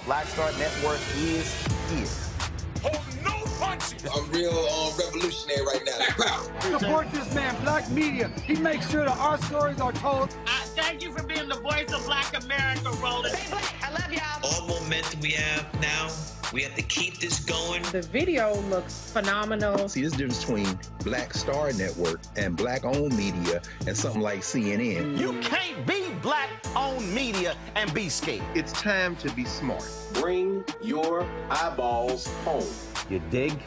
Black Star Network is here. Hold no punches. I'm real revolutionary right now. Support this man, Black Media. He makes sure that our stories are told. Thank you for being the voice of Black America, Roland. Stay black. I love y'all. All momentum we have now, we have to keep this going. The video looks phenomenal. See, there's a difference between Black Star Network and Black-owned media and something like CNN. You can't be Black-owned media and be scared. It's time to be smart. Bring your eyeballs home. You dig?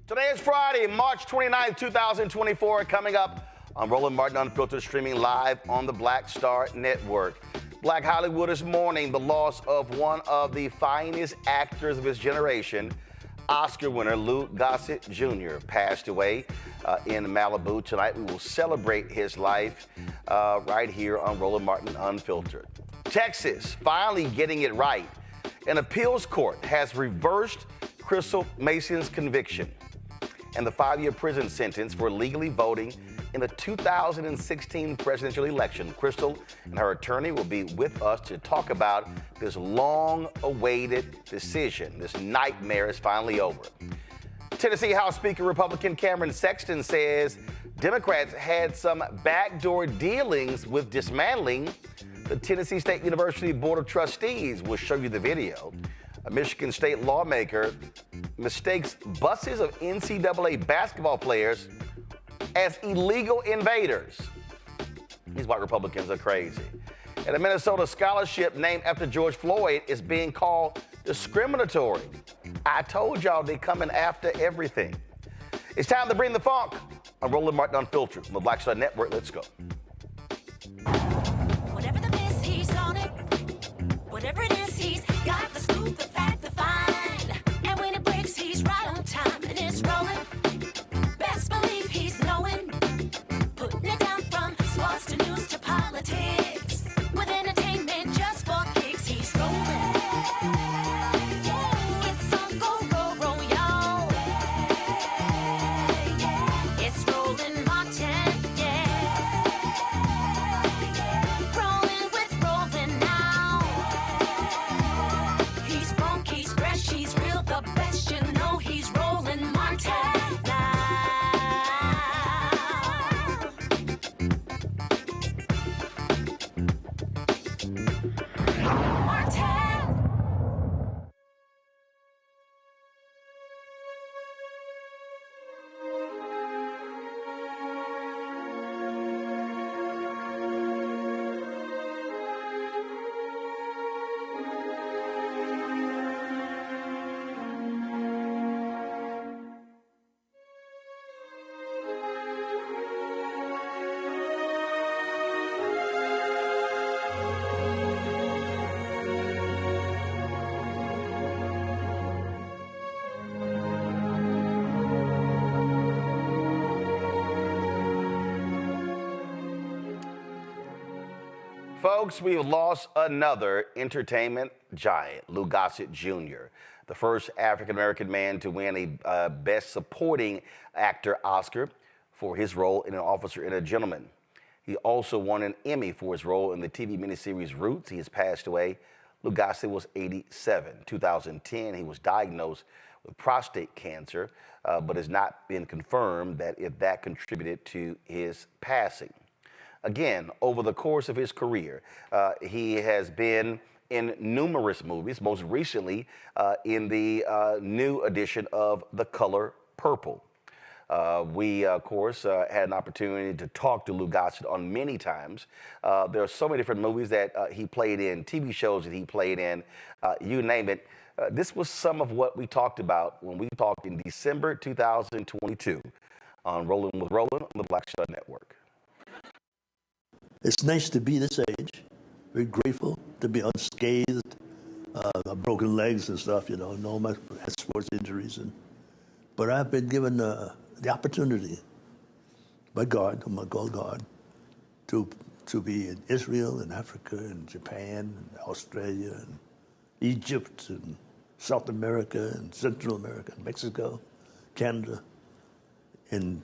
Today is Friday, March 29th, 2024. Coming up on Roland Martin Unfiltered, streaming live on the Black Star Network. Black Hollywood is mourning the loss of one of the finest actors of his generation. Oscar winner Lou Gossett Jr. passed away in Malibu. Tonight we will celebrate his life right here on Roland Martin Unfiltered. Texas finally getting it right. An appeals court has reversed Crystal Mason's conviction and the 5-year prison sentence for illegally voting in the 2016 presidential election. Crystal and her attorney will be with us to talk about this long-awaited decision. This nightmare is finally over. Tennessee House Speaker Republican Camron Sexton says Democrats had some backdoor dealings with dismantling the Tennessee State University Board of Trustees. We'll show you the video. A Michigan State lawmaker mistakes buses of NCAA basketball players as illegal invaders. These white Republicans are crazy. And a Minnesota scholarship named after George Floyd is being called discriminatory. I told y'all they're coming after everything. It's time to bring the funk on Roland Martin Unfiltered on the Black Star Network. Let's go. Whatever the miss, he's on it. Whatever it is, he's got the scoop, the fact, the find. And when it breaks, he's right on time and it's rolling. Best believe he's knowing. Putting it down from sports to news to politics. With entertainment just for kicks, he's rolling. It's on go, roll, roll, y'all. It's Roland Martin, yeah. Rolling with Roland now. He's funk, he's fresh, he's real, the best, you know he's Roland Martin now. Martin. Folks, we've lost another entertainment giant, Lou Gossett Jr., the first African-American man to win a Best Supporting Actor Oscar for his role in An Officer and a Gentleman. He also won an Emmy for his role in the TV miniseries Roots. He has passed away. Lou Gossett was 87. 2010, he was diagnosed with prostate cancer, but has not been confirmed that if that contributed to his passing. Again, over the course of his career, he has been in numerous movies, most recently in the new edition of The Color Purple. We, of course, had an opportunity to talk to Lou Gossett on many times. There are so many different movies that he played in, TV shows that he played in, you name it. This was some of what we talked about when we talked in December 2022 on Rolling with Roland on the Black Star Network. It's nice to be this age. Very grateful to be unscathed, broken legs and stuff, you know, and all my sports injuries. But I've been given the opportunity by God, whom I call God, to be in Israel and Africa and Japan and Australia and Egypt and South America and Central America and Mexico, Canada in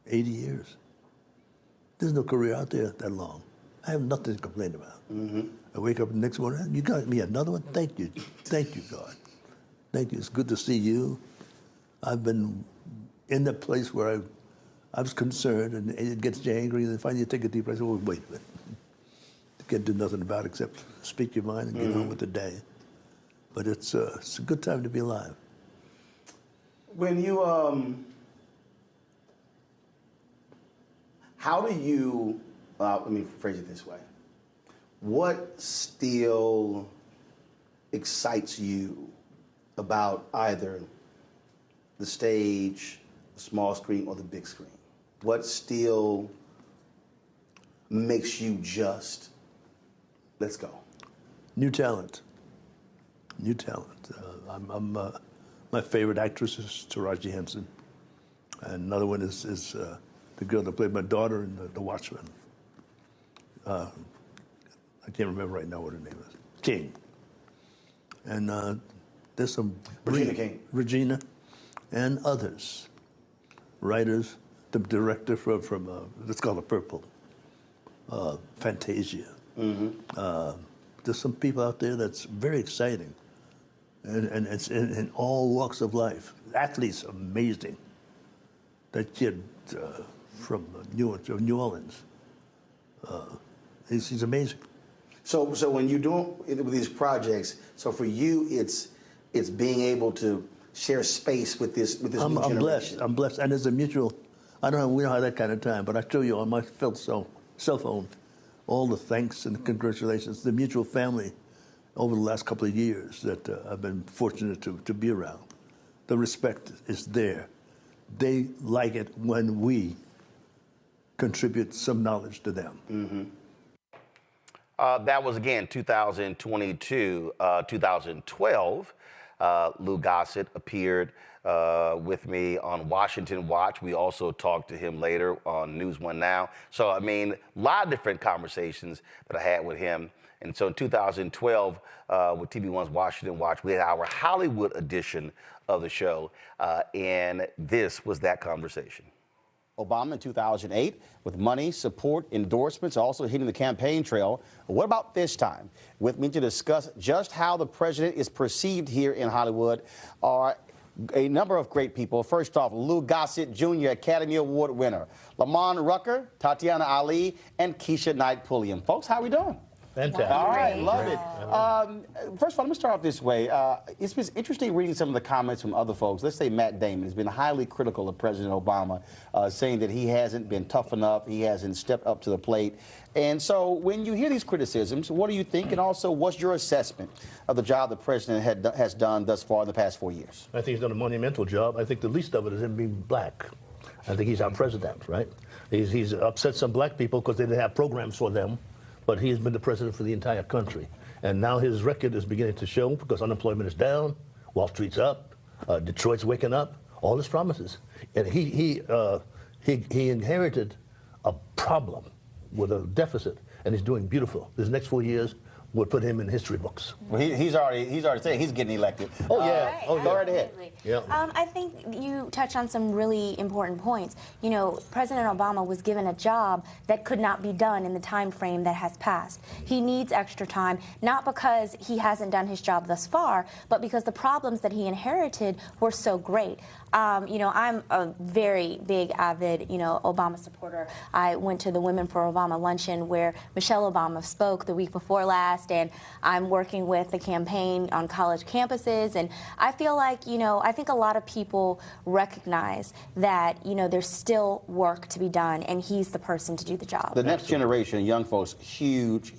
80 years. There's no career out there that long. I have nothing to complain about. Mm-hmm. I wake up the next morning, you got me another one? Thank you. Thank you, God. Thank you. It's good to see you. I've been in the place where I was concerned, and it gets you angry, and then finally you take a deep breath. Oh, wait a minute. You can't do nothing about it except speak your mind and get on with the day. But it's a good time to be alive. When you, how do you, let me phrase it this way. What still excites you about either the stage, the small screen, or the big screen? What still makes you just, let's go? New talent. New talent. My favorite actress is Taraji Henson. And another one is the girl that played my daughter in The Watchmen. I can't remember right now what her name is. King. And there's some... Regina King. Regina and others. Writers, the director from it's called The Purple. Fantasia. There's some people out there that's very exciting. And it's in all walks of life. Athletes, amazing. That kid from New Orleans, he's amazing. So when you're doing with these projects, so for you, it's being able to share space with this new generation. I'm blessed, and there's a mutual. We don't have that kind of time, but I show you on my cell phone all the thanks and the congratulations. The mutual family over the last couple of years that I've been fortunate to be around. The respect is there. They like it when we contribute some knowledge to them. That was, again, 2022. 2012, Lou Gossett appeared with me on Washington Watch. We also talked to him later on News One Now. So, I mean, a lot of different conversations that I had with him. And so in 2012, with TV One's Washington Watch, we had our Hollywood edition of the show, and this was that conversation. Obama in 2008 with money, support, endorsements, also hitting the campaign trail. What about this time? With me to discuss just how the president is perceived here in Hollywood are a number of great people. First off, Lou Gossett Jr., Academy Award winner. Lamont Rucker, Tatiana Ali, and Keisha Knight Pulliam. Folks, how we doing? Fantastic. All right, love it. First of all, let me start off this way. It's been interesting reading some of the comments from other folks. Let's say Matt Damon has been highly critical of President Obama, saying that he hasn't been tough enough, he hasn't stepped up to the plate. And so when you hear these criticisms, what do you think? And also, what's your assessment of the job the president has done thus far in the past 4 years? I think he's done a monumental job. I think the least of it is him being black. I think he's our president, right? He's upset some black people because they didn't have programs for them. But he has been the president for the entire country. And now his record is beginning to show because unemployment is down, Wall Street's up, Detroit's waking up, all his promises. And he inherited a problem with a deficit, and he's doing beautiful. His next 4 years would put him in history books. Well, he's already saying he's getting elected. Oh, yeah. Right, oh, yeah. Go right ahead. Yeah. I think you touched on some really important points. You know, President Obama was given a job that could not be done in the time frame that has passed. He needs extra time, not because he hasn't done his job thus far, but because the problems that he inherited were so great. You know, I'm a very big, avid, Obama supporter. I went to the Women for Obama luncheon where Michelle Obama spoke the week before last, and I'm working with the campaign on college campuses, and I feel like, I think a lot of people recognize that, there's still work to be done, and he's the person to do the job. The next generation, young folks, huge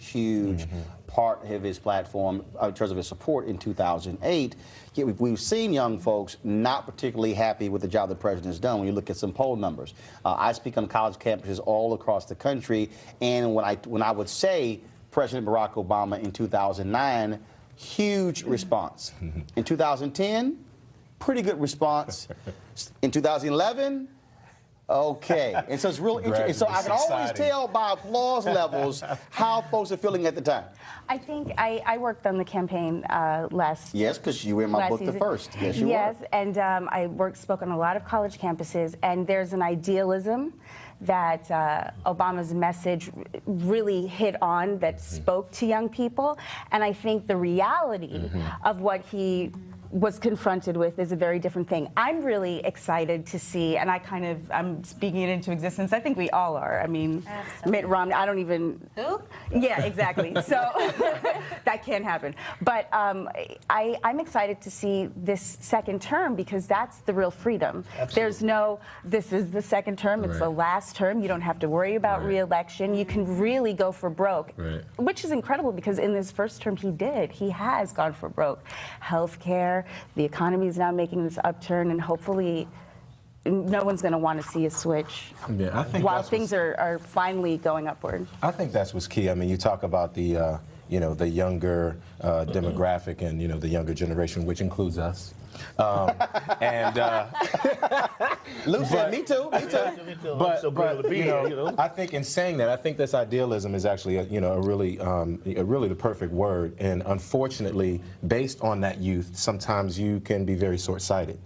part of his platform in terms of his support in 2008. Yet we've seen young folks not particularly happy with the job the president has done when you look at some poll numbers. I speak on college campuses all across the country, and when I would say President Barack Obama in 2009, huge response. In 2010, pretty good response. In 2011, okay. And so it's real interesting. So I can always tell by applause levels how folks are feeling at the time. I think I worked on the campaign last. Yes, because you were in my book season. The First. Yes, you yes, were. And I spoke on a lot of college campuses, and there's an idealism that Obama's message really hit on that spoke to young people. And I think the reality of what he was confronted with is a very different thing. I'm really excited to see, and I'm speaking it into existence. I think we all are. I mean, Mitt Romney, I don't even... Who? Yeah, exactly. So that can't happen. But I'm excited to see this second term because that's the real freedom. Absolutely. There's no, this is the second term, it's the last term. You don't have to worry about re-election. You can really go for broke, which is incredible because in this first term he has gone for broke. Healthcare, the economy is now making this upturn, and hopefully no one's going to want to see a switch while things are finally going upward. I think that's what's key. I mean, you talk about the the younger demographic and the younger generation, which includes us. Luke said, me too. But I think in saying that, I think this idealism is actually really the perfect word. And unfortunately, based on that youth, sometimes you can be very short-sighted.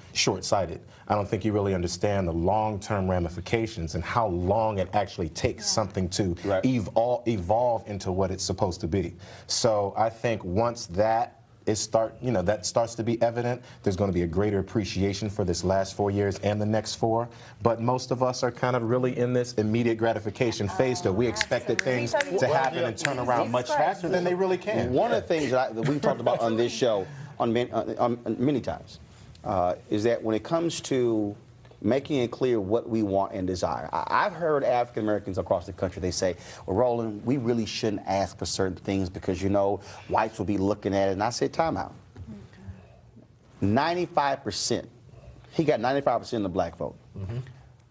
I don't think you really understand the long-term ramifications and how long it actually takes something to evolve into what it's supposed to be. So I think once that that starts to be evident, there's going to be a greater appreciation for this last 4 years and the next 4. But most of us are kind of really in this immediate gratification phase that we expected things to happen and turn around much faster than they really can. One of the things that we've talked about on this show on many times is that when it comes to making it clear what we want and desire. I've heard African Americans across the country, they say, well, Roland, we really shouldn't ask for certain things because, whites will be looking at it. And I say, time out. 95%. He got 95% of the black vote.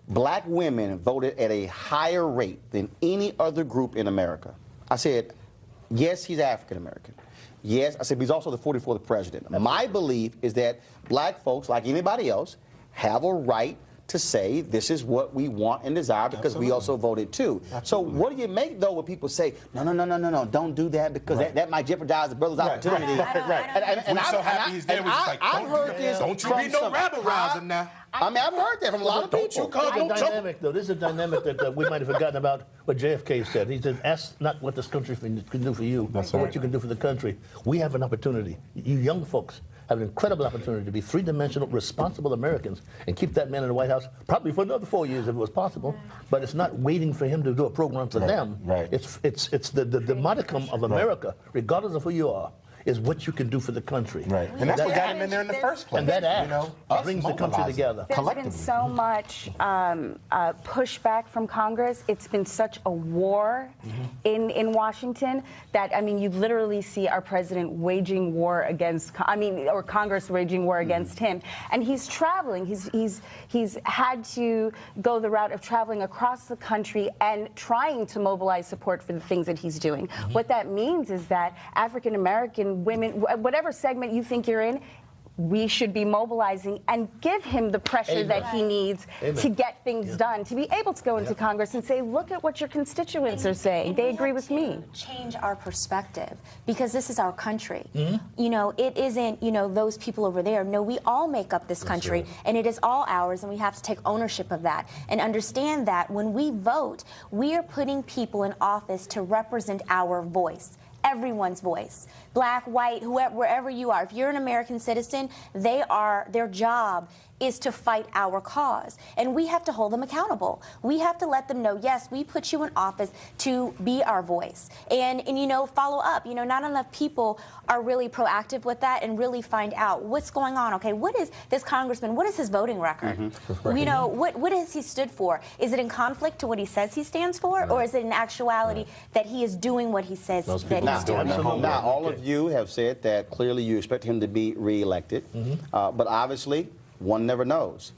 Black women voted at a higher rate than any other group in America. I said, yes, he's African American. Yes, I said, but he's also the 44th president. My belief is that black folks, like anybody else, have a right to say this is what we want and desire because we also voted too. So what do you make though when people say no, don't do that because that might jeopardize the brother's opportunity? And I'm so happy he's there. I've heard this. Don't you be no rabble rousing now. I mean, I've heard that from a lot of people. This is a dynamic that we might have forgotten about what JFK said. He said, ask not what this country can do for you, but what you can do for the country. We have an opportunity. You young folks have an incredible opportunity to be three-dimensional, responsible Americans and keep that man in the White House probably for another 4 years if it was possible. But it's not waiting for him to do a program for them. It's the modicum of America, regardless of who you are, is what you can do for the country. And that's what got him in there in the first place. And that act brings the country together. There's been so much pushback from Congress. It's been such a war in Washington that, I mean, you literally see our president waging war against, or Congress waging war against him. And he's traveling. He's had to go the route of traveling across the country and trying to mobilize support for the things that he's doing. What that means is that African American women, whatever segment you think you're in, we should be mobilizing and give him the pressure that he needs to get things done, to be able to go into Congress and say, look at what your constituents are saying. They agree with me. Change our perspective because this is our country. It isn't, those people over there. No, we all make up this country and it is all ours and we have to take ownership of that and understand that when we vote, we are putting people in office to represent our voice. Everyone's voice, black, white, whoever, wherever you are. If you're an American citizen, their job is to fight our cause. And we have to hold them accountable. We have to let them know, yes, we put you in office to be our voice. And follow up. Not enough people are really proactive with that and really find out what's going on. Okay, what is this congressman, what is his voting record? What has he stood for? Is it in conflict to what he says he stands for? Or is it in actuality that he is doing what he says that he's doing? Now, all of you have said that clearly you expect him to be reelected. But obviously, one never knows.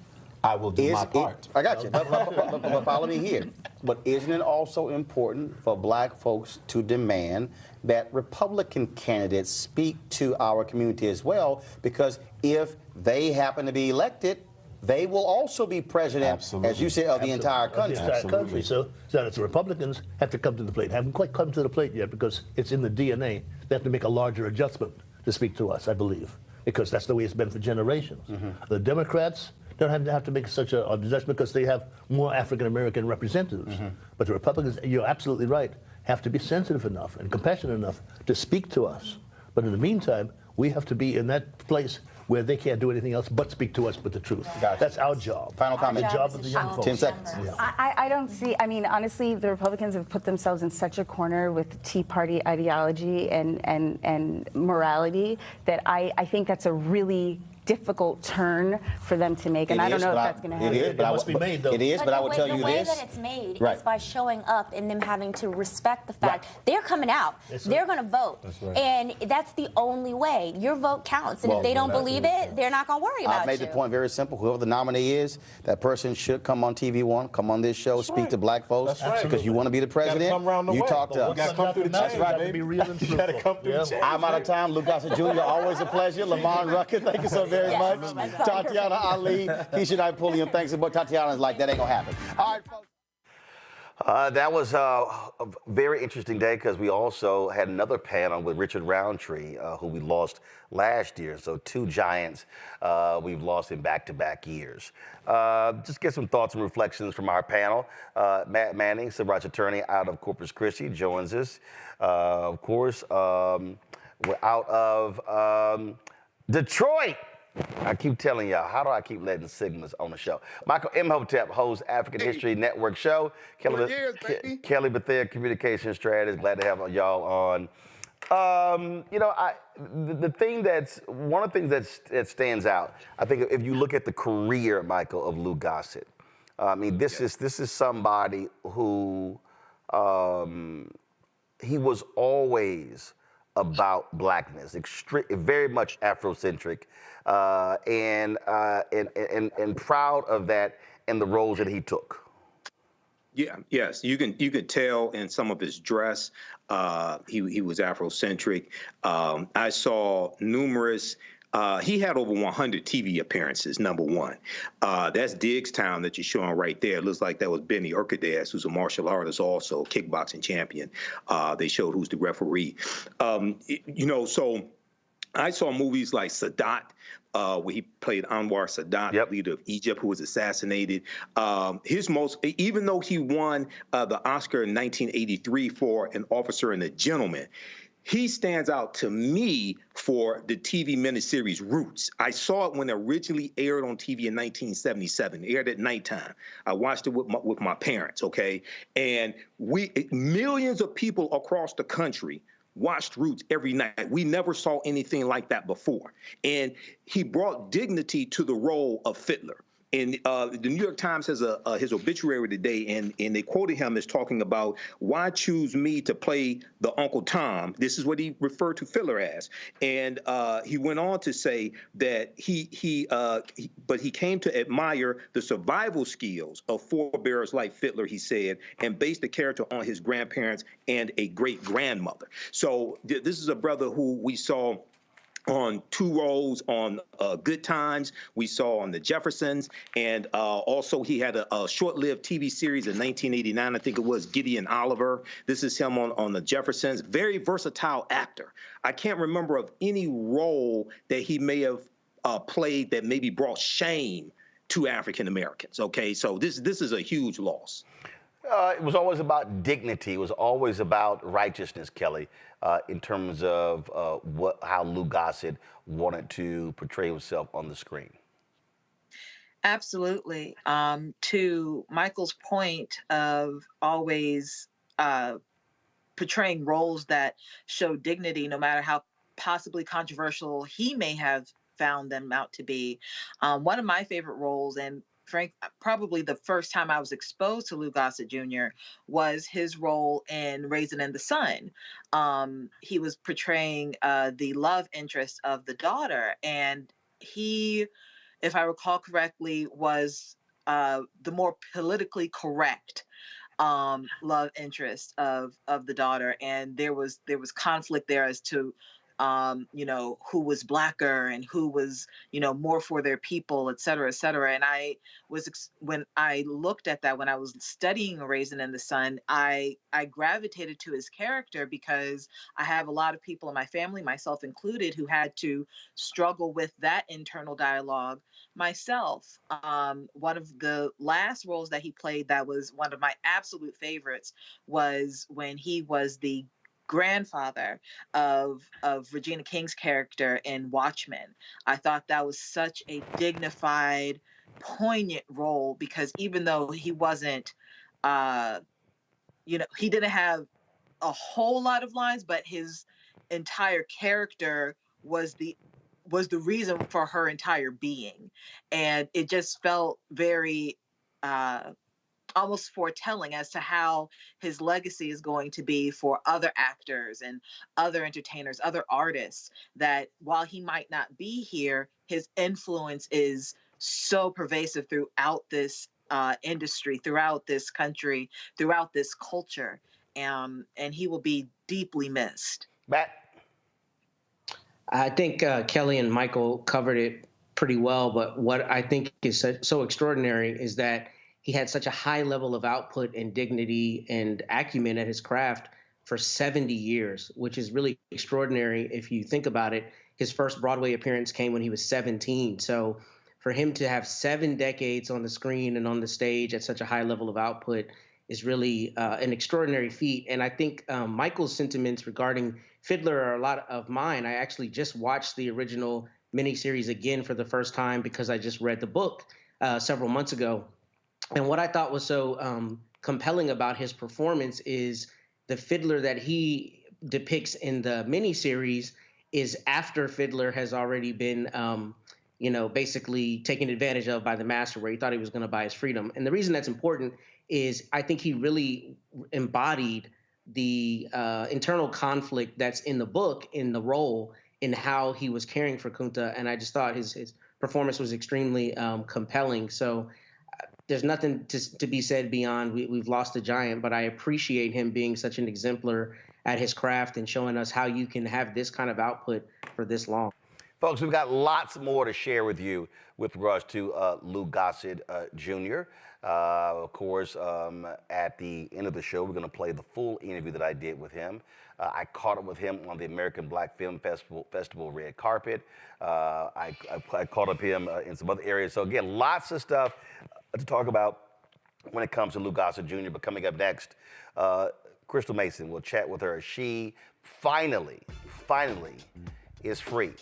I will do my part. I got you. But follow me here. But isn't it also important for black folks to demand that Republican candidates speak to our community as well? Because if they happen to be elected, they will also be president, as you said, of the entire country. So the Republicans have to come to the plate. Haven't quite come to the plate yet because it's in the DNA. They have to make a larger adjustment to speak to us, I believe, because that's the way it's been for generations. The Democrats don't have to make such a adjustment because they have more African-American representatives. But the Republicans, you're absolutely right, have to be sensitive enough and compassionate enough to speak to us. But in the meantime, we have to be in that place where they can't do anything else but speak to us with the truth. Gotcha. That's our job. Final comment. The job of the young folks. 10 seconds. Yeah. I don't see, I mean, honestly, the Republicans have put themselves in such a corner with Tea Party ideology and morality that I think that's a really difficult turn for them to make, and I don't know if that's going to happen. It is, but it must be made, though. It is, but I will tell you this. The way that it's made Right. is by showing up and them having to respect the fact they're coming out. They're going to vote. That's right. And that's the only way. Your vote counts. And if they don't believe it, they're not going to worry about I've made you. the point very simple. Whoever the nominee is, that person should come on TV One, come on this show, speak to black folks. That's right. Because you want to be the president, come round the you way. talk to You us. got to come through the That's change, right. baby. Be real and You got to come through the change. I'm out of time. Luke Gossett Jr., always a pleasure. Lamont Rucker, thank you so very much. Tatiana Ali, Keisha Knight Pulliam, thanks. But Tatiana's like, that ain't going to happen. All right, folks. That was a very interesting day because we also had another panel with Richard Roundtree, who we lost last year. So two giants we've lost in back-to-back years. Just get some thoughts and reflections from our panel. Matt Manning, civil rights attorney out of Corpus Christi, joins us. Of course, we're out of Detroit. I keep telling y'all, how do I keep letting Sigmas on the show? Michael Imhotep hosts African History Network show. Kelly Bethea, communication strategist. Glad to have y'all on. You know, one of the things that stands out, I think if you look at the career, Michael, of Lou Gossett, I mean, this is somebody who he was always about blackness, very much Afrocentric, and proud of that and the roles that he took. Yes, you could tell in some of his dress, he was Afrocentric. I saw numerous. He had over 100 TV appearances, number one. That's Diggstown that you're showing right there. It looks like that was Benny Urquidez, who's a martial artist, also kickboxing champion. They showed who's the referee. You know, so I saw movies like Sadat, where he played Anwar Sadat, leader of Egypt, who was assassinated. Even though he won the Oscar in 1983 for An Officer and a Gentleman, he stands out to me for the TV miniseries Roots. I saw it when it originally aired on TV in 1977. It aired at nighttime. I watched it with my parents, okay? And millions of people across the country watched Roots every night. We never saw anything like that before. And he brought dignity to the role of Fiddler. And the New York Times has his obituary today, and they quoted him as talking about, why choose me to play the Uncle Tom? This is what he referred to Fiddler as. And he went on to say that but he came to admire the survival skills of forebears like Fiddler, he said, and based the character on his grandparents and a great-grandmother. So this is a brother who we saw on two roles on Good Times. We saw on The Jeffersons, and also he had a short-lived TV series in 1989. I think it was Gideon Oliver. This is him on The Jeffersons. Very versatile actor. I can't remember of any role that he may have played that maybe brought shame to African Americans. Okay, so this is a huge loss. It was always about dignity. It was always about righteousness, Kelly, in terms of how Lou Gossett wanted to portray himself on the screen. Absolutely. To Michael's point of always portraying roles that show dignity, no matter how possibly controversial he may have found them out to be. One of my favorite roles, and Frank, probably the first time I was exposed to Lou Gossett Jr. was his role in Raisin in the Sun. He was portraying the love interest of the daughter, and he, if I recall correctly, was the more politically correct love interest of the daughter, and there was conflict there as to who was blacker and who was, more for their people, et cetera, et cetera. And when I looked at that, when I was studying Raisin in the Sun, I gravitated to his character because I have a lot of people in my family, myself included, who had to struggle with that internal dialogue myself. One of the last roles that he played that was one of my absolute favorites was when he was the grandfather of Regina King's character in Watchmen. I thought that was such a dignified, poignant role, because even though he wasn't, he didn't have a whole lot of lines, but his entire character was the reason for her entire being. And it just felt very almost foretelling as to how his legacy is going to be for other actors and other entertainers, other artists, that while he might not be here, his influence is so pervasive throughout this industry, throughout this country, throughout this culture. And he will be deeply missed. Matt? I think Kelly and Michael covered it pretty well, but what I think is so extraordinary is that he had such a high level of output and dignity and acumen at his craft for 70 years, which is really extraordinary if you think about it. His first Broadway appearance came when he was 17. So for him to have 7 decades on the screen and on the stage at such a high level of output is really an extraordinary feat. And I think Michael's sentiments regarding Fiddler are a lot of mine. I actually just watched the original miniseries again for the first time because I just read the book several months ago. And what I thought was so compelling about his performance is the Fiddler that he depicts in the miniseries is after Fiddler has already been, basically taken advantage of by the master, where he thought he was going to buy his freedom. And the reason that's important is I think he really embodied the internal conflict that's in the book, in the role, in how he was caring for Kunta. And I just thought his performance was extremely compelling. So there's nothing to be said beyond we've lost a giant, but I appreciate him being such an exemplar at his craft and showing us how you can have this kind of output for this long. Folks, we've got lots more to share with you with regards to Lou Gossett Jr. Of course, at the end of the show, we're going to play the full interview that I did with him. I caught up with him on the American Black Film Festival red carpet. I caught up him in some other areas. So again, lots of stuff to talk about when it comes to Lou Gossett Jr. But coming up next, Crystal Mason, we'll chat with her. She finally is free.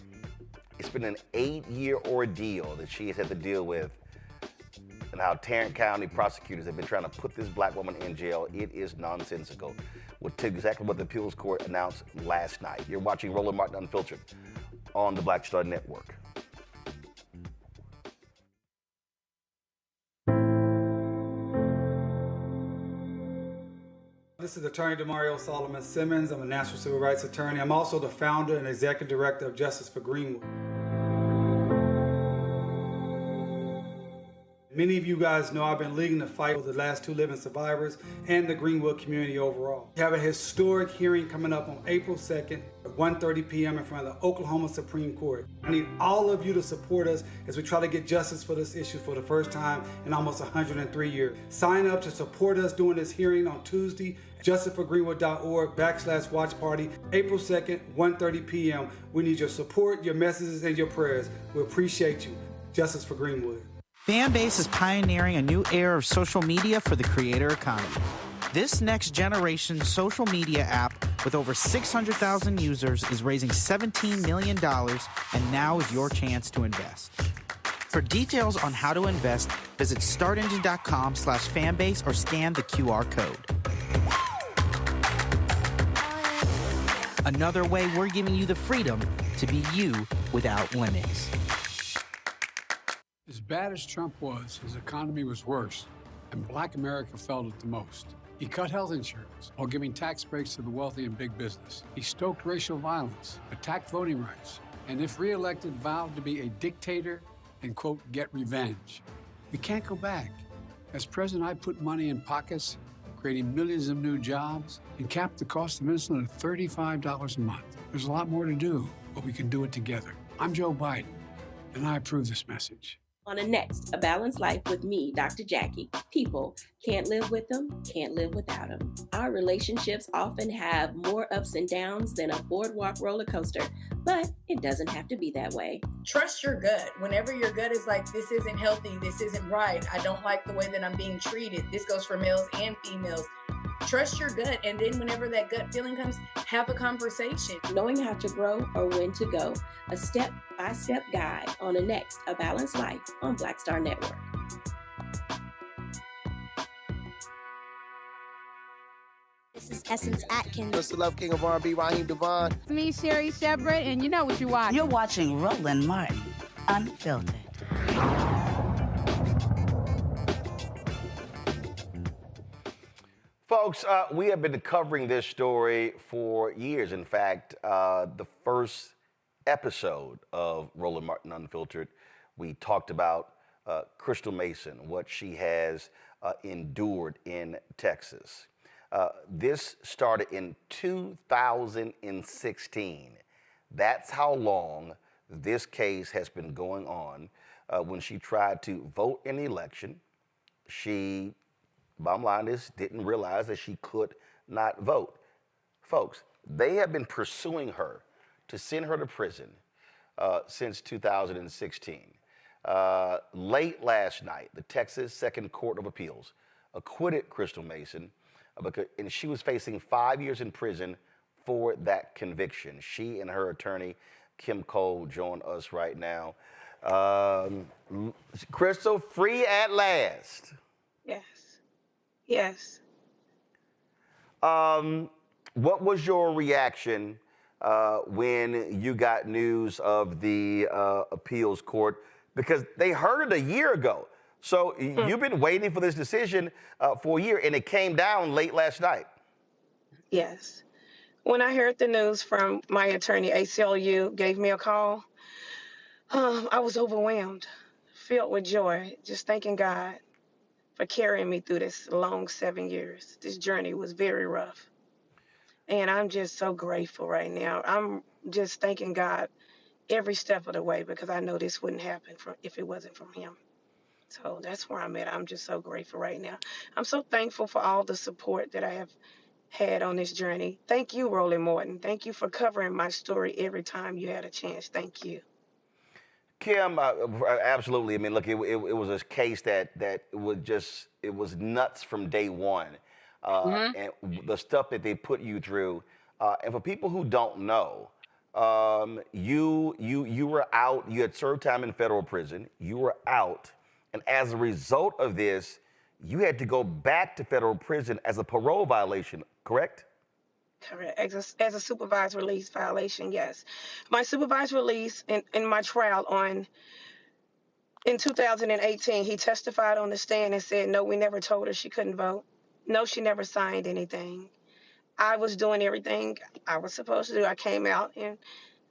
It's been an 8-year ordeal that she has had to deal with, and how Tarrant County prosecutors have been trying to put this black woman in jail. It is nonsensical. We'll tell you exactly what the appeals court announced last night. You're watching Roland Martin Unfiltered on the Black Star Network. This is Attorney Demario Solomon Simmons. I'm a national civil rights attorney. I'm also the founder and executive director of Justice for Greenwood. Many of you guys know I've been leading the fight for the last 2 living survivors and the Greenwood community overall. We have a historic hearing coming up on April 2nd at 1:30 p.m. in front of the Oklahoma Supreme Court. I need all of you to support us as we try to get justice for this issue for the first time in almost 103 years. Sign up to support us during this hearing on Tuesday, justiceforgreenwood.org/watch party, April 2nd, 1:30 p.m. We need your support, your messages, and your prayers. We appreciate you. Justice for Greenwood. Fanbase is pioneering a new era of social media for the creator economy. This next generation social media app with over 600,000 users is raising $17 million, and now is your chance to invest. For details on how to invest, visit startengine.com/fanbase or scan the QR code. Another way we're giving you the freedom to be you without limits. As bad as Trump was, his economy was worse, and Black America felt it the most. He cut health insurance while giving tax breaks to the wealthy and big business. He stoked racial violence, attacked voting rights, and if reelected, vowed to be a dictator and, quote, get revenge. We can't go back. As president, I put money in pockets, creating millions of new jobs, and capped the cost of insulin at $35 a month. There's a lot more to do, but we can do it together. I'm Joe Biden, and I approve this message. On a next, A Balanced Life with me, Dr. Jackie. People can't live with them, can't live without them. Our relationships often have more ups and downs than a boardwalk roller coaster, but it doesn't have to be that way. Trust your gut. Whenever your gut is like, this isn't healthy, this isn't right, I don't like the way that I'm being treated. This goes for males and females. Trust your gut, and then whenever that gut feeling comes, have a conversation. Knowing how to grow or when to go. A step-by-step guide on the next A Balanced Life on Black Star Network. This is Essence Atkins. What's the love king of R&B, Raheem Devon? It's me, Sherry Shepard, and you know what you watch. You're watching Roland Martin, Unfiltered. Folks, we have been covering this story for years. In fact, the first episode of Roland Martin Unfiltered, we talked about Crystal Mason, what she has endured in Texas. This started in 2016. That's how long this case has been going on. When she tried to vote in the election, she, bottom line is, didn't realize that she could not vote. Folks, they have been pursuing her to send her to prison since 2016. Late last night, the Texas Second Court of Appeals acquitted Crystal Mason, and she was facing 5 years in prison for that conviction. She and her attorney, Kim Cole, join us right now. Crystal, free at last. Yes. Yes. What was your reaction when you got news of the appeals court? Because they heard it a year ago. So you've been waiting for this decision for a year, and it came down late last night. Yes. When I heard the news from my attorney, ACLU, gave me a call, I was overwhelmed, filled with joy, just thanking God for carrying me through this long 7 years. This journey was very rough. And I'm just so grateful right now. I'm just thanking God every step of the way, because I know this wouldn't happen if it wasn't from him. So that's where I'm at. I'm just so grateful right now. I'm so thankful for all the support that I have had on this journey. Thank you, Roland Martin. Thank you for covering my story every time you had a chance. Thank you. Kim, absolutely. I mean, look, it was a case that it was nuts from day one. And the stuff that they put you through. And for people who don't know, you were out, you had served time in federal prison, you were out, and as a result of this, you had to go back to federal prison as a parole violation, correct? Correct. As a supervised release violation, yes. My supervised release in my trial in 2018, he testified on the stand and said, no, we never told her she couldn't vote. No, she never signed anything. I was doing everything I was supposed to do. I came out and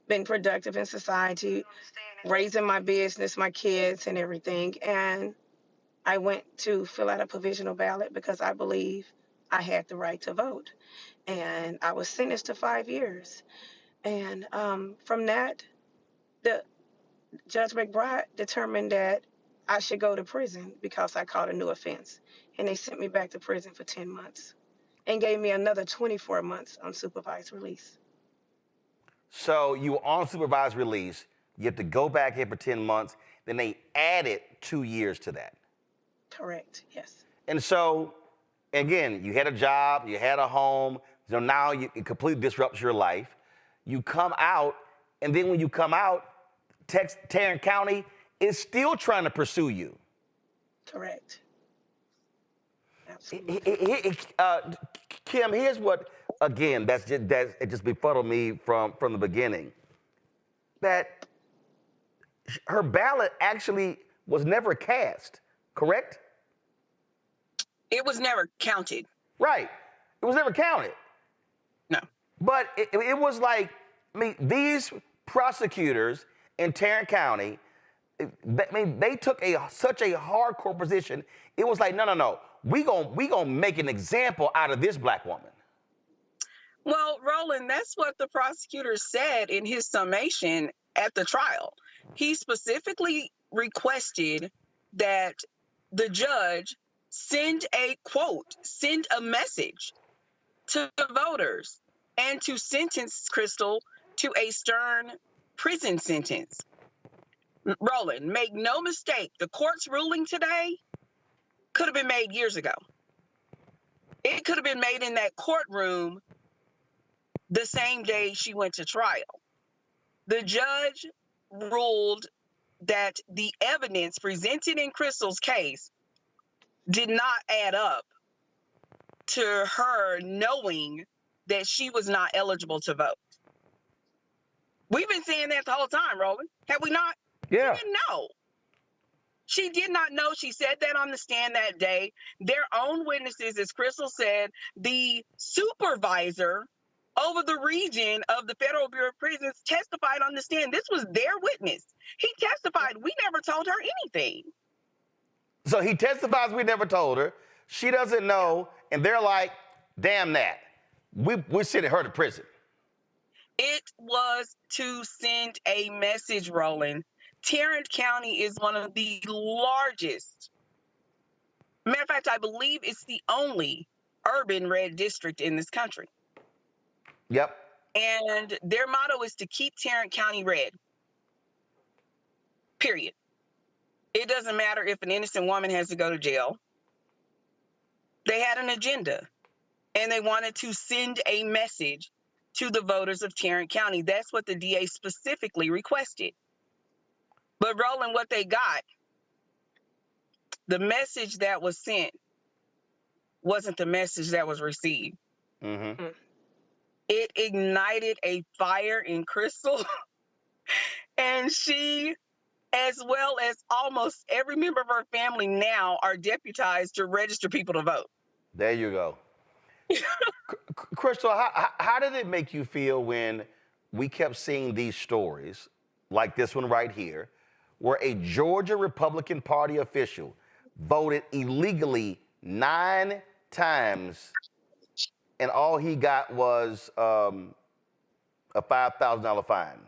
been productive in society, raising my business, my kids and everything. And I went to fill out a provisional ballot because I believe I had the right to vote. And I was sentenced to 5 years. And from that, Judge McBride determined that I should go to prison because I caught a new offense. And they sent me back to prison for 10 months and gave me another 24 months on supervised release. So you were on supervised release, you have to go back in for 10 months, then they added 2 years to that. Correct, yes. And so, again, you had a job, you had a home, so now it completely disrupts your life. You come out, and then when you come out, Tarrant County is still trying to pursue you. Correct. Absolutely. Kim, here's what, again, it just befuddled me from the beginning. That her ballot actually was never cast, correct? It was never counted. Right. It was never counted. No. But it was like, I mean, these prosecutors in Tarrant County, they took such a hardcore position. It was like, no. We gonna make an example out of this black woman. Well, Roland, that's what the prosecutor said in his summation at the trial. He specifically requested that the judge send a message to the voters and to sentence Crystal to a stern prison sentence. Roland, make no mistake, the court's ruling today could have been made years ago. It could have been made in that courtroom the same day she went to trial. The judge ruled that the evidence presented in Crystal's case did not add up to her knowing that she was not eligible to vote. We've been saying that the whole time, Roland. Have we not? Yeah. She didn't know. She did not know. She said that on the stand that day. Their own witnesses, as Crystal said, the supervisor over the region of the Federal Bureau of Prisons testified on the stand. This was their witness. He testified. We never told her anything. So he testifies we never told her. She doesn't know, and they're like, damn that. We're sending her to prison. It was to send a message, Roland. Tarrant County is one of the largest. Matter of fact, I believe it's the only urban red district in this country. Yep. And their motto is to keep Tarrant County red. Period. It doesn't matter if an innocent woman has to go to jail. They had an agenda, and they wanted to send a message to the voters of Tarrant County. That's what the DA specifically requested. But Roland, what they got, the message that was sent wasn't the message that was received. Mm-hmm. It ignited a fire in Crystal, and she, as well as almost every member of her family now, are deputized to register people to vote. There you go. Crystal, how did it make you feel when we kept seeing these stories, like this one right here, where a Georgia Republican Party official voted illegally 9 times, and all he got was a $5,000 fine?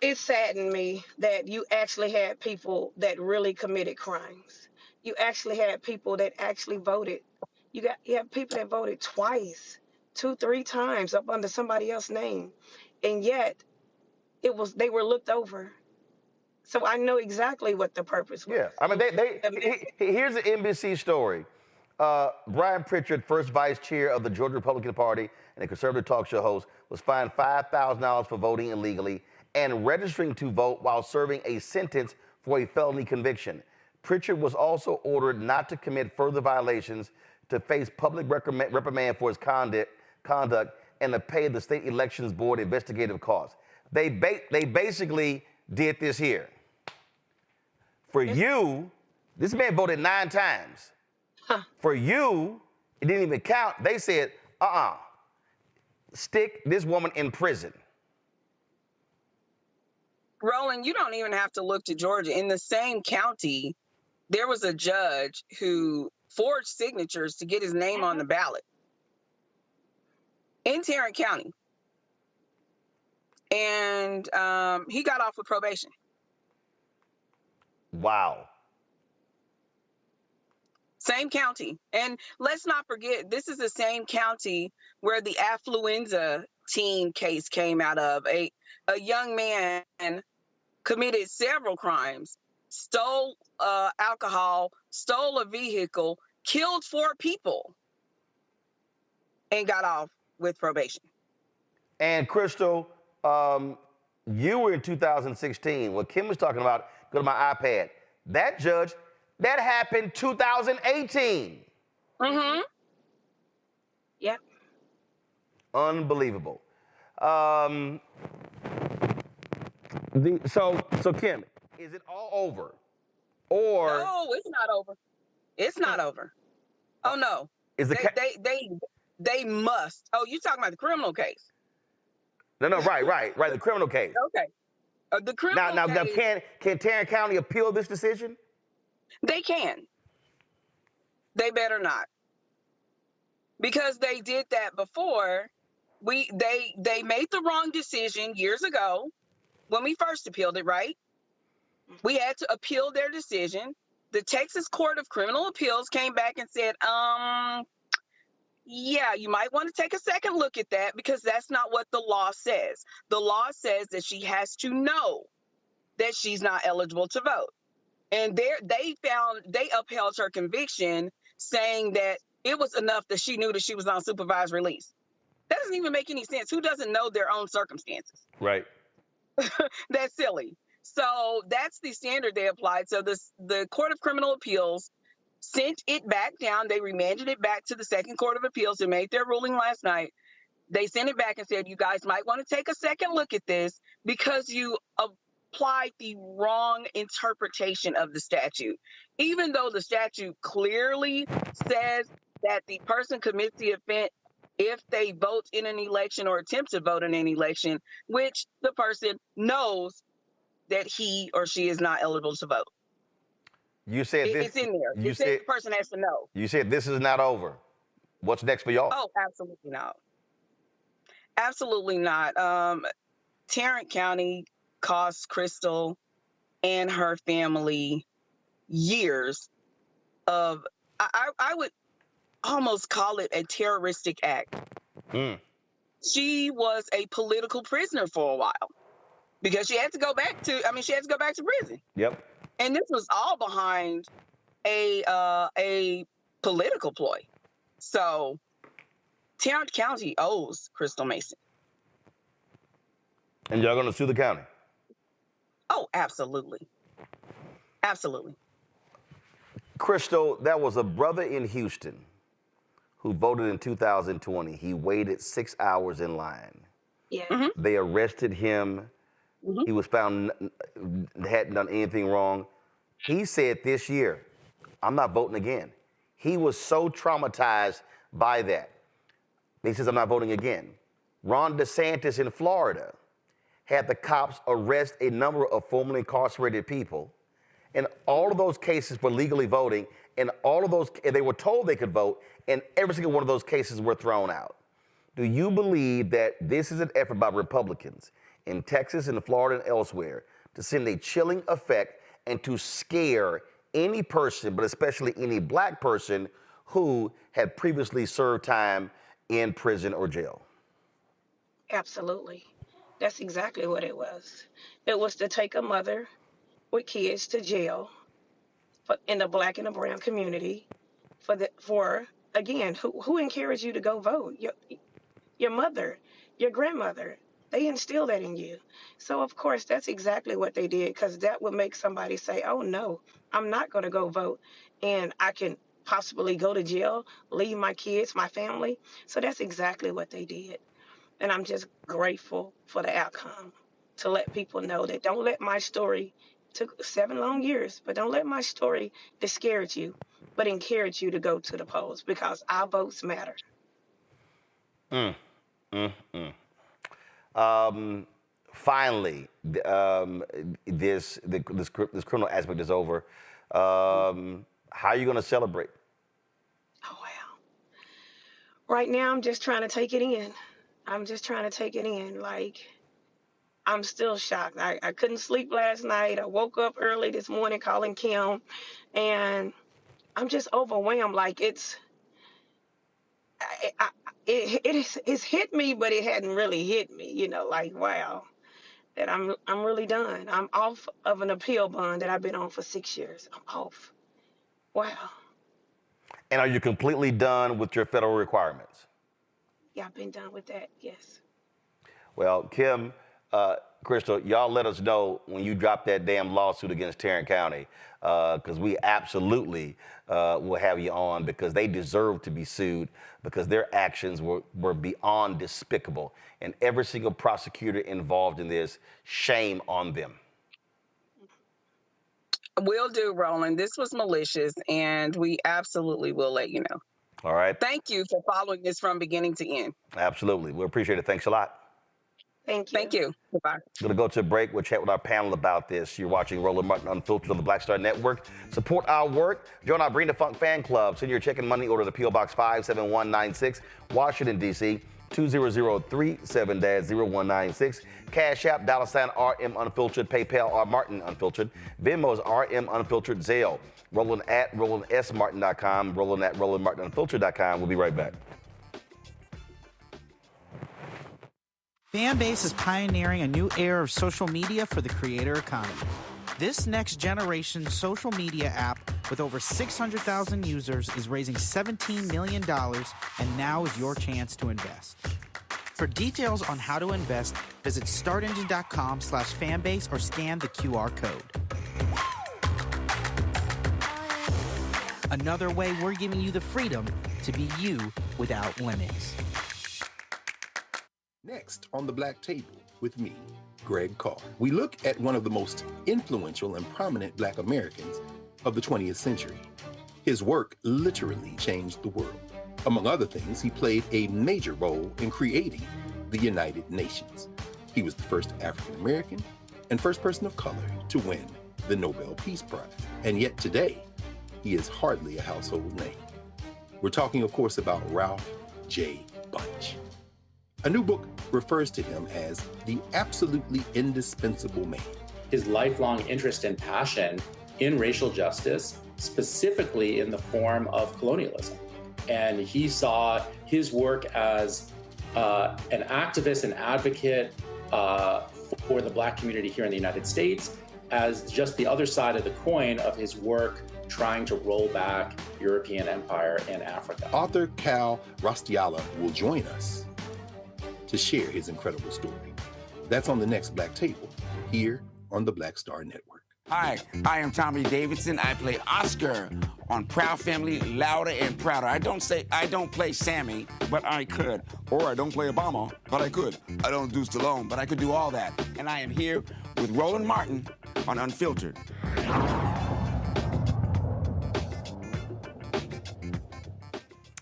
It saddened me that you actually had people that really committed crimes. You actually had people that actually voted. You have people that voted twice, 2-3 times up under somebody else's name, and yet they were looked over. So I know exactly what the purpose was. Yeah, I mean, here's an NBC story. Brian Pritchard, first vice chair of the Georgia Republican Party and a conservative talk show host, was fined $5,000 for voting illegally and registering to vote while serving a sentence for a felony conviction. Pritchard was also ordered not to commit further violations, to face public reprimand for his conduct, and to pay the state elections board investigative costs. They basically did this here. For you, this man voted 9 times. Huh. For you, it didn't even count. They said, stick this woman in prison. Roland, you don't even have to look to Georgia. In the same county, there was a judge who forged signatures to get his name on the ballot in Tarrant County. And he got off with probation. Wow. Same county. And let's not forget, this is the same county where the affluenza teen case came out of. A young man committed several crimes, stole alcohol, stole a vehicle, killed 4 people, and got off with probation. And Crystal, you were in 2016. What Kim was talking about, go to my iPad. That judge, that happened 2018. Mm-hmm. Yep. Unbelievable. So Kim, is it all over? Or no, it's not over. It's not over. Oh no. Is they must. Oh, you talking about the criminal case? No, right. The criminal case. Okay. The criminal now, case. Can Tarrant County appeal this decision? They can. They better not. Because they did that before. They made the wrong decision years ago when we first appealed it, right? We had to appeal their decision. The Texas Court of Criminal Appeals came back and said, yeah, you might want to take a second look at that because that's not what the law says. The law says that she has to know that she's not eligible to vote. And they upheld her conviction, saying that it was enough that she knew that she was on supervised release. That doesn't even make any sense. Who doesn't know their own circumstances? Right. That's silly. So that's the standard they applied. So the Court of Criminal Appeals sent it back down. They remanded it back to the Second Court of Appeals, who made their ruling last night. They sent it back and said, you guys might want to take a second look at this because you applied the wrong interpretation of the statute. Even though the statute clearly says that the person commits the offense if they vote in an election or attempt to vote in an election, which the person knows that he or she is not eligible to vote. You said it's in there. You said the person has to know. You said this is not over. What's next for y'all? Oh, absolutely not. Absolutely not. Tarrant County cost Crystal and her family years of, I would almost call it a terroristic act. She was a political prisoner for a while because she had to go back to prison. Yep. And this was all behind a political ploy. So Tarrant County owes Crystal Mason. And y'all gonna sue the county? Oh, absolutely. Absolutely. Crystal, there was a brother in Houston who voted in 2020. He waited 6 hours in line. Yeah. They arrested him. He was found hadn't done anything wrong. He said this year, I'm not voting again. He was so traumatized by that. He says, I'm not voting again. Ron DeSantis in Florida had the cops arrest a number of formerly incarcerated people. And all of those cases were legally voting, and all of those, and they were told they could vote, and every single one of those cases were thrown out. Do you believe that this is an effort by Republicans in Texas and Florida and elsewhere to send a chilling effect and to scare any person, but especially any black person who had previously served time in prison or jail? Absolutely. That's exactly what it was. It was to take a mother with kids to jail in the black and the brown community for again, who encouraged you to go vote? Your mother, your grandmother. They instilled that in you. So, of course, that's exactly what they did, because that would make somebody say, oh, no, I'm not going to go vote, and I can possibly go to jail, leave my kids, my family. So that's exactly what they did. And I'm just grateful for the outcome, to let people know that don't let my story, took 7 long years, but don't let my story discourage you, but encourage you to go to the polls, because our votes matter. Finally, this criminal aspect is over. How are you going to celebrate? Oh, wow. Right now, I'm just trying to take it in. Like, I'm still shocked. I couldn't sleep last night. I woke up early this morning calling Kim, and I'm just overwhelmed. Like, it's hit me, but it hadn't really hit me. You know, like, wow, that I'm really done. I'm off of an appeal bond that I've been on for 6 years. I'm off. Wow. And are you completely done with your federal requirements? Yeah, I've been done with that, yes. Well, Kim, Crystal, y'all let us know when you drop that damn lawsuit against Tarrant County, because we absolutely will have you on, because they deserve to be sued, because their actions were beyond despicable. And every single prosecutor involved in this, shame on them. Will do, Roland. This was malicious, and we absolutely will let you know. All right. Thank you for following this from beginning to end. Absolutely. We appreciate it. Thanks a lot. Thank you. Thank you. Goodbye. We're going to go to a break. We'll chat with our panel about this. You're watching Roland Martin Unfiltered on the Black Star Network. Support our work. Join our Bring the Funk fan club. Send your check and money order to P.O. Box 57196, Washington, D.C., 20037-0196. Cash App, $RM Unfiltered. PayPal, R Martin Unfiltered. Venmo's RM Unfiltered. Zelle. Roland at RolandSMartin.com. Roland at RolandMartinUnfiltered.com. We'll be right back. Fanbase is pioneering a new era of social media for the creator economy. This next generation social media app with over 600,000 users is raising $17 million, and now is your chance to invest. For details on how to invest, visit startengine.com/fanbase or scan the QR code. Another way we're giving you the freedom to be you without limits. Next on the Black Table with me, Greg Carr, we look at one of the most influential and prominent Black Americans of the 20th century. His work literally changed the world. Among other things, he played a major role in creating the United Nations. He was the first African American and first person of color to win the Nobel Peace Prize. And yet today, he is hardly a household name. We're talking, of course, about Ralph J. Bunche. A new book refers to him as the absolutely indispensable man. His lifelong interest and passion in racial justice, specifically in the form of colonialism. And he saw his work as an activist and advocate for the Black community here in the United States as just the other side of the coin of his work trying to roll back European empire in Africa. Author Cal Rostiala will join us to share his incredible story. That's on the next Black Table, here on the Black Star Network. Hi, I am Tommy Davidson. I play Oscar on Proud Family, Louder and Prouder. I don't play Sammy, but I could. Or I don't play Obama, but I could. I don't do Stallone, but I could do all that. And I am here with Roland Martin on Unfiltered.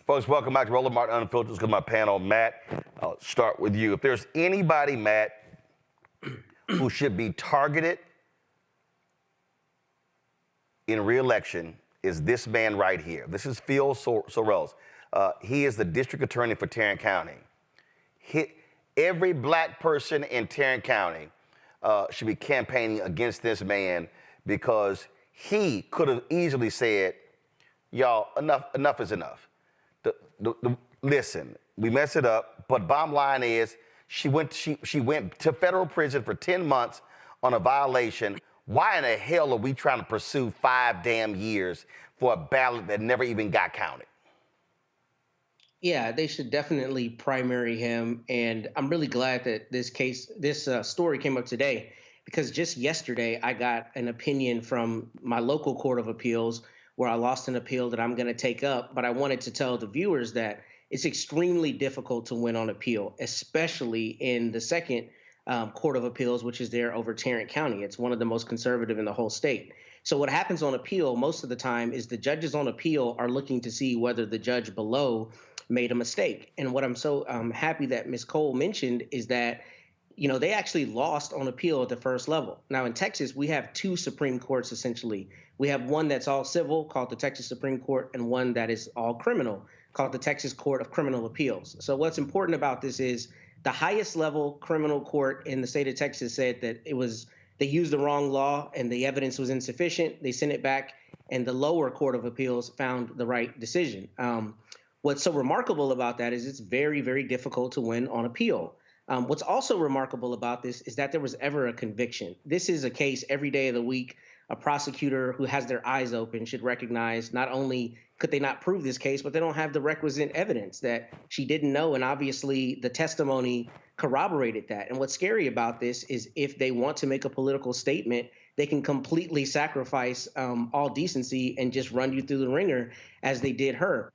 Folks, welcome back to Roland Martin Unfiltered. Let's go to my panel. Matt, I'll start with you. If there's anybody, Matt, who should be targeted in re-election, is this man right here. This is Phil Sorrells. He is the district attorney for Tarrant County. Every Black person in Tarrant County should be campaigning against this man, because he could have easily said, y'all, enough is enough. Listen, we messed it up, but bottom line is she went to federal prison for 10 months on a violation. Why in the hell are we trying to pursue 5 damn years for a ballot that never even got counted? Yeah, they should definitely primary him. And I'm really glad that this story came up today, because just yesterday I got an opinion from my local court of appeals where I lost an appeal that I'm going to take up. But I wanted to tell the viewers that it's extremely difficult to win on appeal, especially in the second Court of Appeals, which is there over Tarrant County. It's one of the most conservative in the whole state. So what happens on appeal most of the time is the judges on appeal are looking to see whether the judge below made a mistake. And what I'm so happy that Ms. Cole mentioned is that, you know, they actually lost on appeal at the first level. Now in Texas, we have 2 Supreme Courts essentially. We have one that's all civil called the Texas Supreme Court, and one that is all criminal called the Texas Court of Criminal Appeals. So what's important about this is the highest level criminal court in the state of Texas said that they used the wrong law and the evidence was insufficient. They sent it back, and the lower court of appeals found the right decision. What's so remarkable about that is it's very, very difficult to win on appeal. What's also remarkable about this is that there was ever a conviction. This is a case every day of the week. A prosecutor who has their eyes open should recognize not only could they not prove this case, but they don't have the requisite evidence that she didn't know. And obviously the testimony corroborated that. And what's scary about this is if they want to make a political statement, they can completely sacrifice all decency and just run you through the ringer as they did her.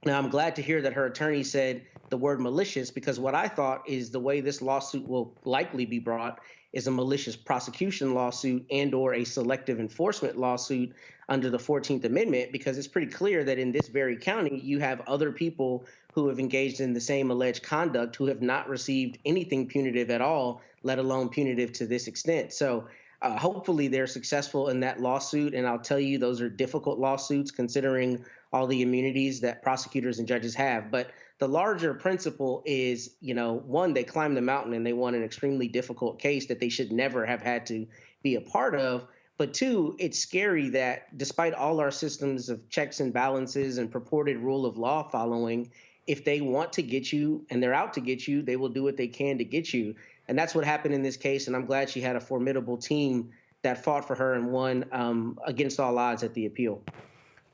Now, I'm glad to hear that her attorney said the word malicious, because what I thought is the way this lawsuit will likely be brought is a malicious prosecution lawsuit and or a selective enforcement lawsuit under the 14th Amendment, because it's pretty clear that in this very county, you have other people who have engaged in the same alleged conduct who have not received anything punitive at all, let alone punitive to this extent. So hopefully they're successful in that lawsuit. And I'll tell you, those are difficult lawsuits considering all the immunities that prosecutors and judges have. But the larger principle is, you know, one, they climbed the mountain and they won an extremely difficult case that they should never have had to be a part of. But 2, it's scary that despite all our systems of checks and balances and purported rule of law following, if they want to get you and they're out to get you, they will do what they can to get you. And that's what happened in this case. And I'm glad she had a formidable team that fought for her and won against all odds at the appeal.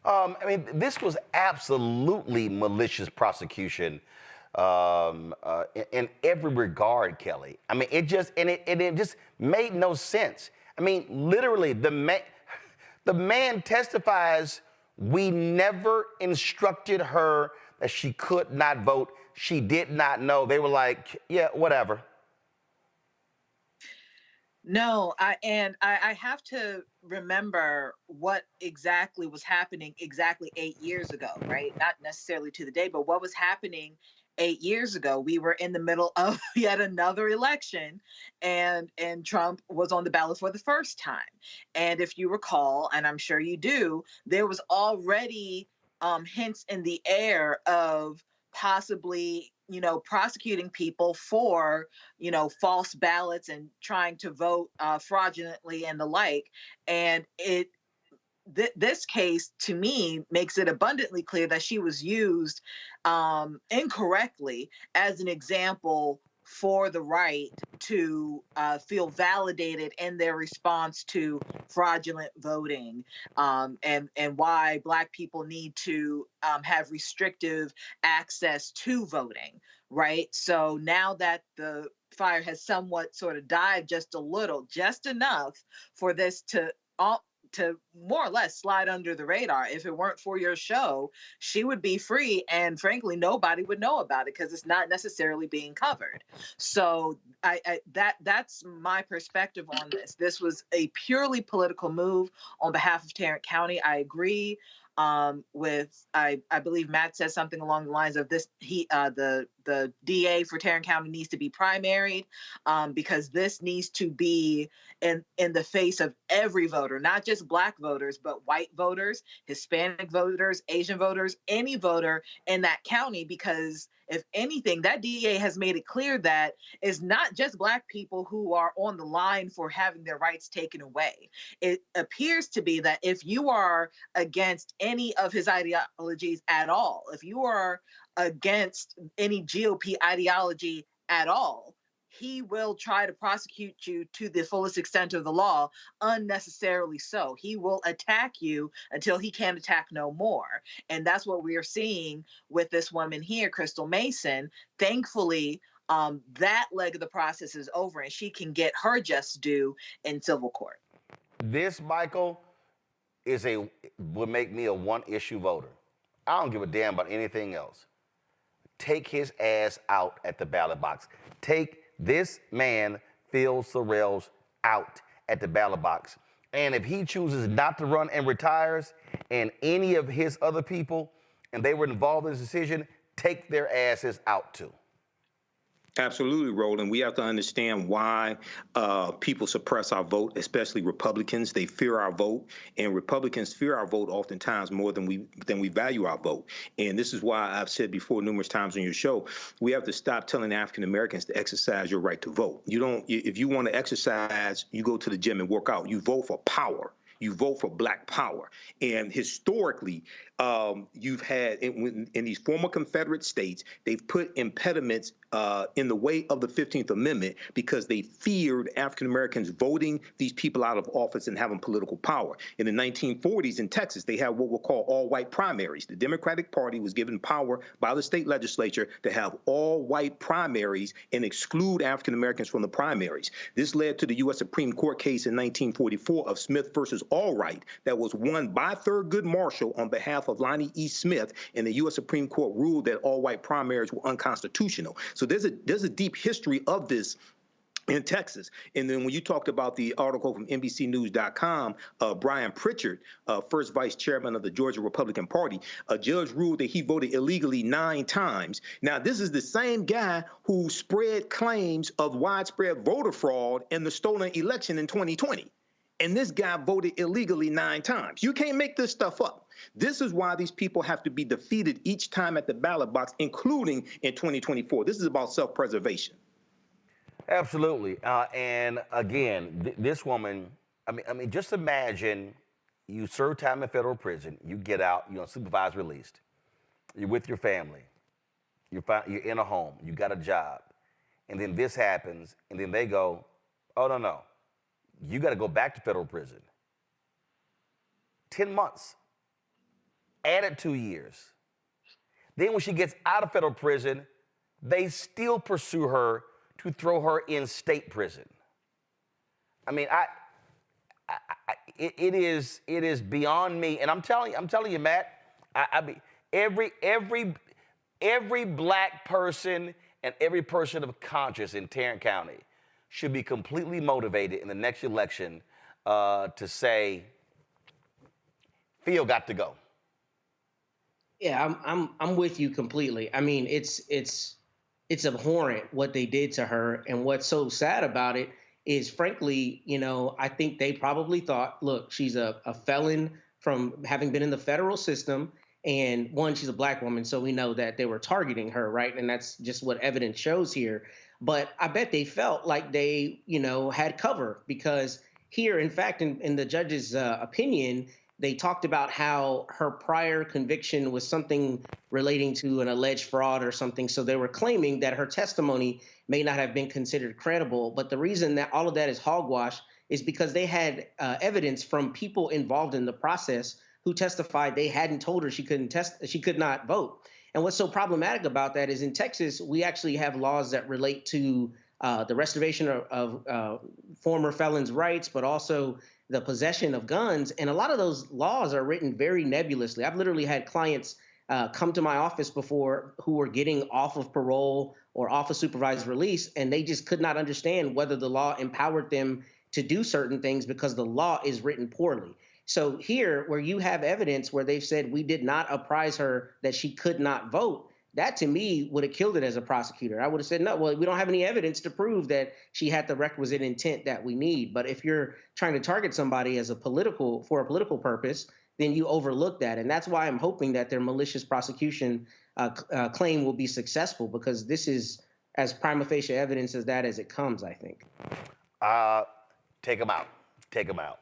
I mean, this was absolutely malicious prosecution in every regard, Kelly. I mean, it just made no sense. I mean, literally, the man testifies, we never instructed her that she could not vote. She did not know. They were like, yeah, whatever. No, I have to remember what exactly was happening exactly 8 years ago, right? Not necessarily to the day, but what was happening 8 years ago. We were in the middle of yet another election, and Trump was on the ballot for the first time. And if you recall, and I'm sure you do, there was already hints in the air of possibly, prosecuting people for, false ballots and trying to vote fraudulently and the like. And this case, to me, makes it abundantly clear that she was used incorrectly as an example for the right to feel validated in their response to fraudulent voting, and why Black people need to have restrictive access to voting, right? So now that the fire has somewhat sort of died just a little, just enough for this to more or less slide under the radar. If it weren't for your show, she would be free, and frankly, nobody would know about it because it's not necessarily being covered. So that's my perspective on this. This was a purely political move on behalf of Tarrant County. I agree with I believe Matt said something along the lines of this. The DA for Tarrant County needs to be primaried because this needs to be in the face of every voter, not just Black voters, but white voters, Hispanic voters, Asian voters, any voter in that county. Because if anything, that DA has made it clear that it's not just Black people who are on the line for having their rights taken away. It appears to be that if you are against any of his ideologies at all, if you are against any GOP ideology at all, he will try to prosecute you to the fullest extent of the law, unnecessarily so. He will attack you until he can attack no more. And that's what we are seeing with this woman here, Crystal Mason. Thankfully, that leg of the process is over and she can get her just due in civil court. This, Michael, would make me a one-issue voter. I don't give a damn about anything else. Take his ass out at the ballot box. Take this man, Phil Sorrells, out at the ballot box. And if he chooses not to run and retires, and any of his other people, and they were involved in this decision, take their asses out too. Absolutely, Roland. We have to understand why people suppress our vote, especially Republicans. They fear our vote, and Republicans fear our vote oftentimes more than we value our vote. And this is why I've said before numerous times on your show, we have to stop telling African Americans to exercise your right to vote. If you want to exercise, you go to the gym and work out. You vote for power. You vote for Black power. And historically, you've had, in these former Confederate states, they've put impediments in the way of the 15th Amendment because they feared African Americans voting these people out of office and having political power. In the 1940s in Texas, they had what we'll call all-white primaries. The Democratic Party was given power by the state legislature to have all-white primaries and exclude African Americans from the primaries. This led to the U.S. Supreme Court case in 1944 of Smith versus Allwright that was won by Thurgood Marshall on behalf of Lonnie E. Smith, and the U.S. Supreme Court ruled that all-white primaries were unconstitutional. So there's a deep history of this in Texas. And then when you talked about the article from NBCnews.com, Brian Pritchard, first vice chairman of the Georgia Republican Party, a judge ruled that he voted illegally 9 times. Now, this is the same guy who spread claims of widespread voter fraud in the stolen election in 2020. And this guy voted illegally 9 times. You can't make this stuff up. This is why these people have to be defeated each time at the ballot box, including in 2024. This is about self-preservation. Absolutely. And again, this woman, I mean, just imagine you serve time in federal prison, you get out, you're on supervised released, you're with your family, you're in a home, you got a job, and then this happens, and then they go, oh, no, you got to go back to federal prison. 10 months. Added 2 years. Then when she gets out of federal prison, they still pursue her to throw her in state prison. I mean, it is beyond me. And I'm telling you, Matt, every black person and every person of conscience in Tarrant County should be completely motivated in the next election to say, Phil got to go. Yeah, I'm with you completely. I mean, it's abhorrent what they did to her, and what's so sad about it is, frankly, I think they probably thought, look, she's a felon from having been in the federal system, and one, she's a black woman, so we know that they were targeting her, right? And that's just what evidence shows here. But I bet they felt like they, had cover, because here, in fact, in the judge's opinion, they talked about how her prior conviction was something relating to an alleged fraud or something. So they were claiming that her testimony may not have been considered credible. But the reason that all of that is hogwash is because they had evidence from people involved in the process who testified they hadn't told her she could not vote. And what's so problematic about that is in Texas, we actually have laws that relate to the restoration of former felons' rights, but also the possession of guns. And a lot of those laws are written very nebulously. I've literally had clients come to my office before who were getting off of parole or off of supervised release, and they just could not understand whether the law empowered them to do certain things because the law is written poorly. So here, where you have evidence where they've said we did not apprise her that she could not vote, that to me would have killed it as a prosecutor. I would have said, no, well, we don't have any evidence to prove that she had the requisite intent that we need. But if you're trying to target somebody for a political purpose, then you overlook that. And that's why I'm hoping that their malicious prosecution claim will be successful, because this is as prima facie evidence as it comes, I think. Take them out. Take them out.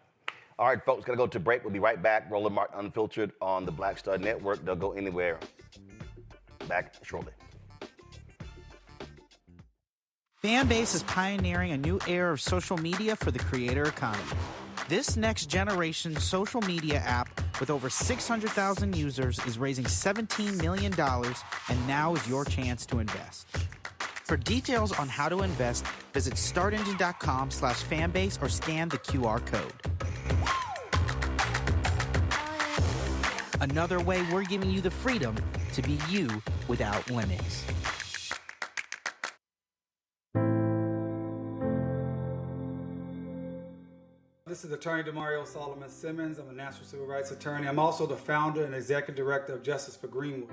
All right, folks, going to go to break. We'll be right back. Roland Martin Unfiltered on the Black Star Network. Don't go anywhere. Back shortly. Fanbase is pioneering a new era of social media for the creator economy. This next generation social media app with over 600,000 users is raising $17 million, and now is your chance to invest. For details on how to invest, visit startengine.com/fanbase or scan the QR code. Another way we're giving you the freedom to be you without limits. This is Attorney Demario Solomon Simmons. I'm a national civil rights attorney. I'm also the founder and executive director of Justice for Greenwood.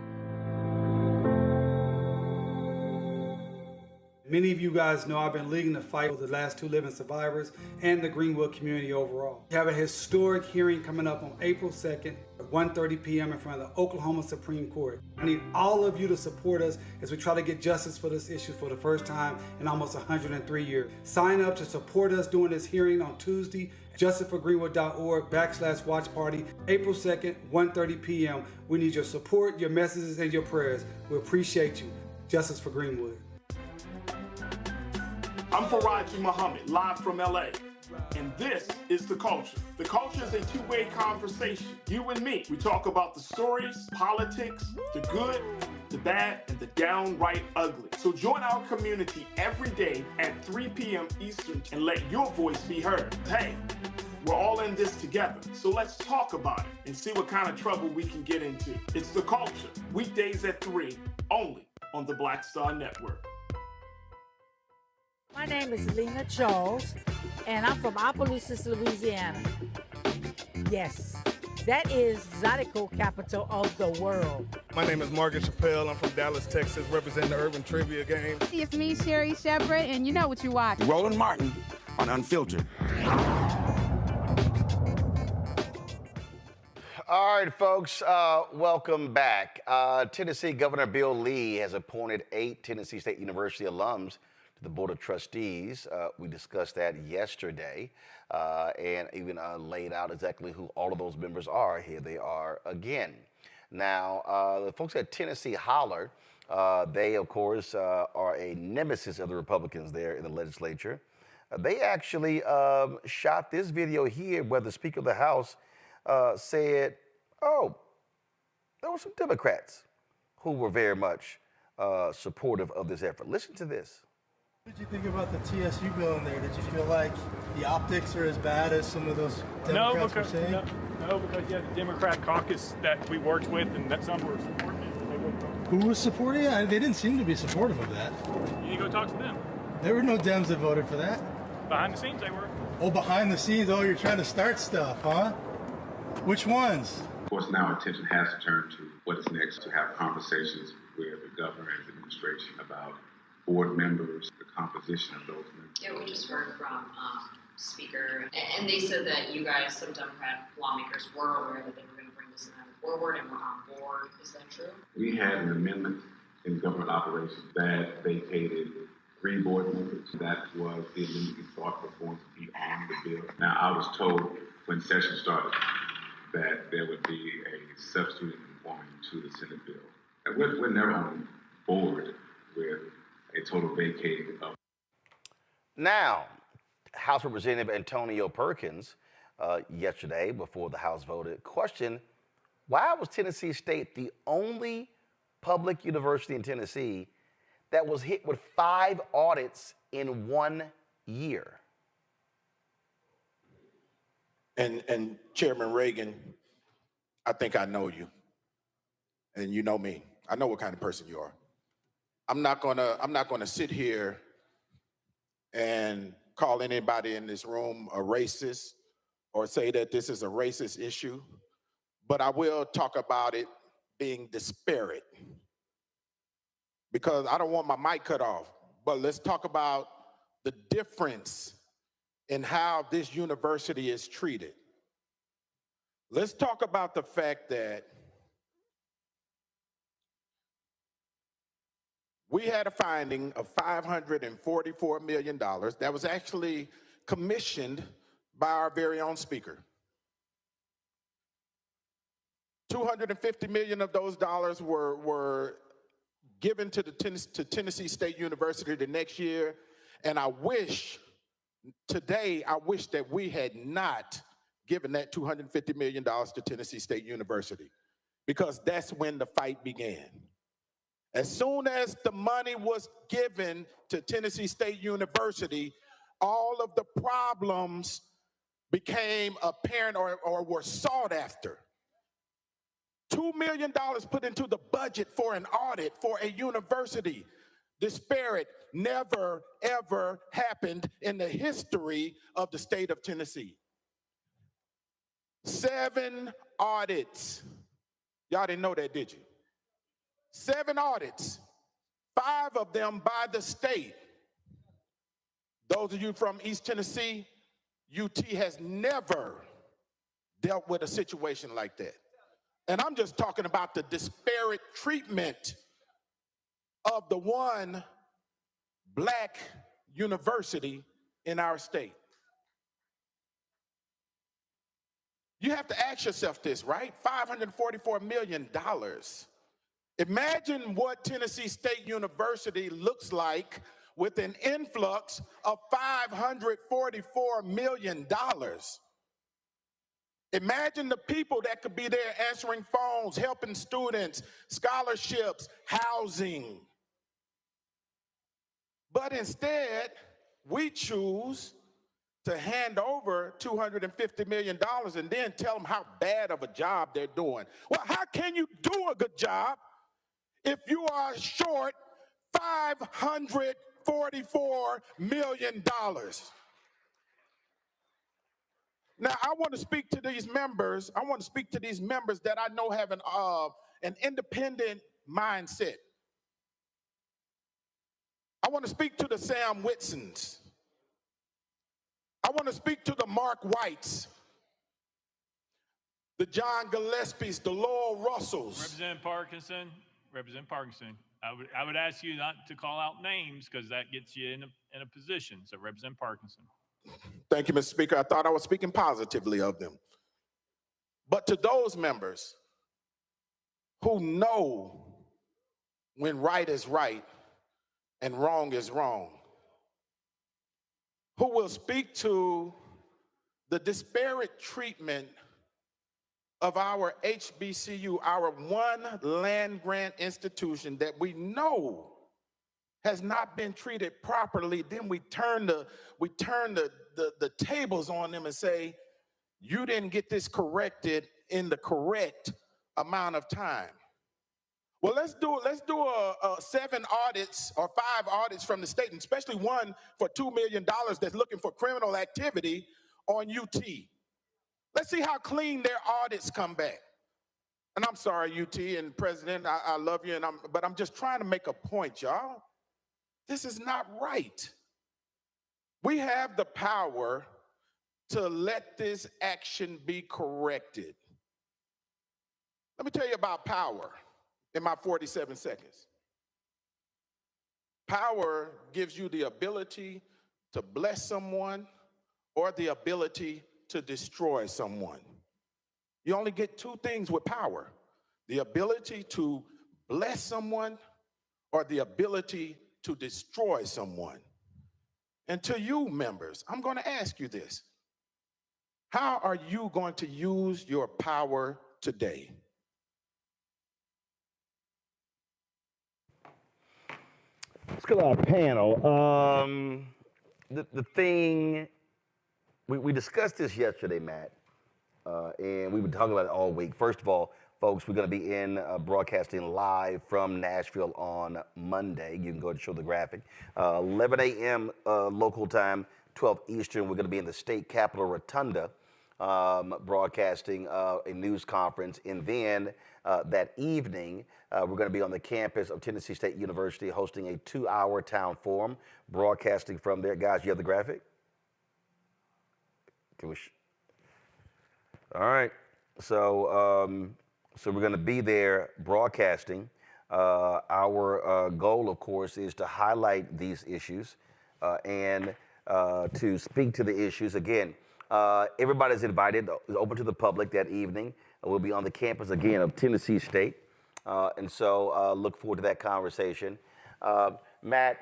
Many of you guys know I've been leading the fight for the last 2 living survivors and the Greenwood community overall. We have a historic hearing coming up on April 2nd at 1:30 p.m. in front of the Oklahoma Supreme Court. I need all of you to support us as we try to get justice for this issue for the first time in almost 103 years. Sign up to support us during this hearing on Tuesday, justiceforgreenwood.org/watch party, April 2nd, 1:30 p.m. We need your support, your messages, and your prayers. We appreciate you. Justice for Greenwood. I'm Faraji Muhammad, live from LA. And this is The Culture. The Culture is a two-way conversation. You and me. We talk about the stories, politics, the good, the bad, and the downright ugly. So join our community every day at 3 p.m. Eastern and let your voice be heard. Hey, we're all in this together. So let's talk about it and see what kind of trouble we can get into. It's The Culture, weekdays at 3, only on the Black Star Network. My name is Lena Charles, and I'm from Opelousas, Louisiana. Yes, that is Zydeco capital of the world. My name is Margaret Chappelle. I'm from Dallas, Texas, representing the Urban Trivia Game. It's me, Sherry Shepard, and you know what you watch. Roland Martin on Unfiltered. All right, folks, welcome back. Tennessee Governor Bill Lee has appointed 8 Tennessee State University alums to the Board of Trustees. We discussed that yesterday and even laid out exactly who all of those members are. Here they are again. Now, the folks at Tennessee Holler, they, of course, are a nemesis of the Republicans there in the legislature. They actually shot this video here where the Speaker of the House said, oh, there were some Democrats who were very much supportive of this effort. Listen to this. What did you think about the TSU bill in there? Did you feel like the optics are as bad as some of those Democrats were saying? No, because you had the Democrat caucus that we worked with, and that some were supporting it. Who was supporting it? They didn't seem to be supportive of that. You need to go talk to them. There were no Dems that voted for that. Behind the scenes, they were. Oh, behind the scenes? Oh, you're trying to start stuff, huh? Which ones? Of course, now attention has to turn to what is next, to have conversations with the governor and his administration about board members, the composition of those members. Yeah, we just heard from Speaker, and they said that you guys, some Democrat lawmakers, were aware that they were going to bring this matter forward and were on board. Is that true? We had an amendment in government operations that vacated 3 board members. That was the amendment we thought was going to be on the bill. Now, I was told when session started that there would be a substitute conforming to the Senate bill. And we're never on board with a total vacating of. Now, House Representative Antonio Perkins, yesterday, before the House voted, questioned why was Tennessee State the only public university in Tennessee that was hit with 5 audits in 1 year. And Chairman Reagan, I think I know you, and you know me. I know what kind of person you are. I'm not gonna sit here and call anybody in this room a racist or say that this is a racist issue, but I will talk about it being disparate, because I don't want my mic cut off. But let's talk about the difference in how this university is treated. Let's talk about the fact that we had a finding of $544 million that was actually commissioned by our very own speaker. $250 million of those dollars were given to Tennessee State University the next year, and I wish that we had not given that $250 million to Tennessee State University, because that's when the fight began. As soon as the money was given to Tennessee State University, all of the problems became apparent or were sought after. $2 million put into the budget for an audit for a university. Disparate, never, ever happened in the history of the state of Tennessee. 7 audits. Y'all didn't know that, did you? 7 audits, 5 of them by the state. Those of you from East Tennessee, UT has never dealt with a situation like that. And I'm just talking about the disparate treatment of the one black university in our state. You have to ask yourself this, right? $544 million. Imagine what Tennessee State University looks like with an influx of $544 million. Imagine the people that could be there answering phones, helping students, scholarships, housing. But instead, we choose to hand over $250 million and then tell them how bad of a job they're doing. Well, how can you do a good job if you are short $544 million? Now, I want to speak to these members. That I know have an independent mindset. I want to speak to the Sam Whitsons. I want to speak to the Mark Whites, the John Gillespies, the Lowell Russells. Representative Parkinson, I would ask you not to call out names, because that gets you in a position. So Representative Parkinson. Thank you, Mr. Speaker. I thought I was speaking positively of them. But to those members who know when right is right and wrong is wrong, who will speak to the disparate treatment of our HBCU, our one land grant institution that we know has not been treated properly. Then we turn the tables on them and say, you didn't get this corrected in the correct amount of time. Well, let's do 7 audits or 5 audits from the state, and especially one for $2 million that's looking for criminal activity on UT. Let's see how clean their audits come back. And I'm sorry, UT and President, I love you, but I'm just trying to make a point, y'all. This is not right. We have the power to let this action be corrected. Let me tell you about power in my 47 seconds. Power gives you the ability to bless someone or the ability to destroy someone. You only get 2 things with power: the ability to bless someone or the ability to destroy someone. And to you members, I'm going to ask you this. How are you going to use your power today? Let's go to our panel. The thing, we discussed this yesterday, Matt, and we've been talking about it all week. First of all, folks, we're going to be broadcasting live from Nashville on Monday. You can go and show the graphic. 11 a.m. Local time, 12 Eastern. We're going to be in the state capitol rotunda broadcasting a news conference. And then that evening, we're going to be on the campus of Tennessee State University hosting a 2-hour town forum, broadcasting from there. Guys, you have the graphic? All right. So we're going to be there broadcasting. Our goal, of course, is to highlight these issues and to speak to the issues. Again, everybody's invited. It's open to the public that evening. We'll be on the campus, again, of Tennessee State. And so look forward to that conversation. Matt,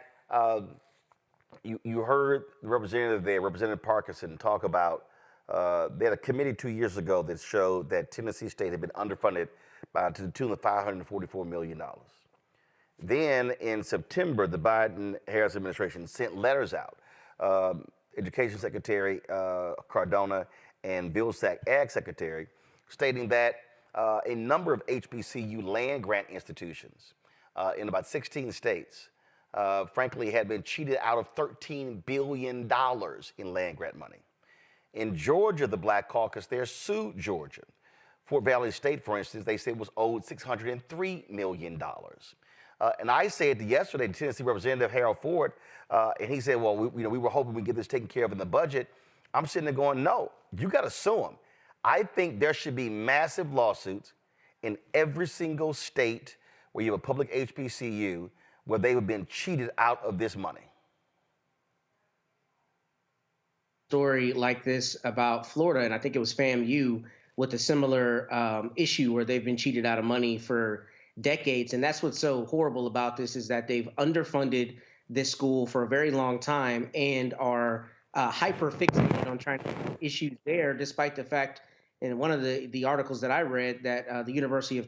you heard the representative there, Representative Parkinson, talk about they had a committee 2 years ago that showed that Tennessee State had been underfunded to the tune of $544 million. Then in September, the Biden-Harris administration sent letters out. Education Secretary Cardona and Vilsack, Ag Secretary, stating that a number of HBCU land grant institutions in about 16 states, frankly, had been cheated out of $13 billion in land grant money. In Georgia, the Black Caucus there sued Georgia. Fort Valley State, for instance, they said was owed $603 million. And I said yesterday to Tennessee Representative Harold Ford, and he said, well, we were hoping we'd get this taken care of in the budget. I'm sitting there going, no, you got to sue them. I think there should be massive lawsuits in every single state where you have a public HBCU where they have been cheated out of this money. Story like this about Florida, and I think it was FAMU with a similar issue where they've been cheated out of money for decades. And that's what's so horrible about this, is that they've underfunded this school for a very long time and are hyper fixated on trying to find issues there, despite the fact, in one of the articles that I read, that the University of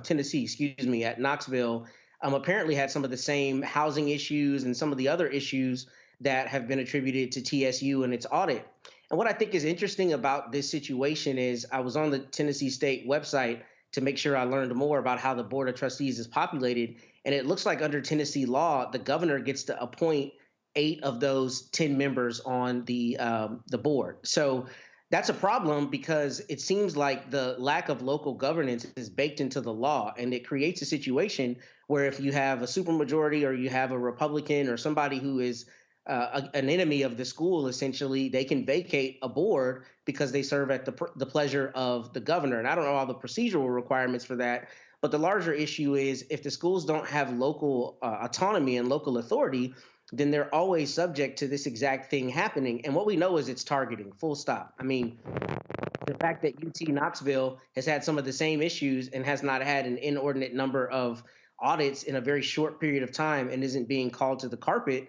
Tennessee, at Knoxville, apparently had some of the same housing issues and some of the other issues that have been attributed to TSU and its audit. And what I think is interesting about this situation is I was on the Tennessee State website to make sure I learned more about how the Board of Trustees is populated. And it looks like under Tennessee law, the governor gets to appoint 8 of those 10 members on the board. So that's a problem, because it seems like the lack of local governance is baked into the law, and it creates a situation where if you have a supermajority or you have a Republican or somebody who is an enemy of the school, essentially, they can vacate a board because they serve at the pleasure of the governor. And I don't know all the procedural requirements for that, but the larger issue is if the schools don't have local autonomy and local authority, then they're always subject to this exact thing happening. And what we know is it's targeting, full stop. I mean, the fact that UT Knoxville has had some of the same issues and has not had an inordinate number of audits in a very short period of time and isn't being called to the carpet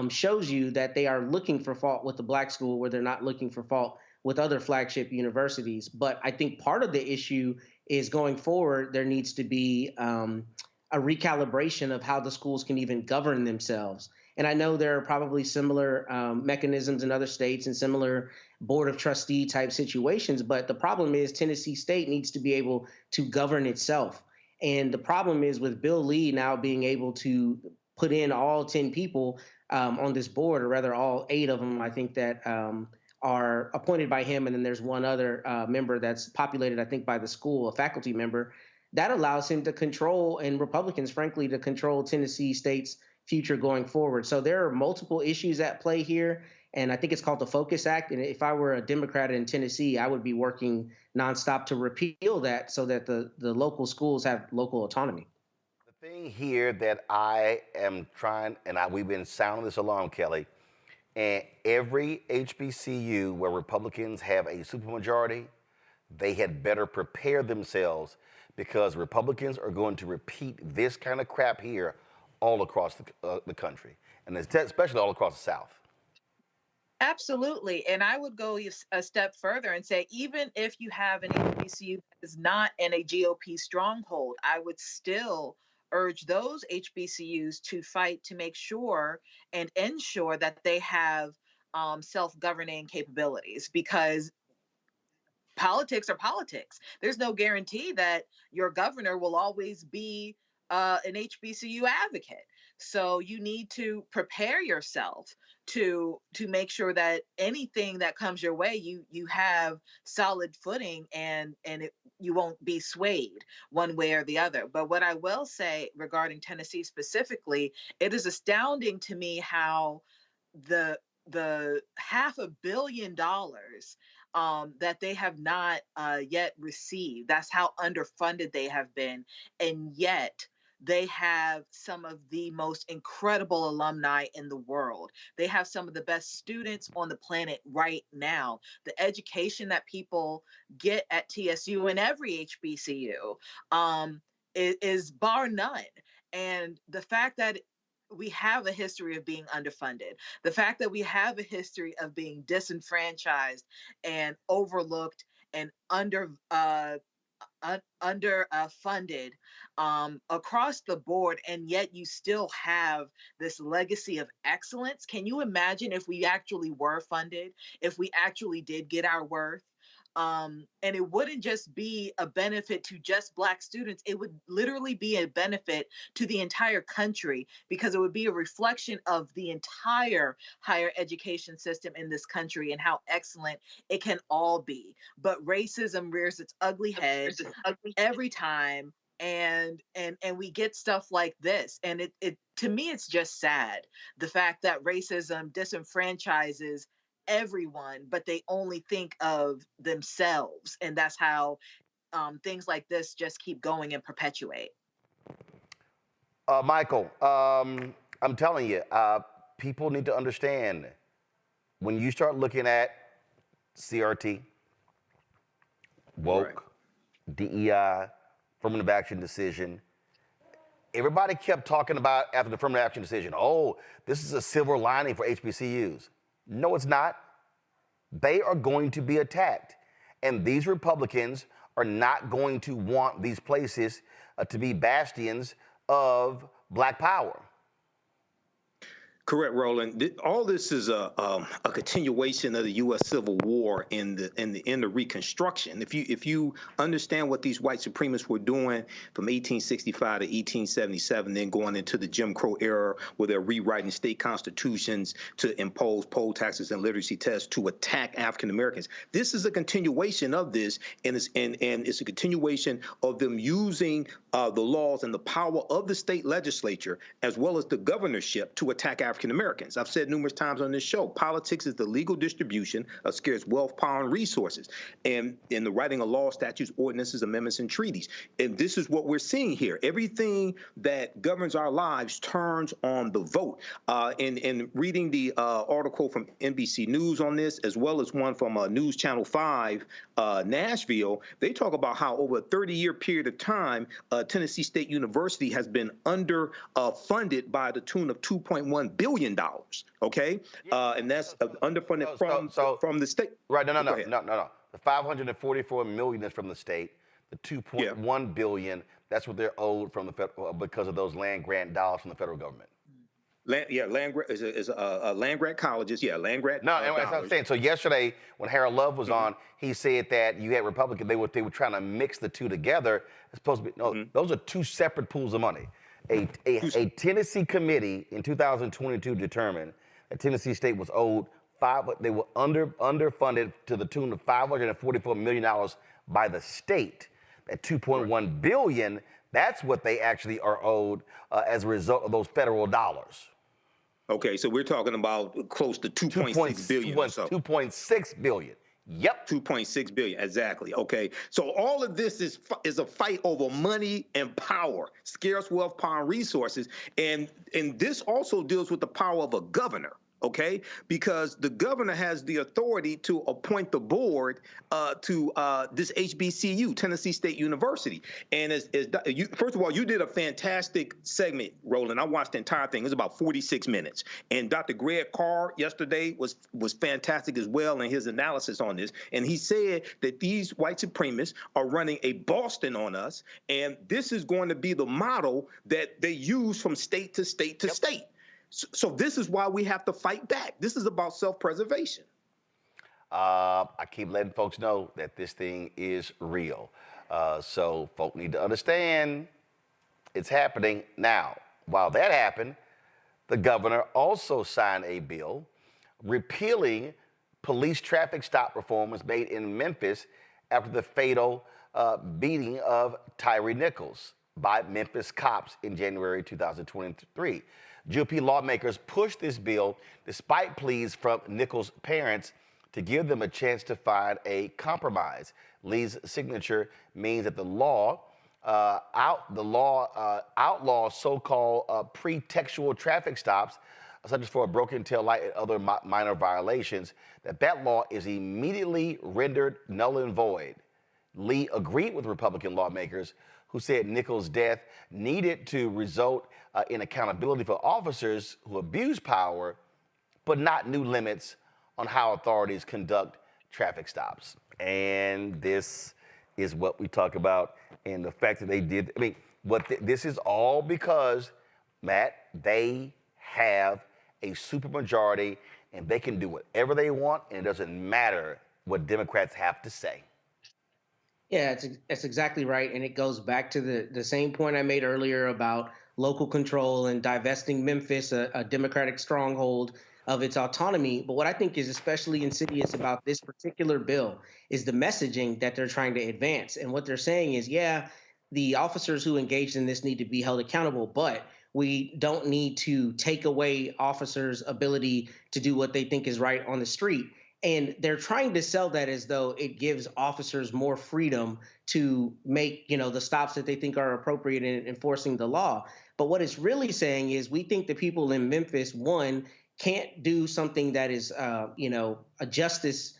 shows you that they are looking for fault with the black school where they're not looking for fault with other flagship universities. But I think part of the issue is going forward, there needs to be a recalibration of how the schools can even govern themselves. And I know there are probably similar mechanisms in other states and similar board of trustee type situations, but the problem is Tennessee State needs to be able to govern itself. And the problem is with Bill Lee now being able to put in all 10 people on this board, or rather all 8 of them, I think that are appointed by him. And then there's one other member that's populated, I think, by the school, a faculty member. That allows him to control, and Republicans, frankly, to control Tennessee State's future going forward. So there are multiple issues at play here, and I think it's called the Focus Act. And if I were a Democrat in Tennessee, I would be working nonstop to repeal that so that the local schools have local autonomy. The thing here that I am trying, and we've been sounding this alarm, Kelly, and every HBCU where Republicans have a supermajority, they had better prepare themselves, because Republicans are going to repeat this kind of crap here all across the country, and especially all across the South. Absolutely. And I would go a step further and say, even if you have an HBCU that is not in a GOP stronghold, I would still urge those HBCUs to fight to make sure and ensure that they have self-governing capabilities, because politics are politics. There's no guarantee that your governor will always be an HBCU advocate. So you need to prepare yourself to make sure that anything that comes your way, you have solid footing, and you won't be swayed one way or the other. But what I will say regarding Tennessee specifically, it is astounding to me how the $500 million that they have not yet received. That's how underfunded they have been. And yet they have some of the most incredible alumni in the world. They have some of the best students on the planet right now. The education that people get at TSU and every HBCU is bar none. And the fact that we have a history of being underfunded, the fact that we have a history of being disenfranchised and overlooked and underfunded across the board, and yet you still have this legacy of excellence. Can you imagine if we actually were funded, if we actually did get our worth? And it wouldn't just be a benefit to just Black students. It would literally be a benefit to the entire country, because it would be a reflection of the entire higher education system in this country and how excellent it can all be. But racism rears its ugly head every time. And we get stuff like this. And it to me, it's just sad. The fact that racism disenfranchises everyone, but they only think of themselves, and that's how things like this just keep going and perpetuate. Michael, I'm telling you, people need to understand, when you start looking at CRT, woke, right, DEI, affirmative action decision, everybody kept talking about after the affirmative action decision, oh, this is a silver lining for HBCUs. No, it's not. They are going to be attacked. And these Republicans are not going to want these places to be bastions of Black power. Correct, Roland. All this is a continuation of the U.S. Civil War in the Reconstruction. If you understand what these white supremacists were doing from 1865 to 1877, then going into the Jim Crow era, where they're rewriting state constitutions to impose poll taxes and literacy tests to attack African Americans. This is a continuation of this, and it's a continuation of them using the laws and the power of the state legislature as well as the governorship to attack African Americans. I've said numerous times on this show, politics is the legal distribution of scarce wealth, power, and resources, and in the writing of laws, statutes, ordinances, amendments, and treaties. And this is what we're seeing here. Everything that governs our lives turns on the vote. And reading the article from NBC News on this, as well as one from News Channel 5, Nashville, they talk about how over a 30-year period of time, Tennessee State University has been underfunded by the tune of $2.1 billion. billion, okay? And that's underfunded from the state. Right, no. The $544 million is from the state. The $2.1 billion, that's what they're owed from the federal because of those land grant dollars from the federal government. Land grant colleges, land grant. No, that's what I'm saying. So yesterday, when Harold Love was on, he said that you had Republicans. They were trying to mix the two together. It's supposed to be those are two separate pools of money. A Tennessee committee in 2022 determined that Tennessee State was owed they were underfunded to the tune of $544 million by the state. That $2.1 billion, that's what they actually are owed as a result of those federal dollars. Okay, so we're talking about close to 2.6 billion or so. 2.6 billion. Yep. 2.6 billion, exactly. Okay, so all of this is a fight over money and power, scarce wealth, power, and resources, and this also deals with the power of a governor. Okay, because the governor has the authority to appoint the board to this HBCU, Tennessee State University. And first of all, you did a fantastic segment, Roland. I watched the entire thing. It was about 46 minutes. And Dr. Greg Carr yesterday was fantastic as well in his analysis on this. And he said that these white supremacists are running a Boston on us, and this is going to be the model that they use from state to state to state. So this is why we have to fight back. This is about self-preservation. I keep letting folks know that this thing is real. So folk need to understand it's happening now. While that happened, the governor also signed a bill repealing police traffic stop reforms made in Memphis after the fatal beating of Tyree Nichols by Memphis cops in January 2023. GOP lawmakers pushed this bill despite pleas from Nichols' parents to give them a chance to find a compromise. Lee's signature means that the law outlaws so-called pretextual traffic stops, such as for a broken tail light and other minor violations, that law is immediately rendered null and void. Lee agreed with Republican lawmakers who said Nichols' death needed to result in accountability for officers who abuse power, but not new limits on how authorities conduct traffic stops. And this is what we talk about, and the fact that they did. I mean, this is all because, Matt, they have a supermajority, and they can do whatever they want, and it doesn't matter what Democrats have to say. Yeah, that's exactly right. And it goes back to the same point I made earlier about local control and divesting Memphis, a Democratic stronghold, of its autonomy. But what I think is especially insidious about this particular bill is the messaging that they're trying to advance. And what they're saying is, yeah, the officers who engaged in this need to be held accountable, but we don't need to take away officers' ability to do what they think is right on the street. And they're trying to sell that as though it gives officers more freedom to make, the stops that they think are appropriate in enforcing the law. But what it's really saying is we think the people in Memphis, one, can't do something that is, a justice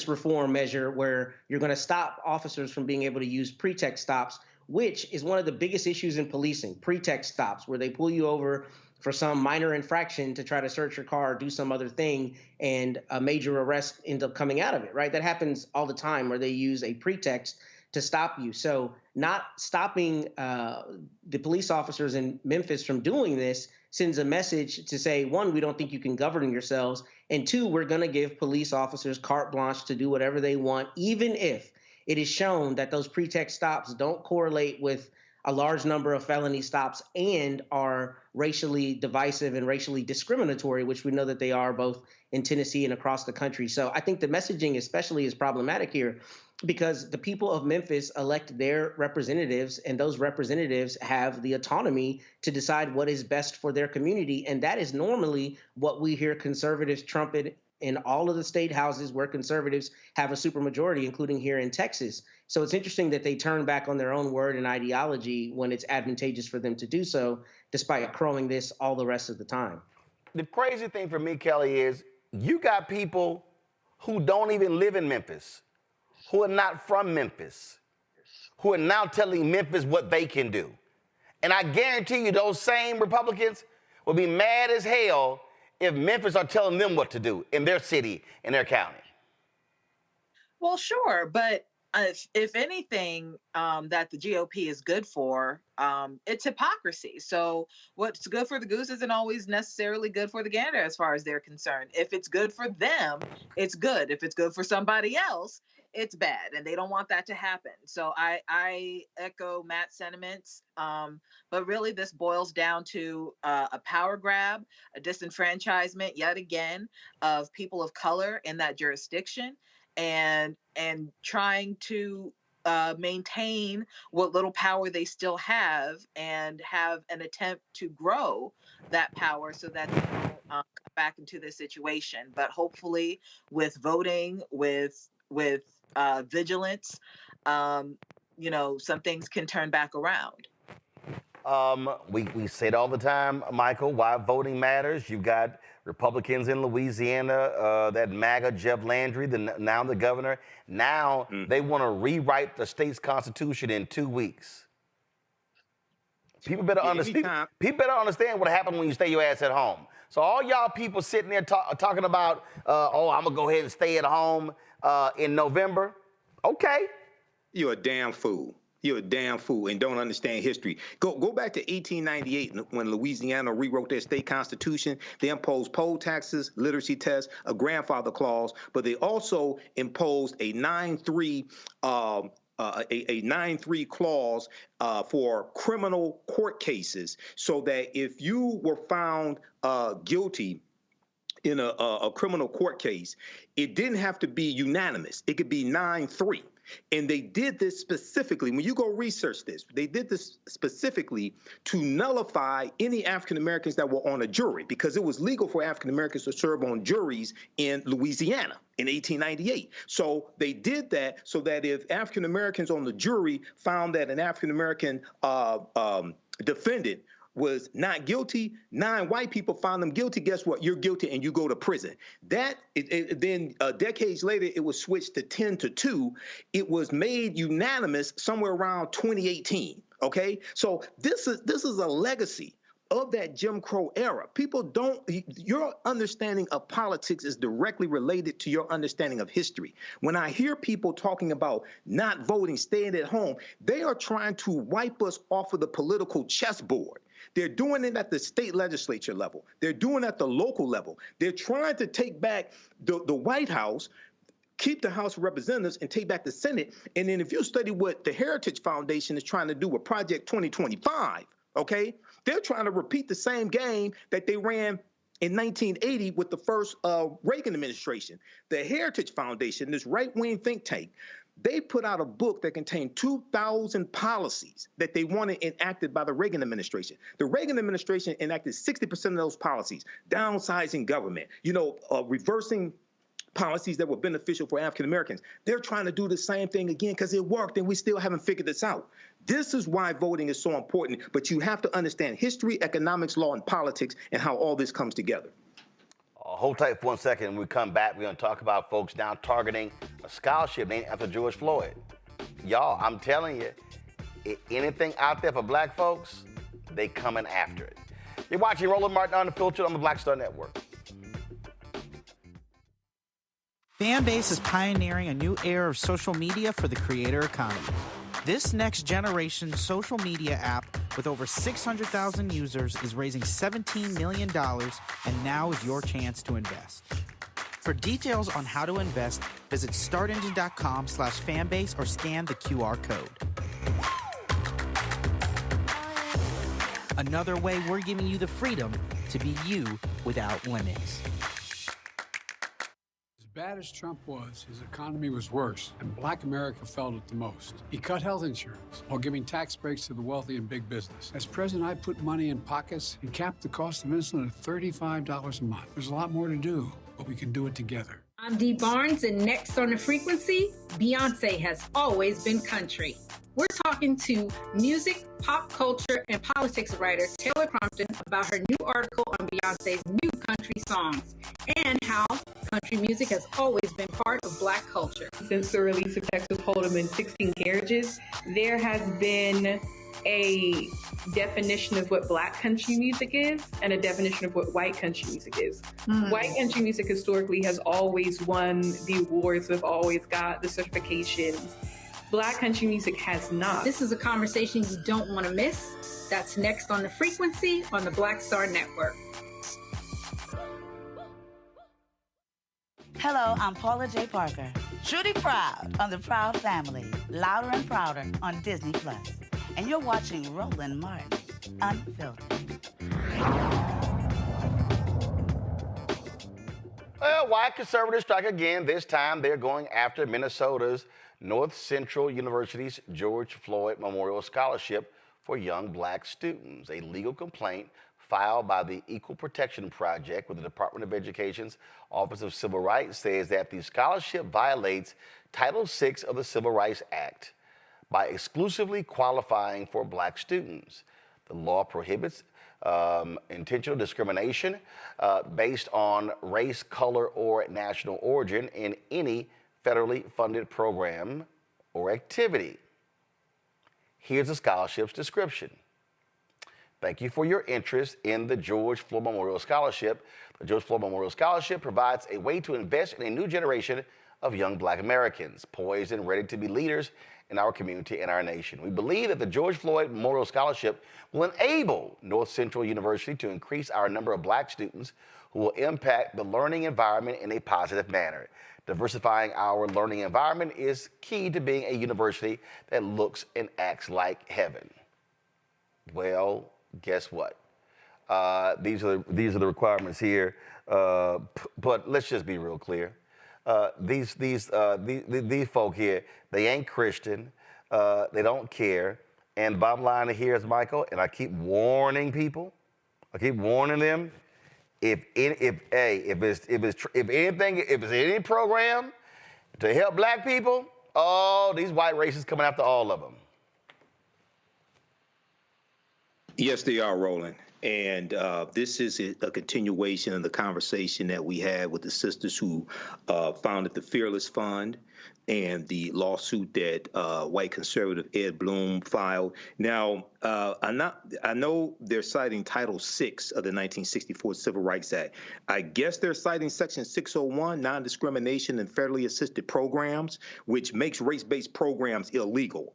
reform measure where you're going to stop officers from being able to use pretext stops, which is one of the biggest issues in policing, pretext stops, where they pull you over for some minor infraction to try to search your car or do some other thing, and a major arrest ends up coming out of it, right? That happens all the time where they use a pretext to stop you. So not stopping the police officers in Memphis from doing this sends a message to say, one, we don't think you can govern yourselves, and two, we're going to give police officers carte blanche to do whatever they want, even if it is shown that those pretext stops don't correlate with a large number of felony stops and are racially divisive and racially discriminatory, which we know that they are both in Tennessee and across the country. So I think the messaging especially is problematic here because the people of Memphis elect their representatives, and those representatives have the autonomy to decide what is best for their community. And that is normally what we hear conservatives trumpet in all of the state houses where conservatives have a supermajority, including here in Texas. So it's interesting that they turn back on their own word and ideology when it's advantageous for them to do so, despite crowing this all the rest of the time. The crazy thing for me, Kelly, is you got people who don't even live in Memphis, who are not from Memphis, who are now telling Memphis what they can do. And I guarantee you those same Republicans will be mad as hell if Memphis are telling them what to do in their city, in their county. Well, sure, but if anything that the GOP is good for, it's hypocrisy. So what's good for the goose isn't always necessarily good for the gander as far as they're concerned. If it's good for them, it's good. If it's good for somebody else, it's bad, and they don't want that to happen. So I echo Matt's sentiments, but really this boils down to a power grab, a disenfranchisement yet again of people of color in that jurisdiction, and trying to maintain what little power they still have and have an attempt to grow that power so that they don't come back into this situation. But hopefully with voting, with vigilance, some things can turn back around. We say it all the time, Michael, why voting matters. You've got Republicans in Louisiana, that MAGA Jeff Landry, now the governor. Now they want to rewrite the state's constitution in 2 weeks. People better understand what happened when you stay your ass at home. So all y'all people sitting there talking about, I'm going to go ahead and stay at home in November. Okay. You're a damn fool. You're a damn fool and don't understand history. Go back to 1898 when Louisiana rewrote their state constitution. They imposed poll taxes, literacy tests, a grandfather clause, but they also imposed a 9-3 clause for criminal court cases, so that if you were found guilty in a criminal court case, it didn't have to be unanimous. It could be 9-3. And they did this specifically, when you go research this, they did this specifically to nullify any African Americans that were on a jury, because it was legal for African Americans to serve on juries in Louisiana in 1898. So they did that so that if African Americans on the jury found that an African American defendant was not guilty, 9 white people found them guilty, guess what? You're guilty and you go to prison. Then decades later, it was switched to 10-2. It was made unanimous somewhere around 2018, okay? So this is a legacy of that Jim Crow era. Your understanding of politics is directly related to your understanding of history. When I hear people talking about not voting, staying at home, they are trying to wipe us off of the political chessboard. They're doing it at the state legislature level. They're doing it at the local level. They're trying to take back the White House, keep the House of Representatives, and take back the Senate. And then if you study what the Heritage Foundation is trying to do with Project 2025, okay, they're trying to repeat the same game that they ran in 1980 with the first Reagan administration. The Heritage Foundation, this right-wing think tank, they put out a book that contained 2,000 policies that they wanted enacted by the Reagan administration. The Reagan administration enacted 60% of those policies: downsizing government, reversing policies that were beneficial for African Americans. They're trying to do the same thing again because it worked, and we still haven't figured this out. This is why voting is so important, but you have to understand history, economics, law, and politics, and how all this comes together. Hold tight for 1 second. When we come back, we're going to talk about folks now targeting a scholarship named after George Floyd. Y'all, I'm telling you, anything out there for black folks, they coming after it. You're watching Roland Martin Unfiltered on the Black Star Network. Fanbase is pioneering a new era of social media for the creator economy. This next generation social media app with over 600,000 users is raising $17 million, and now is your chance to invest. For details on how to invest, visit startengine.com/fanbase or scan the QR code. Another way we're giving you the freedom to be you without limits. As bad as Trump was, his economy was worse, and Black America felt it the most. He cut health insurance while giving tax breaks to the wealthy and big business. As president, I put money in pockets and capped the cost of insulin at $35 a month. There's a lot more to do, but we can do it together. I'm Dee Barnes, and next on The Frequency, Beyonce has always been country. We're talking to music, pop culture, and politics writer Taylor Crumpton about her new article on Beyonce's new country songs and how country music has always been part of Black culture. Since the release of Texas Hold'em and 16 Carriages, there has been a definition of what Black country music is and a definition of what white country music is. White country music historically has always won the awards, have always got the certifications. Black country music has not. This is a conversation you don't want to miss. That's next on The Frequency on the Black Star Network. Hello, I'm Paula J. Parker. Truly proud on the Proud Family, Louder and Prouder on Disney+. And you're watching Roland Martin, Unfiltered. Well, white conservatives strike again. This time they're going after Minnesota's North Central University's George Floyd Memorial Scholarship for young Black students. A legal complaint filed by the Equal Protection Project with the Department of Education's Office of Civil Rights says that the scholarship violates Title VI of the Civil Rights Act by exclusively qualifying for Black students. The law prohibits intentional discrimination based on race, color, or national origin in any federally funded program or activity. Here's the scholarship's description. Thank you for your interest in the George Floyd Memorial Scholarship. The George Floyd Memorial Scholarship provides a way to invest in a new generation of young Black Americans, poised and ready to be leaders in our community and our nation. We believe that the George Floyd Memorial Scholarship will enable North Central University to increase our number of Black students who will impact the learning environment in a positive manner. Diversifying our learning environment is key to being a university that looks and acts like heaven. Well, guess what? These are the requirements here. But let's just be real clear. These folk here, they ain't Christian. They don't care. And bottom line here is, Michael, and I keep warning people. I keep warning them. If it's any program to help Black people, oh, these white racists coming after all of them. Yes, they are, Roland. And this is a continuation of the conversation that we had with the sisters who founded the Fearless Fund and the lawsuit that white conservative Ed Bloom filed. Now, I know they're citing Title VI of the 1964 Civil Rights Act. I guess they're citing Section 601, non-discrimination in federally assisted programs, which makes race-based programs illegal.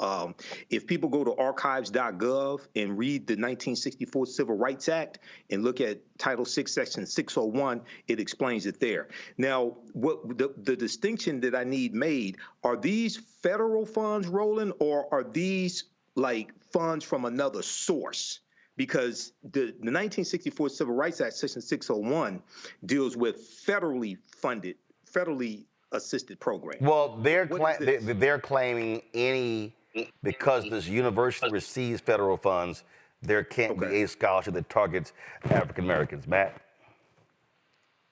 If people go to archives.gov and read the 1964 Civil Rights Act and look at Title VI, Section 601, it explains it there. Now, what the distinction that I need made, are these federal funds, Roland, or are these like funds from another source? Because the 1964 Civil Rights Act, Section 601, deals with federally funded, federally assisted programs. Well, they're claiming because this university receives federal funds, there can't be a scholarship that targets African Americans. Matt?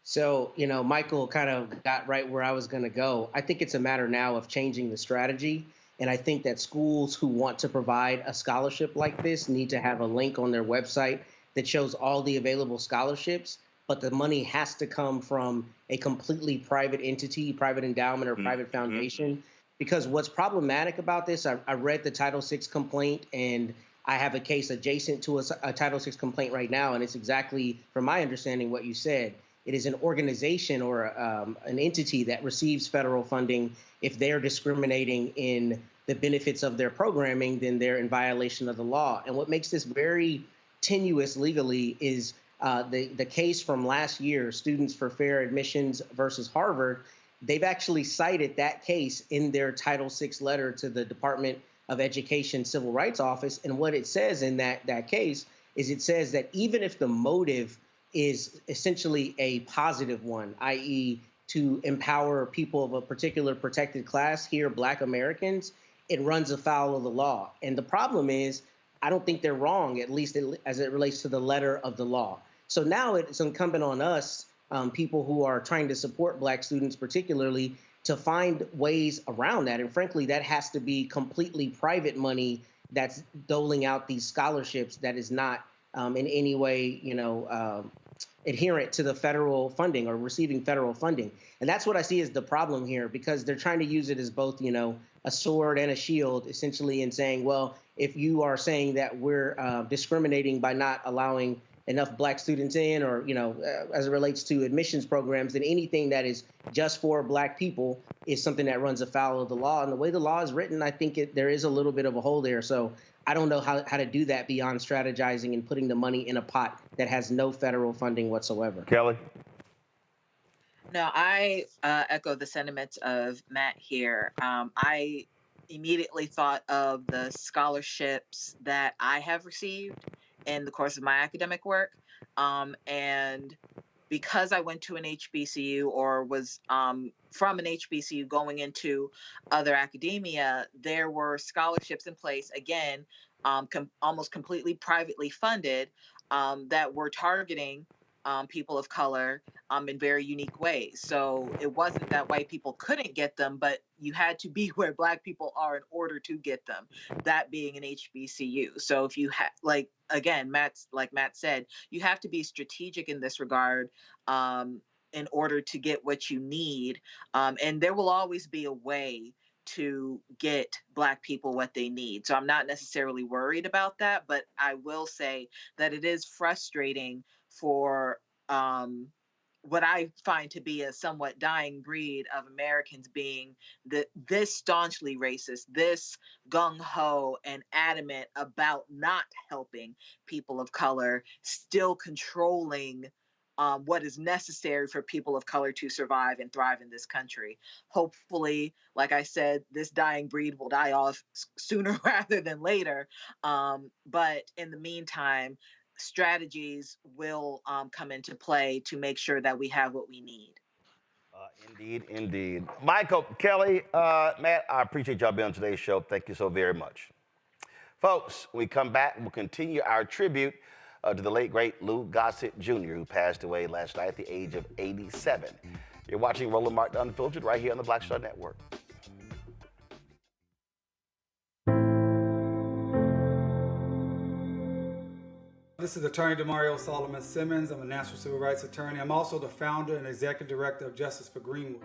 So, Michael kind of got right where I was going to go. I think it's a matter now of changing the strategy. And I think that schools who want to provide a scholarship like this need to have a link on their website that shows all the available scholarships. But the money has to come from a completely private entity, private endowment, or private foundation. Because what's problematic about this, I read the Title VI complaint, and I have a case adjacent to a Title VI complaint right now. And it's exactly, from my understanding, what you said. It is an organization or an entity that receives federal funding. If they're discriminating in the benefits of their programming, then they're in violation of the law. And what makes this very tenuous legally is the case from last year, Students for Fair Admissions versus Harvard. They've actually cited that case in their Title VI letter to the Department of Education Civil Rights Office. And what it says in that case is it says that even if the motive is essentially a positive one, i.e. to empower people of a particular protected class, here, Black Americans, it runs afoul of the law. And the problem is, I don't think they're wrong, at least as it relates to the letter of the law. So now it's incumbent on us, people who are trying to support Black students particularly, to find ways around that. And frankly, that has to be completely private money that's doling out these scholarships that is not in any way, adherent to the federal funding or receiving federal funding. And that's what I see as the problem here, because they're trying to use it as both, a sword and a shield, essentially, in saying, well, if you are saying that we're discriminating by not allowing enough black students in, or, as it relates to admissions programs, then anything that is just for black people is something that runs afoul of the law. And the way the law is written, I think there is a little bit of a hole there. So I don't know how to do that beyond strategizing and putting the money in a pot that has no federal funding whatsoever. Kelly? No, I echo the sentiments of Matt here. I immediately thought of the scholarships that I have received in the course of my academic work. And because I went to an HBCU, or was from an HBCU going into other academia, there were scholarships in place, again, almost completely privately funded, that were targeting people of color in very unique ways. So it wasn't that white people couldn't get them, but you had to be where black people are in order to get them, that being an HBCU. So if you like Matt said, you have to be strategic in this regard in order to get what you need. And there will always be a way to get black people what they need. So I'm not necessarily worried about that, but I will say that it is frustrating for what I find to be a somewhat dying breed of Americans being this staunchly racist, this gung-ho and adamant about not helping people of color, still controlling what is necessary for people of color to survive and thrive in this country. Hopefully, like I said, this dying breed will die off sooner rather than later. But in the meantime, strategies will come into play to make sure that we have what we need. Indeed. Michael, Kelly, Matt, I appreciate y'all being on today's show. Thank you so very much. Folks, when we come back, we'll continue our tribute to the late, great Lou Gossett Jr., who passed away last night at the age of 87. You're watching Roland Martin Unfiltered right here on the Black Star Network. This is Attorney Demario Solomon Simmons. I'm a national civil rights attorney. I'm also the founder and executive director of Justice for Greenwood.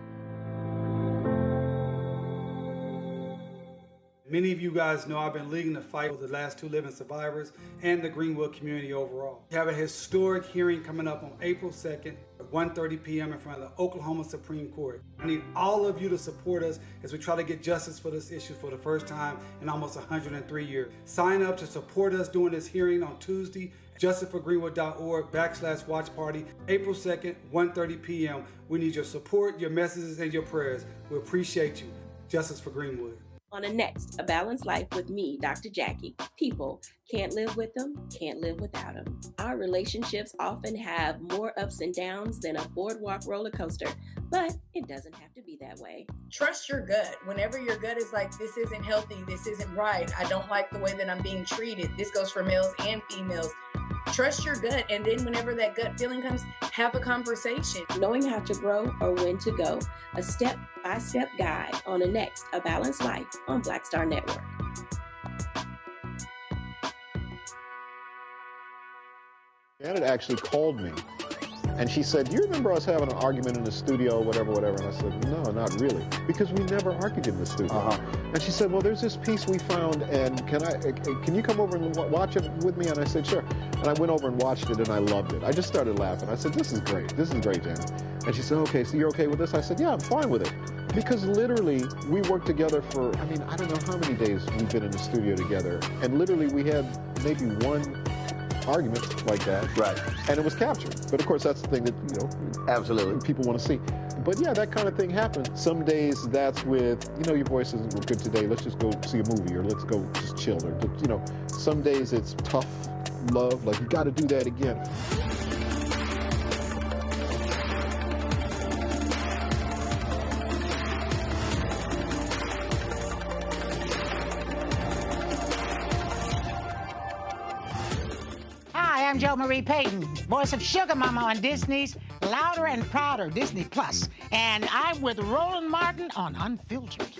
Many of you guys know I've been leading the fight for the last 2 living survivors and the Greenwood community overall. We have a historic hearing coming up on April 2nd at 1:30 p.m. in front of the Oklahoma Supreme Court. I need all of you to support us as we try to get justice for this issue for the first time in almost 103 years. Sign up to support us during this hearing on Tuesday, justiceforgreenwood.org/watch party, April 2nd, 1:30 p.m. We need your support, your messages, and your prayers. We appreciate you. Justice for Greenwood. On the next A Balanced Life with me, Dr. Jackie. People can't live with them, can't live without them. Our relationships often have more ups and downs than a boardwalk roller coaster, but it doesn't have to be that way. Trust your gut. Whenever your gut is like, this isn't healthy, this isn't right, I don't like the way that I'm being treated. This goes for males and females. Trust your gut, and then whenever that gut feeling comes, have a conversation. Knowing how to grow or when to go. A step-by-step guide on the next A Balanced Life on Black Star Network. Janet actually called me, and she said, "Do you remember us having an argument in the studio, whatever?" And I said, "No, not really, because we never argued in the studio." And she said, "Well, there's this piece we found, and can you come over and watch it with me?" And I said, "Sure." And I went over and watched it, and I loved it. I just started laughing. I said, "This is great, Janet." And she said, "Okay, so you're okay with this?" I said, "Yeah, I'm fine with it." Because literally, we worked together for, I don't know how many days we've been in the studio together, and literally we had maybe one argument like that, right? And it was captured. But of course, that's the thing that absolutely people want to see. But yeah, that kind of thing happens. Some days that's with your voice isn't good today. Let's just go see a movie, or let's go just chill, or some days it's tough love, like you got to do that again. I'm Jo Marie Payton, voice of Sugar Mama on Disney's Louder and Prouder Disney Plus, and I'm with Roland Martin on Unfiltered.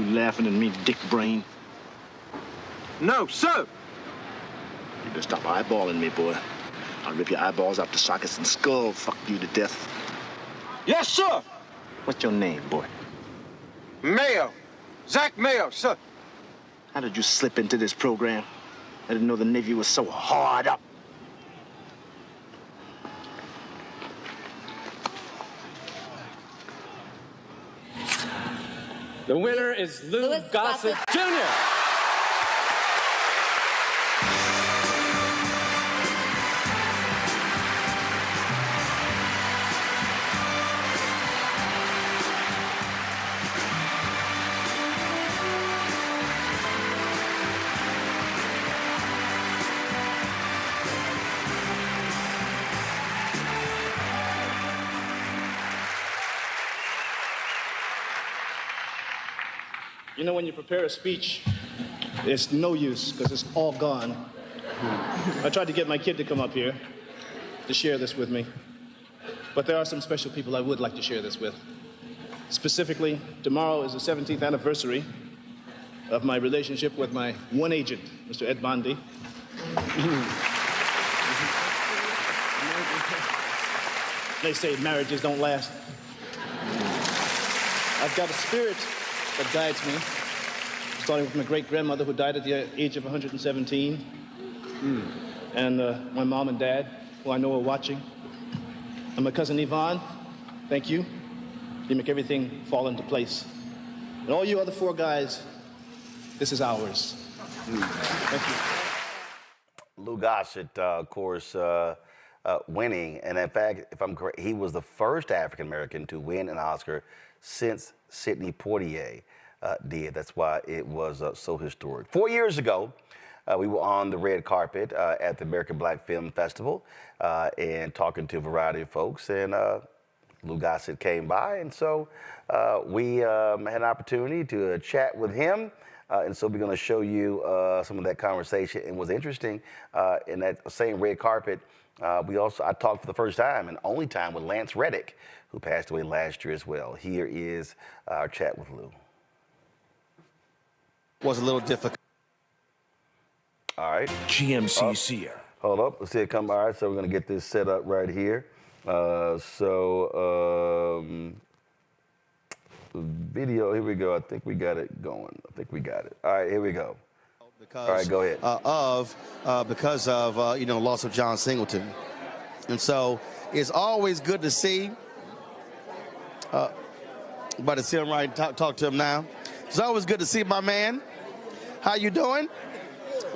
You laughing at me, dick brain? No, sir! You better stop eyeballing me, boy. I'll rip your eyeballs out the sockets and skull fuck you to death. Yes, sir! What's your name, boy? Mayo. Zach Mayo, sir. How did you slip into this program? I didn't know the Navy was so hard up. The winner is Lou Gossett Jr. You know, when you prepare a speech, it's no use because it's all gone. I tried to get my kid to come up here to share this with me, but there are some special people I would like to share this with. Specifically, tomorrow is the 17th anniversary of my relationship with my one agent, Mr. Ed Bondi. They say marriages don't last. I've got a spirit that guides me, starting with my great-grandmother who died at the age of 117, and my mom and dad, who I know are watching, and my cousin Yvonne, thank you. You make everything fall into place. And all you other four guys, this is ours. Thank you. Lou Gossett, of course, winning, and in fact, if I'm correct, he was the first African-American to win an Oscar since Sidney Poitier did. That's why it was so historic. 4 years ago, we were on the red carpet at the American Black Film Festival and talking to a variety of folks, and Lou Gossett came by, and so we had an opportunity to chat with him. And so we're going to show you some of that conversation. And what's interesting, in that same red carpet, I talked for the first time and only time with Lance Reddick, who passed away last year as well. Here is our chat with Lou. Was a little difficult. All right. GMC's here. Hold up. Let's see it come. All right. So we're going to get this set up right here. Video, here we go. I think we got it going. I think we got it. All right, here we go. Because, all right, go ahead. Because of loss of John Singleton. And so it's always good to see, about to see him right, talk to him now. It's always good to see my man. How you doing?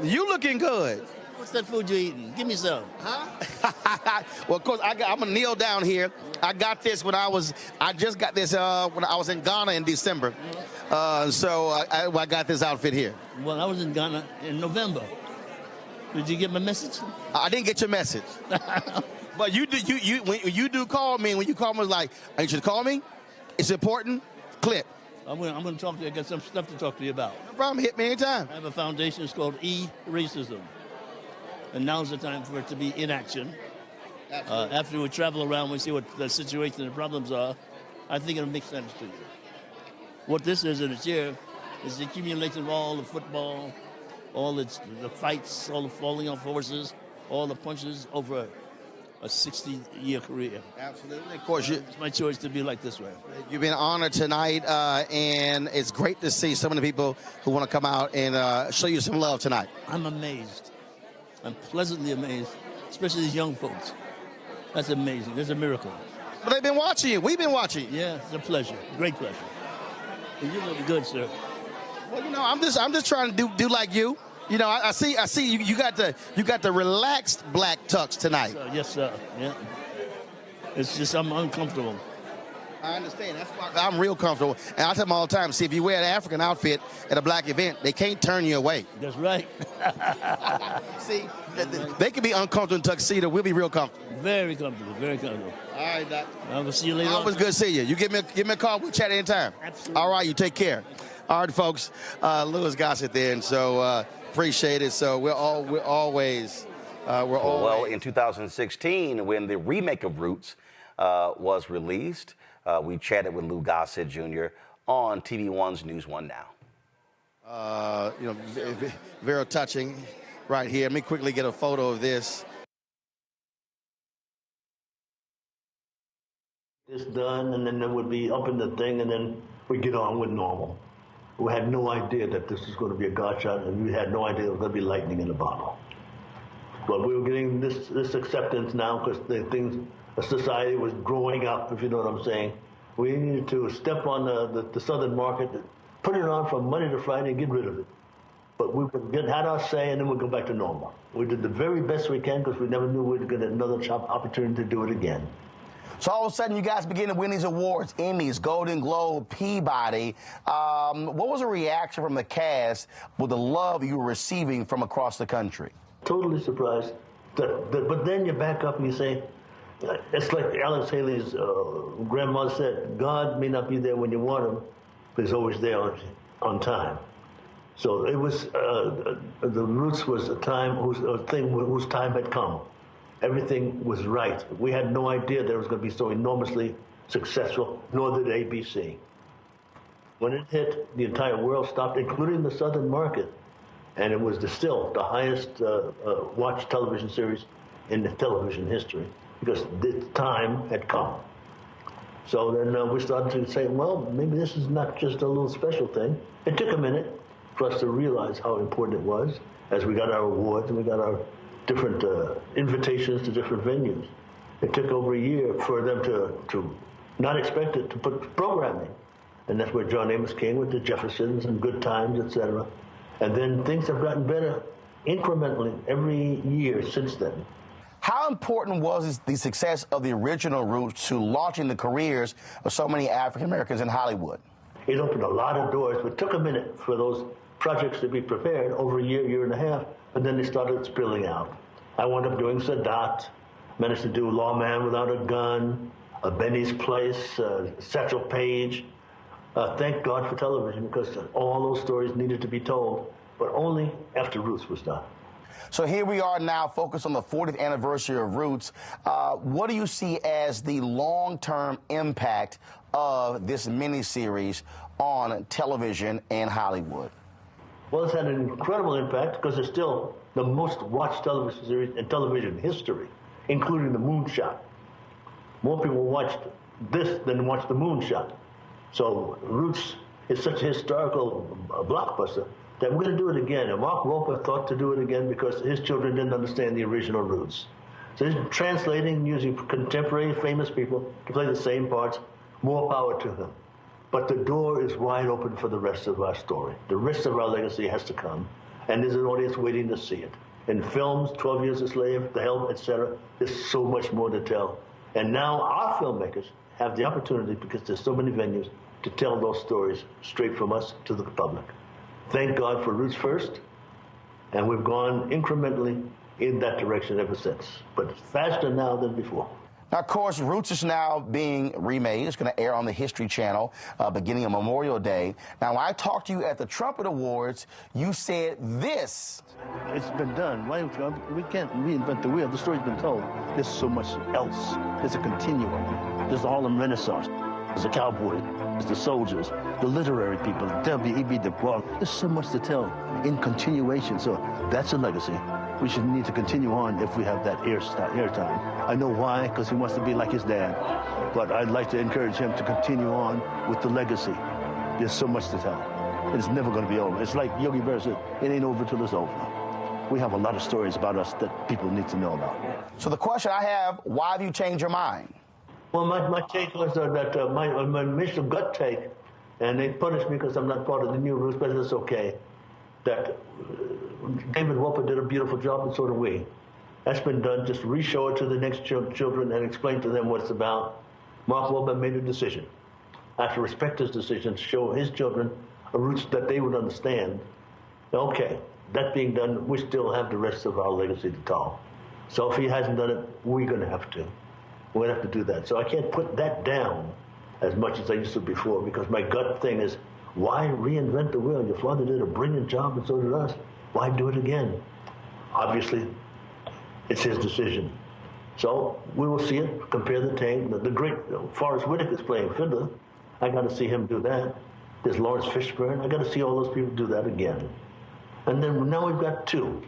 You looking good. What's that food you're eating? Give me some. Huh? Well, of course, I'm going to kneel down here. I got this I just got this when I was in Ghana in December. So I got this outfit here. Well, I was in Ghana in November. Did you get my message? I didn't get your message. But when you do call me, when you call me, it's like, I need you to call me. It's important. Clip. I'm going to talk to you. I got some stuff to talk to you about. No problem. Hit me anytime. I have a foundation. It's called E-Racism. And now's the time for it to be in action. After we travel around, we see what the situation and the problems are. I think it'll make sense to you. What this is in its year is the accumulation of all the football, all the fights, all the falling off horses, all the punches over a 60-year career. Absolutely. Of course, it's my choice to be like this way. You've been honored tonight, and it's great to see some of the people who want to come out and show you some love tonight. I'm amazed. I'm pleasantly amazed, especially these young folks. That's amazing. That's a miracle. But they've been watching you. We've been watching you. Yeah, it's a pleasure. Great pleasure. And you look good, sir. Well, I'm just trying to do like you. I see you got the relaxed black tux tonight. Yes, sir. Yeah. It's just I'm uncomfortable. I understand. That's why I'm real comfortable. And I tell them all the time, see, if you wear an African outfit at a black event, they can't turn you away. That's right. See, they can be uncomfortable in tuxedo. We'll be real comfortable. Very comfortable. Very comfortable. All right, Doc. I will see you later. Always good to see you. You give me a call. We'll chat anytime. Absolutely. All right, you take care. All right, folks. Louis Gossett there, and so appreciate it. So we're always. Well, in 2016, when the remake of Roots was released, we chatted with Lou Gossett Jr. on TV1's News 1 Now. Very touching right here. Let me quickly get a photo of this. It's done, and then it would be up in the thing, and then we get on with normal. We had no idea that this was going to be a God shot, and we had no idea it was going to be lightning in a bottle. But we were getting this acceptance now because the society was growing up, if you know what I'm saying. We needed to step on the southern market, put it on from Monday to Friday and get rid of it. But we had our say, and then we'd go back to normal. We did the very best we can because we never knew we'd get another opportunity to do it again. So all of a sudden, you guys begin to win these awards, Emmys, Golden Globe, Peabody. What was the reaction from the cast with the love you were receiving from across the country? Totally surprised. But then you back up and you say, it's like Alex Haley's grandmother said, God may not be there when you want him, but he's always there on time. So it was, the Roots was a thing whose time had come. Everything was right. We had no idea that it was going to be so enormously successful, nor did ABC. When it hit, the entire world stopped, including the southern market. And it was still the highest watched television series in the television history because the time had come. So then we started to say, well, maybe this is not just a little special thing. It took a minute for us to realize how important it was as we got our awards and we got our different invitations to different venues. It took over a year for them to not expect it, to put programming. And that's where John Amos came with the Jeffersons and Good Times, etc. And then things have gotten better incrementally every year since then. How important was the success of the original Roots to launching the careers of so many African Americans in Hollywood? It opened a lot of doors, but it took a minute for those projects to be prepared, over a year and a half, and then they started spilling out. I wound up doing Sadat, managed to do Lawman Without a Gun, Benny's Place, Satchel Paige. Thank God for television because all those stories needed to be told, but only after Roots was done. So here we are now focused on the 40th anniversary of Roots. What do you see as the long-term impact of this miniseries on television and Hollywood? Well, it's had an incredible impact because it's still the most watched television series in television history, including The Moonshot. More people watched this than watched The Moonshot. So Roots is such a historical blockbuster that we're going to do it again. And Mark Roper thought to do it again because his children didn't understand the original Roots. So he's translating, using contemporary famous people to play the same parts. More power to them. But the door is wide open for the rest of our story. The rest of our legacy has to come, and there's an audience waiting to see it. In films, 12 Years a Slave, The Help, etc., there's so much more to tell. And now our filmmakers have the opportunity, because there's so many venues, to tell those stories straight from us to the public. Thank God for Roots first, and we've gone incrementally in that direction ever since, but faster now than before. Now, of course, Roots is now being remade. It's going to air on the History Channel beginning on Memorial Day. Now, when I talked to you at the Trumpet Awards, you said this. It's been done. We can't reinvent the wheel. The story's been told. There's so much else. There's a continuum. There's the Harlem Renaissance. There's the cowboys. There's the soldiers. The literary people. W.E.B. Du Bois. There's so much to tell in continuation. So that's a legacy. We should need to continue on if we have that airtime. I know why, because he wants to be like his dad. But I'd like to encourage him to continue on with the legacy. There's so much to tell. It's never going to be over. It's like Yogi Berra said, it ain't over till it's over. We have a lot of stories about us that people need to know about. So the question I have, why have you changed your mind? Well, my take was that my initial gut take, and they punished me because I'm not part of the new Roots, but it's okay, that David Wolper did a beautiful job, and so do we. That's been done. Just re-show it to the next children and explain to them what it's about. Mark Wolper made a decision. I have to respect his decision to show his children a Roots that they would understand. Okay, that being done, we still have the rest of our legacy to tell. So if he hasn't done it, we're going to have to. We're going to have to do that. So I can't put that down as much as I used to before, because my gut thing is, why reinvent the wheel? Your father did a brilliant job, and so did us. Why do it again? Obviously, it's his decision. So we will see it, compare the tape. The great Forrest Whitaker's playing fiddler. I got to see him do that. There's Lawrence Fishburne. I got to see all those people do that again. And then now we've got 2.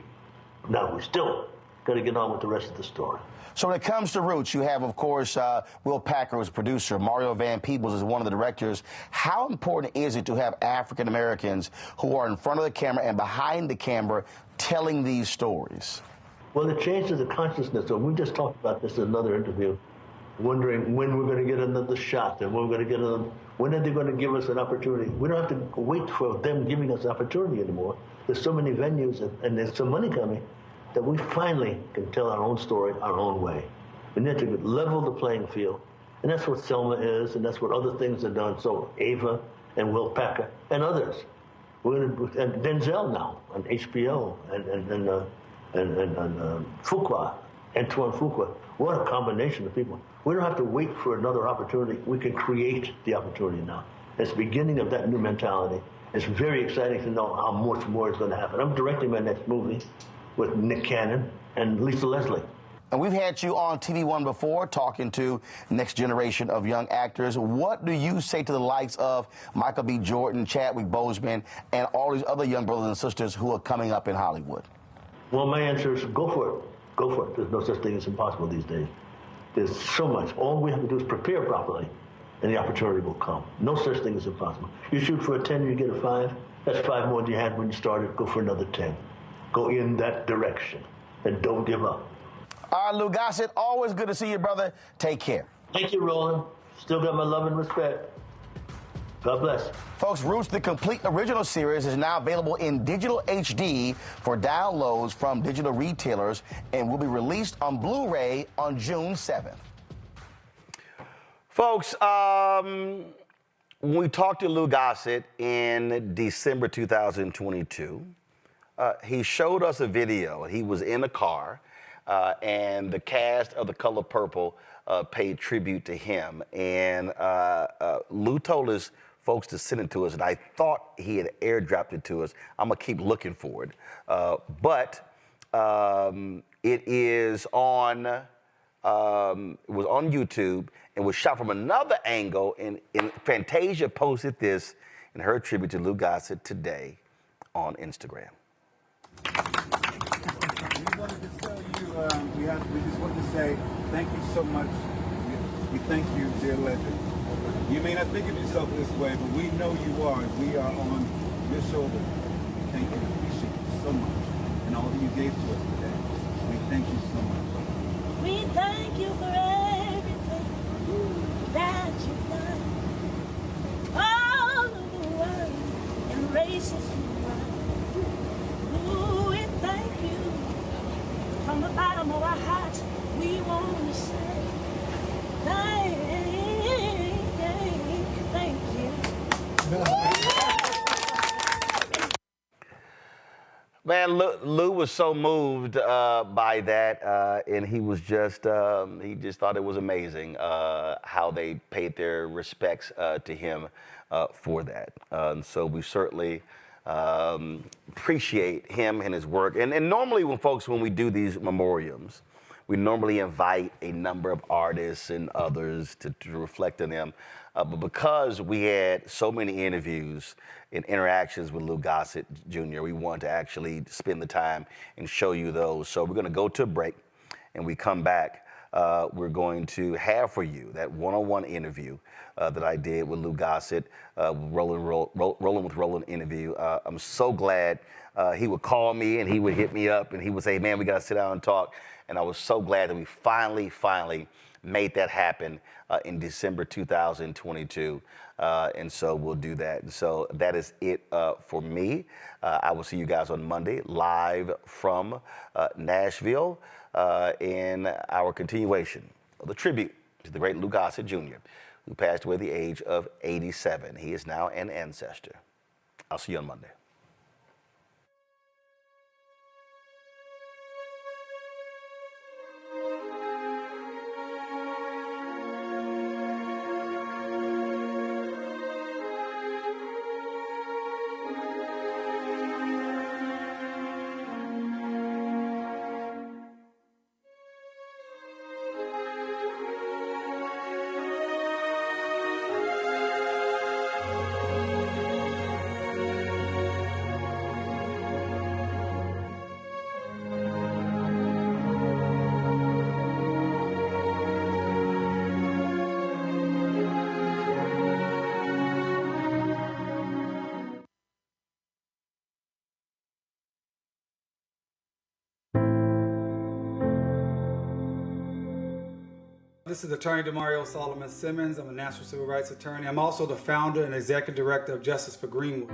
Now we still got to get on with the rest of the story. So when it comes to Roots, you have, of course, Will Packer as producer, Mario Van Peebles is one of the directors. How important is it to have African Americans who are in front of the camera and behind the camera telling these stories? Well, it changes the consciousness. So we just talked about this in another interview, wondering when we're going to get another shot and when we're going to get another. When are they going to give us an opportunity? We don't have to wait for them giving us opportunity anymore. There's so many venues and there's some money coming that we finally can tell our own story our own way. We need to level the playing field. And that's what Selma is, and that's what other things are done. So Ava and Will Packer and others. And Denzel now on HBO and Fuqua, Antoine Fuqua. What a combination of people. We don't have to wait for another opportunity. We can create the opportunity now. It's the beginning of that new mentality. It's very exciting to know how much more is going to happen. I'm directing my next movie with Nick Cannon and Lisa Leslie. And we've had you on TV One before talking to next generation of young actors. What do you say to the likes of Michael B. Jordan, Chadwick Boseman, and all these other young brothers and sisters who are coming up in Hollywood? Well, my answer is go for it. Go for it. There's no such thing as impossible these days. There's so much. All we have to do is prepare properly, and the opportunity will come. No such thing as impossible. You shoot for a 10, you get a 5. That's 5 more than you had when you started. Go for another 10. Go in that direction, and don't give up. All right, Lou Gossett, always good to see you, brother. Take care. Thank you, Roland. Still got my love and respect. God bless. Folks, Roots, the complete original series, is now available in digital HD for downloads from digital retailers and will be released on Blu-ray on June 7th. Folks, when we talked to Lou Gossett in December 2022, he showed us a video. He was in a car, and the cast of The Color Purple paid tribute to him. And Lou told us folks to send it to us, and I thought he had airdropped it to us. I'm gonna keep looking for it, but it is on. It was on YouTube and was shot from another angle. And Fantasia posted this in her tribute to Lou Gossett today on Instagram. We wanted to tell you, we just wanted to say thank you so much. We thank you, dear legend. You may not think of yourself this way, but we know you are. We are on your shoulder. Thank you. Appreciate you so much. And all that you gave to us today. We thank you so much. We thank you for everything that you've done. All of the world and races you run. Ooh, we thank you. From the bottom of our hearts, we want to say thank you. Man, Lou was so moved by that, and he was just, he just thought it was amazing how they paid their respects to him for that. And so we certainly appreciate him and his work. And normally when we do these memoriams, we normally invite a number of artists and others to reflect on them. But because we had so many interviews and interactions with Lou Gossett Jr., we wanted to actually spend the time and show you those. So we're going to go to a break, and we come back. We're going to have for you that one-on-one interview that I did with Lou Gossett, Rolling with Roland interview. I'm so glad he would call me and he would hit me up and he would say, man, we got to sit down and talk. And I was so glad that we finally made that happen in December 2022. And so we'll do that. And so that is it for me. I will see you guys on Monday live from Nashville in our continuation of the tribute to the great Lou Gossett Jr., who passed away at the age of 87. He is now an ancestor. I'll see you on Monday. This is Attorney Demario Solomon Simmons. I'm a national civil rights attorney. I'm also the founder and executive director of Justice for Greenwood.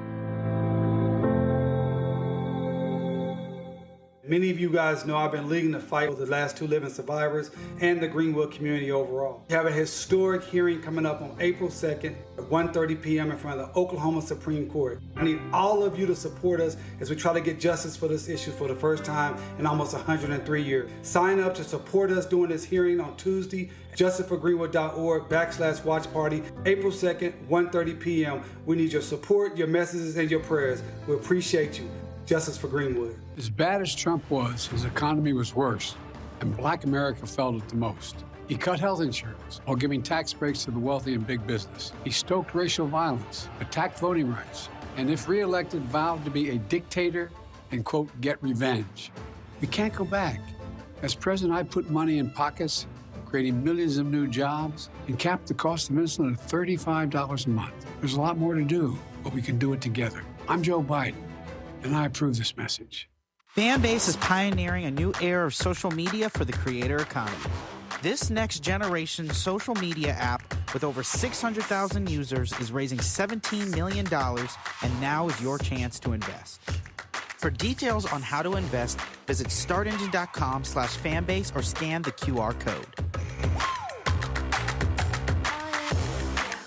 Many of you guys know I've been leading the fight for the last 2 living survivors and the Greenwood community overall. We have a historic hearing coming up on April 2nd at 1:30 p.m. in front of the Oklahoma Supreme Court. I need all of you to support us as we try to get justice for this issue for the first time in almost 103 years. Sign up to support us during this hearing on Tuesday, justiceforgreenwood.org/watch party, April 2nd, 1:30 p.m. We need your support, your messages, and your prayers. We appreciate you. Justice for Greenwood. As bad as Trump was, his economy was worse, and Black America felt it the most. He cut health insurance while giving tax breaks to the wealthy and big business. He stoked racial violence, attacked voting rights, and if reelected, vowed to be a dictator and, quote, get revenge. We can't go back. As president, I put money in pockets, creating millions of new jobs, and capped the cost of insulin at $35 a month. There's a lot more to do, but we can do it together. I'm Joe Biden, and I approve this message. Fanbase is pioneering a new era of social media for the creator economy. This next generation social media app with over 600,000 users is raising $17 million, and now is your chance to invest. For details on how to invest, visit startengine.com/fanbase or scan the QR code.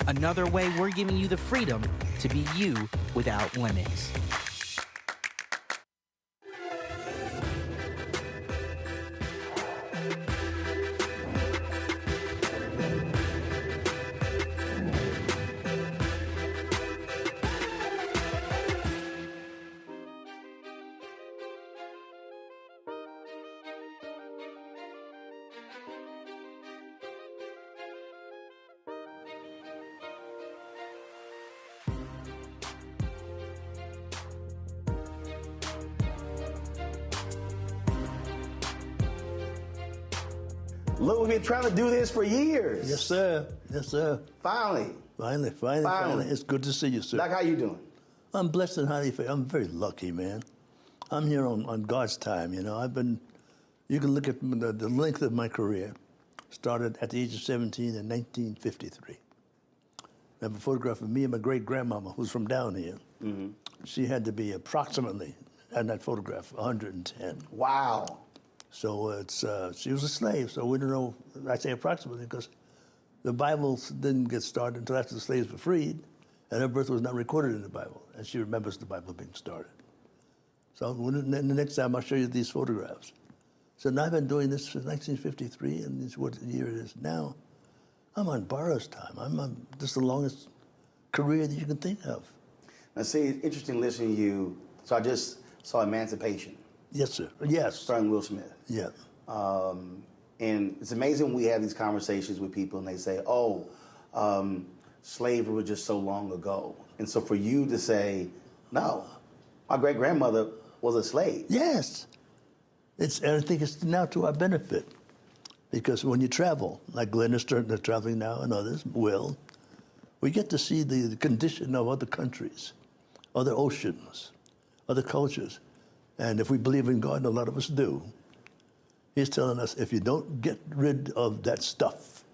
Another way we're giving you the freedom to be you without limits. Look, we've been trying to do this for years. Yes, sir. Yes, sir. Finally. Finally. It's good to see you, sir. Doc, how you doing? I'm blessed and highly favored. I'm very lucky, man. I'm here on God's time, you know. You can look at the length of my career. Started at the age of 17 in 1953. I have a photograph of me and my great-grandmama, who's from down here. Mm-hmm. She had to be approximately, in that photograph, 110. Wow. So she was a slave, so we don't know, I say approximately, because the Bible didn't get started until after the slaves were freed, and her birth was not recorded in the Bible, and she remembers the Bible being started. So the next time I'll show you these photographs. So now I've been doing this since 1953, and this is what year it is now. I'm on borrowed time. I'm on just the longest career that you can think of. Now see, it's interesting listening to you. So I just saw Emancipation. Yes, sir. Yes. Starring Will Smith. Yeah. And it's amazing when we have these conversations with people and they say, slavery was just so long ago. And so for you to say, no, my great-grandmother was a slave. Yes. And I think it's now to our benefit. Because when you travel, like Glenn is traveling now and others will, we get to see the condition of other countries, other oceans, other cultures. And if we believe in God, and a lot of us do, he's telling us if you don't get rid of that stuff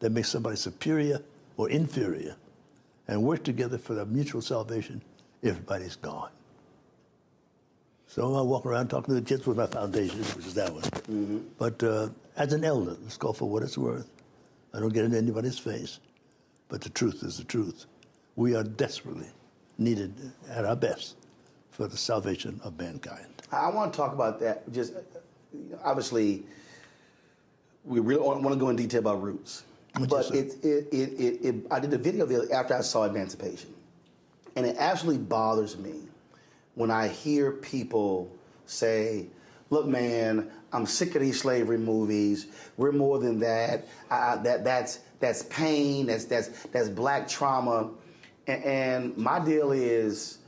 that makes somebody superior or inferior and work together for the mutual salvation, everybody's gone. So I walk around talking to the kids with my foundation, which is that one. Mm-hmm. But as an elder, let's go for what it's worth. I don't get into anybody's face, but the truth is the truth. We are desperately needed at our best for the salvation of mankind. I want to talk about that. Just obviously, we really want to go in detail about roots. But I did a video after I saw Emancipation, and it absolutely bothers me when I hear people say, "Look, man, I'm sick of these slavery movies. We're more than that. That's pain. That's black trauma." And my deal is,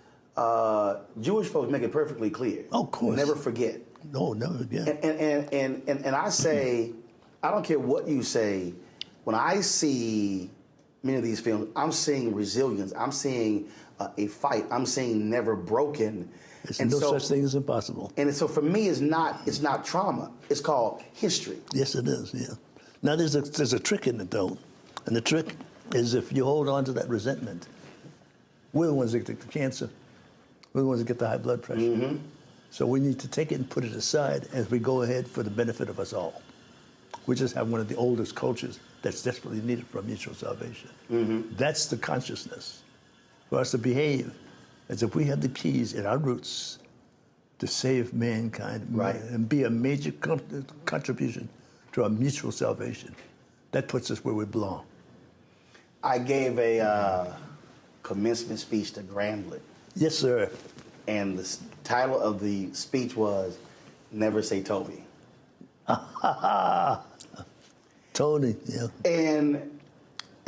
Jewish folks make it perfectly clear. Of course. Never forget. No, never forget. And I say, I don't care what you say. When I see many of these films, I'm seeing resilience. I'm seeing a fight. I'm seeing never broken. There's no such thing as impossible. And so for me, it's not trauma. It's called history. Yes, it is. Yeah. Now, there's a trick in it, though. And the trick is if you hold on to that resentment, we're the ones that get the cancer. We're the ones that get the high blood pressure. Mm-hmm. So we need to take it and put it aside as we go ahead for the benefit of us all. We just have one of the oldest cultures that's desperately needed for mutual salvation. Mm-hmm. That's the consciousness for us to behave as if we have the keys in our roots to save mankind, right, and be a major contribution to our mutual salvation. That puts us where we belong. I gave a commencement speech to Grambling. Yes, sir. And the title of the speech was "Never Say Toby." Tony, yeah. And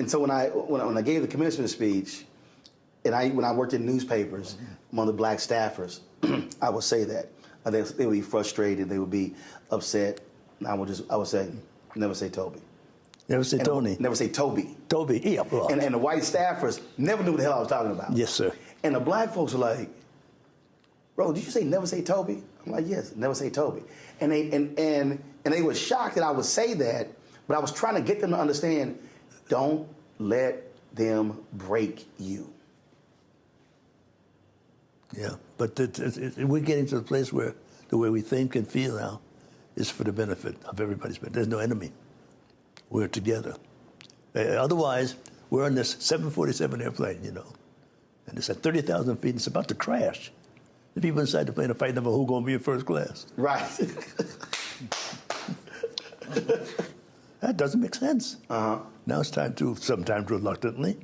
so when I gave the commencement speech, and when I worked in newspapers among the black staffers, I would say that they would be frustrated, they would be upset. And I would say, "Never say Toby." Never say Tony. Never say Toby. Toby, yeah. Well. And the white staffers never knew what the hell I was talking about. Yes, sir. And the black folks were like, "Bro, did you say never say Toby?" I'm like, "Yes, never say Toby." And they were shocked that I would say that, but I was trying to get them to understand, don't let them break you. Yeah, but we're getting to the place where the way we think and feel now is for the benefit of everybody's benefit. There's no enemy. We're together. Otherwise, we're on this 747 airplane, you know, and it's at 30,000 feet, and it's about to crash. The people inside the plane are fighting over who's going to be in first class. Right. That doesn't make sense. Uh-huh. Now it's time to, sometimes reluctantly,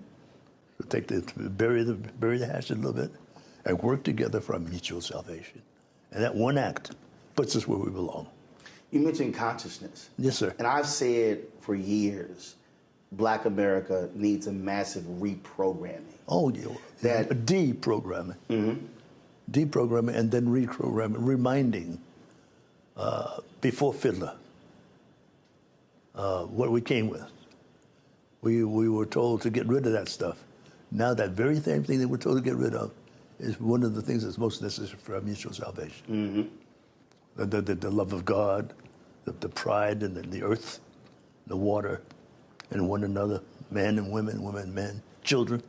bury the hatchet a little bit and work together for our mutual salvation. And that one act puts us where we belong. You mentioned consciousness. Yes, sir. And I've said for years, Black America needs a massive reprogramming. Oh, yeah. Deprogramming. Mm-hmm. Deprogramming and then reprogramming, reminding before Fiddler what we came with. We were told to get rid of that stuff. Now that very same thing that we're told to get rid of is one of the things that's most necessary for our mutual salvation. Mm-hmm. The love of God, the pride in the earth, the water, and one another, men and women, women and men, children.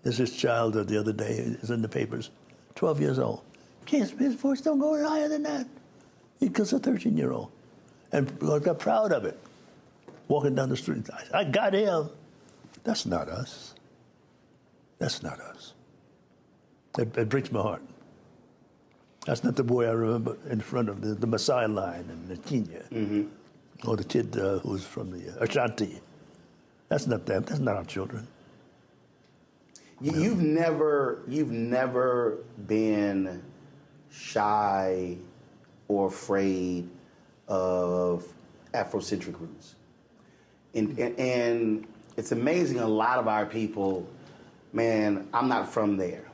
There's this child the other day, is in the papers, 12 years old. His voice don't go higher than that. He kills a 13-year-old. And got proud of it. Walking down the street, I got him. That's not us. That's not us. It breaks my heart. That's not the boy I remember in front of the Maasai line in Kenya. Mm-hmm. Or the kid who was from the Ashanti. That's not them. That's not our children. You've never been shy or afraid of Afrocentric roots. And it's amazing, a lot of our people, man, I'm not from there.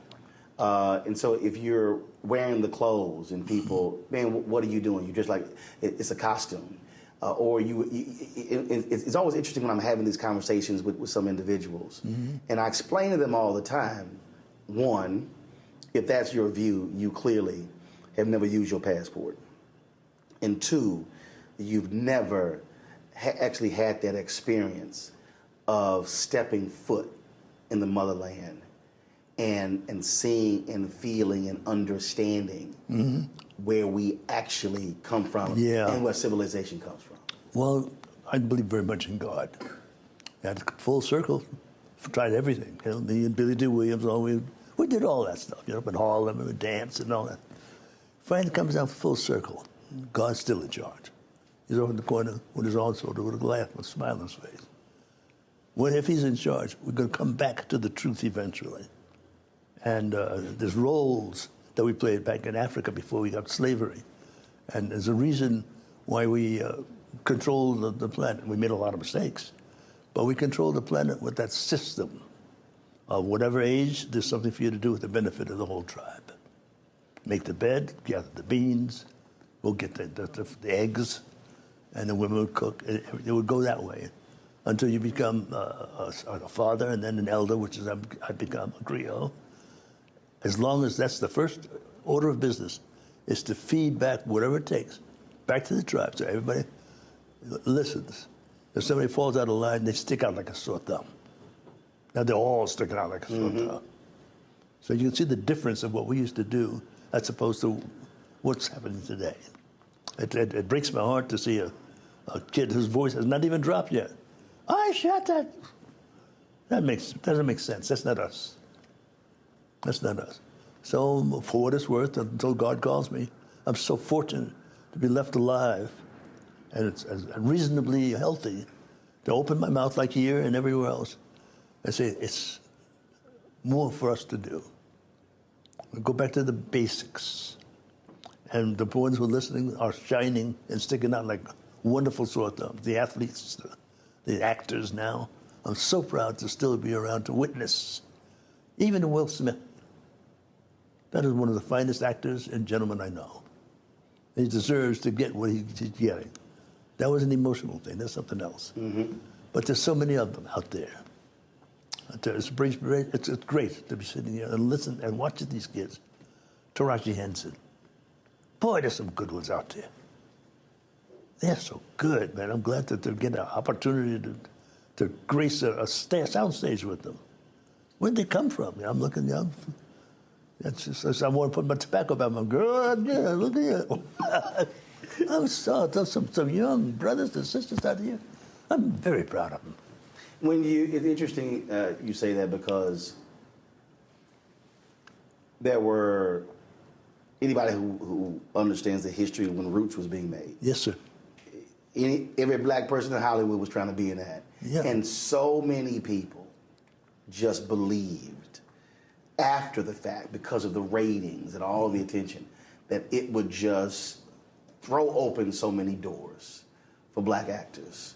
And so if you're wearing the clothes and people, man, what are you doing? You're just like, it's a costume. Or it's always interesting when I'm having these conversations with some individuals. Mm-hmm. And I explain to them all the time, one, if that's your view, you clearly have never used your passport. And two, you've never actually had that experience of stepping foot in the motherland and seeing and feeling and understanding Mm-hmm. where we actually come from and where civilization comes from. Well, I believe very much in God. At full circle, tried everything. You know, me and Billy D. Williams, we did all that stuff. You know, up in Harlem and dance and all that. Finally comes down full circle. God's still in charge. He's over in the corner with his arms folded, with a laugh, with a smile on his face. Well, if he's in charge, we're going to come back to the truth eventually. And there's roles that we played back in Africa before we got slavery. And there's a reason why we controlled the planet. We made a lot of mistakes, but we controlled the planet with that system of whatever age, there's something for you to do with the benefit of the whole tribe. Make the bed, gather the beans, we'll get the eggs, and the women would cook. It would go that way until you become a father and then an elder, which is I've become a griot. As long as that's the first order of business, is to feed back whatever it takes, back to the tribe. So everybody, listens. If somebody falls out of line, they stick out like a sore thumb. Now they're all sticking out like a sore thumb. So you can see the difference of what we used to do as opposed to what's happening today. It breaks my heart to see a kid whose voice has not even dropped yet. I shot that. Doesn't make sense. That's not us. That's not us. So for what it's worth, until God calls me, I'm so fortunate to be left alive and it's reasonably healthy to open my mouth like here and everywhere else and say it's more for us to do. We go back to the basics. And the ones who are listening are shining and sticking out like wonderful sore thumbs. The athletes, the actors now. I'm so proud to still be around to witness. Even Will Smith. That is one of the finest actors and gentlemen I know. He deserves to get what he's getting. That was an emotional thing. That's something else. But there's so many of them out there. It's great to be sitting here and listen and watching these kids. Taraji Henson. Boy, there's some good ones out there. They're so good, man. I'm glad that they get an opportunity to grace a sound stage with them. Where'd they come from? I'm looking, that's just, I want to put my tobacco back. I'm good, yeah, look at you. I'm so, there's some young brothers and sisters out here. I'm very proud of them. It's interesting you say that because there were anybody who understands the history when Roots was being made. Yes, sir. Every black person in Hollywood was trying to be in that. Yeah. And so many people just believed after the fact, because of the ratings and all the attention, that it would just throw open so many doors for black actors.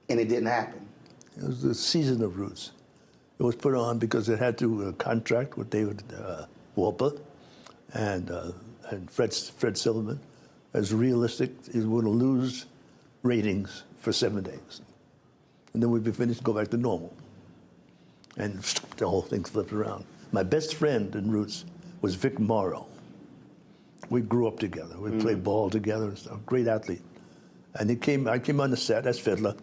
And it didn't happen. It was the season of Roots. It was put on because it had to contract with David Wolper and Fred Silverman. As realistic, he was going to lose ratings for 7 days. And then we'd be finished, go back to normal. And the whole thing flipped around. My best friend in Roots was Vic Morrow. We grew up together. We played ball together. A great athlete. And I came on the set as fiddler.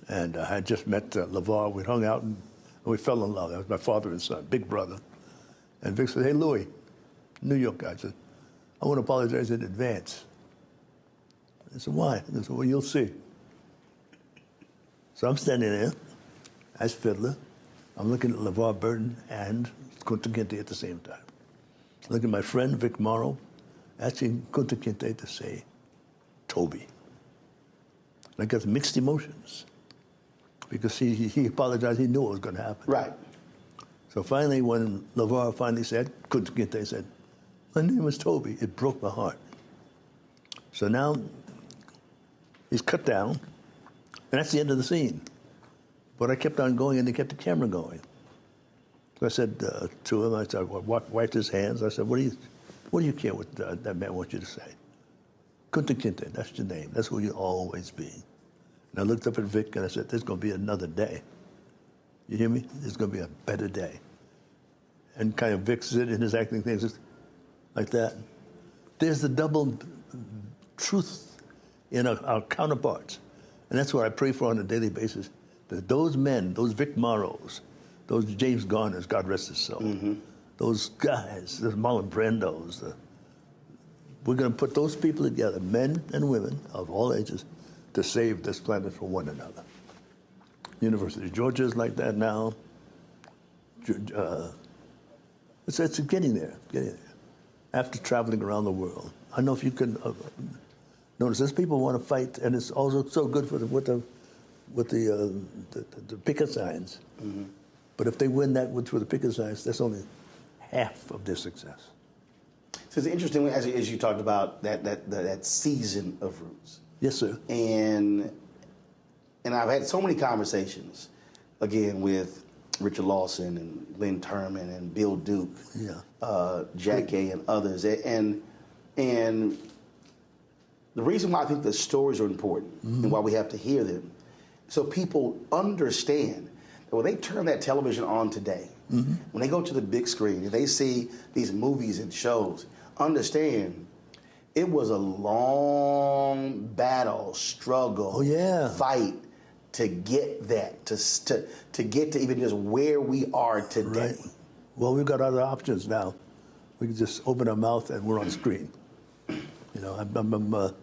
And I had just met LeVar. We hung out and we fell in love. That was my father and son, big brother. And Vic said, hey, Louis, New York guy, said, I want to apologize in advance. I said, why? He said, well, you'll see. So I'm standing there as fiddler. I'm looking at LeVar Burton and Kunta Kinte at the same time. Looking at my friend, Vic Morrow, asking Kunta Kinte to say, Toby. And I got mixed emotions because he apologized. He knew what was going to happen. Right. So finally, when LeVar finally said, Kunta Kinte said, my name is Toby, it broke my heart. So now he's cut down, and that's the end of the scene. But I kept on going, and they kept the camera going. So I said to him, I said, wiped his hands. I said, what do you care what that man wants you to say? Kunta Kinte, that's your name. That's who you'll always be. And I looked up at Vic, and I said, there's going to be another day. You hear me? There's going to be a better day. And kind of Vic said in his acting things just like that. There's the double truth in our counterparts. And that's what I pray for on a daily basis, that those men, those Vic Morrows, those James Garners, God rest his soul, those guys, those Marlon Brandos, we're going to put those people together, men and women of all ages, to save this planet from one another. University of Georgia is like that now. It's getting there, after traveling around the world. I don't know if you can notice this. People want to fight, and it's also so good for with the picket signs. But if they win that with the picket signs, that's only half of their success. So it's interesting as you talked about that season of Roots. Yes, sir. And I've had so many conversations, again, with Richard Lawson and Lynn Turman and Bill Duke, Jack Gay and others. And the reason why I think the stories are important and why we have to hear them, so people understand that when they turn that television on today, when they go to the big screen and they see these movies and shows, understand It was a long battle, struggle, fight to get that, to get to even just where we are today. Right. Well, we've got other options now. We can just open our mouth and we're on screen. You know, I'm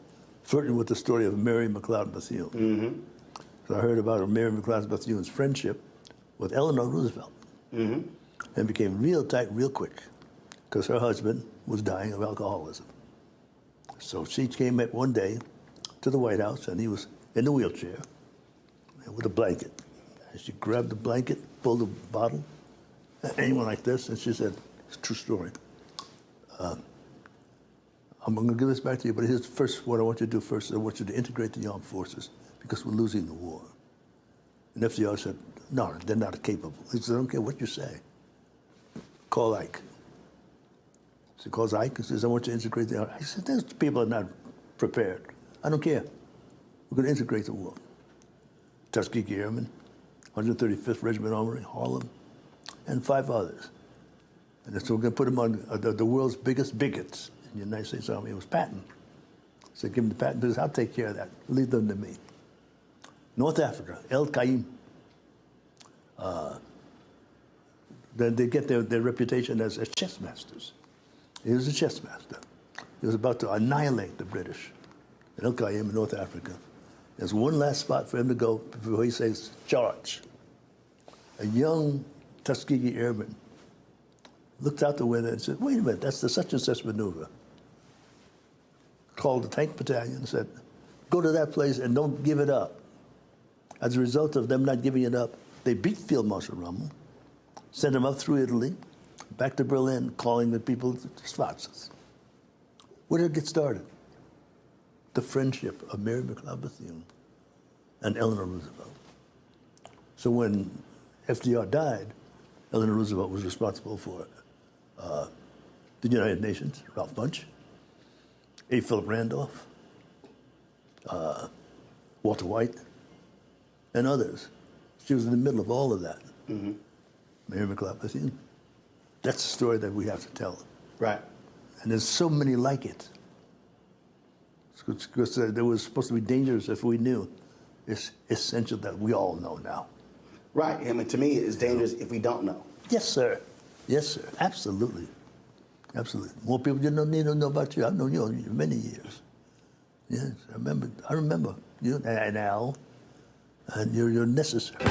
flirting with the story of Mary McLeod Bethune. Mm-hmm. So I heard about Mary McLeod Bethune's friendship with Eleanor Roosevelt. Mm-hmm. And became real tight real quick because her husband was dying of alcoholism. So she came up one day to the White House, and he was in the wheelchair and with a blanket. And she grabbed the blanket, pulled the bottle, and he went like this, and she said, it's a true story. I'm going to give this back to you, but here's first what I want you to do first. I want you to integrate the armed forces because we're losing the war. And FDR said, no, they're not capable. He said, I don't care what you say. Call Ike. So he calls Ike and says, I want you to integrate the army. He said, those people are not prepared. I don't care. We're going to integrate the war. Tuskegee Airmen, 135th Regiment Armory, Harlem, and 5 others. And so we're going to put them on the world's biggest bigots in the United States Army. It was Patton. So give him the Patton business. I'll take care of that. Leave them to me. North Africa, El Qaim. They get their reputation as chess masters. He was a chess master. He was about to annihilate the British in El Qaim in North Africa. There's one last spot for him to go before he says, charge. A young Tuskegee Airman looked out the window and said, wait a minute, that's the such and such maneuver. Called the tank battalion and said, go to that place and don't give it up. As a result of them not giving it up, they beat Field Marshal Rommel, sent him up through Italy, back to Berlin, calling the people Schwarzes. Where did it get started? The friendship of Mary McLeod Bethune and Eleanor Roosevelt. So when FDR died, Eleanor Roosevelt was responsible for the United Nations, Ralph Bunche, A. Philip Randolph, Walter White, and others. She was in the middle of all of that. Mm-hmm. Mary McLeod Bethune. That's the story that we have to tell. Right. And there's so many like it. Because there was supposed to be dangerous if we knew. It's essential that we all know now. Right. I mean, to me, it's dangerous if we don't know. Yes, sir. Yes, sir. Absolutely. Absolutely. More people need to know about you. I've known you many years. Yes, I remember you and Al, and you're necessary.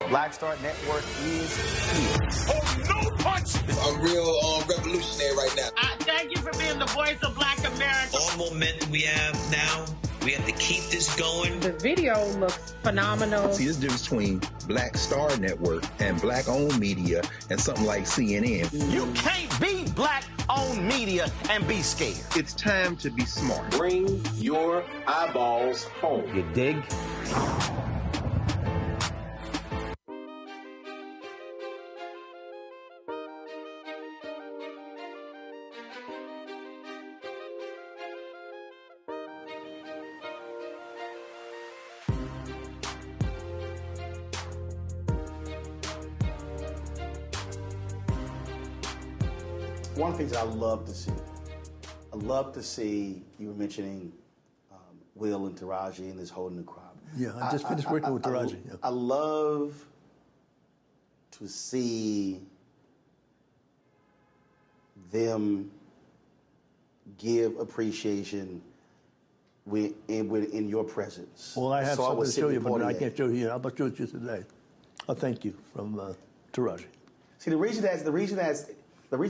Black Star Network is here. Oh, no punch! I'm real revolutionary right now. Thank you for being the voice of Black America. All momentum we have now, we have to keep this going. The video looks phenomenal. See, there's a difference between Black Star Network and black-owned media and something like CNN. You can't be black-owned media and be scared. It's time to be smart. Bring your eyeballs home. You dig? One of the things that I love to see, you were mentioning Will and Taraji and this whole new crowd. Yeah, I just finished working with Taraji. Yeah. I love to see them give appreciation in your presence. Well, I have something to show you, but I can't show you. I'll show it to you today. Oh, thank you from Taraji. See, the reason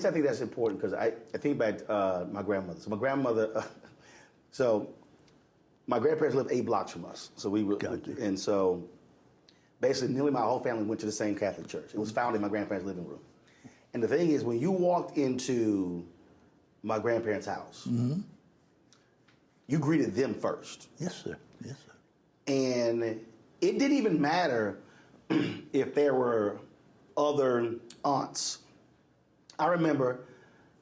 I think that's important because I think about my grandmother. So my grandmother, so my grandparents lived 8 blocks from us. So we were, and so basically nearly my whole family went to the same Catholic church. It was found in my grandparents' living room. And the thing is, when you walked into my grandparents' house, mm-hmm. you greeted them first. Yes, sir. Yes, sir. And it didn't even matter if there were other aunts. I remember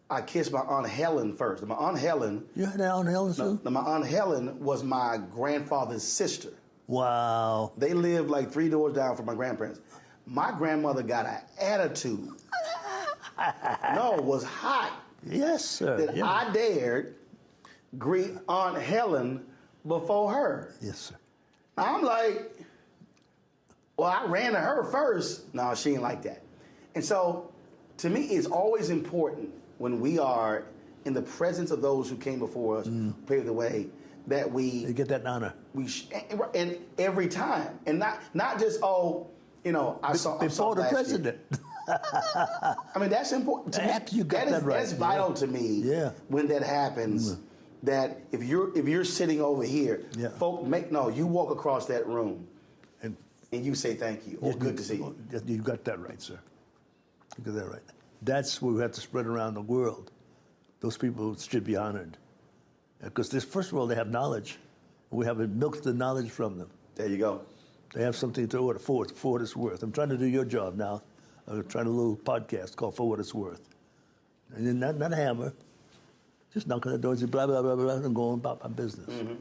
I kissed my Aunt Helen first. And my Aunt Helen... You had an Aunt Helen too? No, my Aunt Helen was my grandfather's sister. Wow. They lived like 3 doors down from my grandparents. My grandmother got an attitude was hot. Yes, sir. That I dared greet Aunt Helen before her. Yes, sir. I'm like, well, I ran to her first. No, she ain't like that. And so, to me, it's always important when we are in the presence of those who came before us, paved the way, that we get that honor. And every time, and not just I saw before the president. I mean, that's important. After you got that right. That's vital to me. Yeah. When that happens, that if you're sitting over here, folk you walk across that room, and you say thank you or good to see you. You got that right, sir. You got that right. That's what we have to spread around the world. Those people should be honored. Because first of all, they have knowledge. We have milked the knowledge from them. There you go. They have something to for what it's worth. I'm trying to do your job now. I'm trying a little podcast called For What It's Worth. And then not a hammer. Just knock on the door and say blah, blah, blah, blah, and go on about my business. Mm-hmm.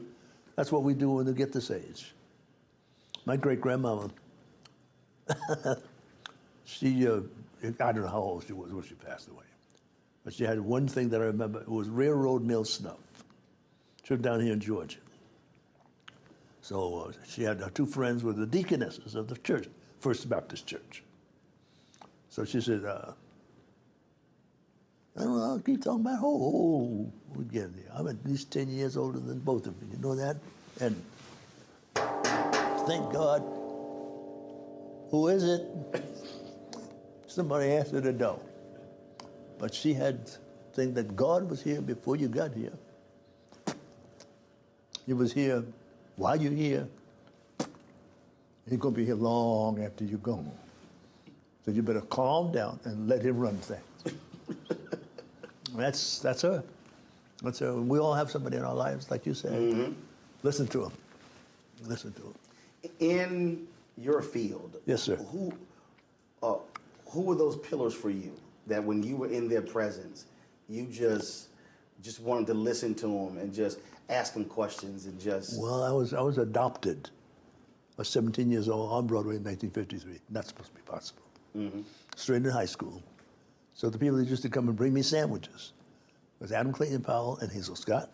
That's what we do when we get this age. My great-grandmama, she, I don't know how old she was when she passed away. But she had one thing that I remember. It was railroad mill snuff. She lived down here in Georgia. So she had her two friends were the deaconesses of the church, First Baptist Church. So she said, I don't know, I'll keep talking about we're getting there. I'm at least 10 years older than both of you. You know that? And thank God. Who is it? Somebody answered the door. But she had the thing that God was here before you got here. He was here while you're here. He's going to be here long after you're gone. So you better calm down and let him run things. That's her. That's her. We all have somebody in our lives, like you said. Mm-hmm. Listen to him. Listen to him. In your field, yes, sir. Who were those pillars for you that when you were in their presence, you just wanted to listen to them and just ask them questions and just... Well, I was adopted. I was 17 years old on Broadway in 1953. Not supposed to be possible. Mm-hmm. Straight in high school. So the people that used to come and bring me sandwiches was Adam Clayton Powell and Hazel Scott.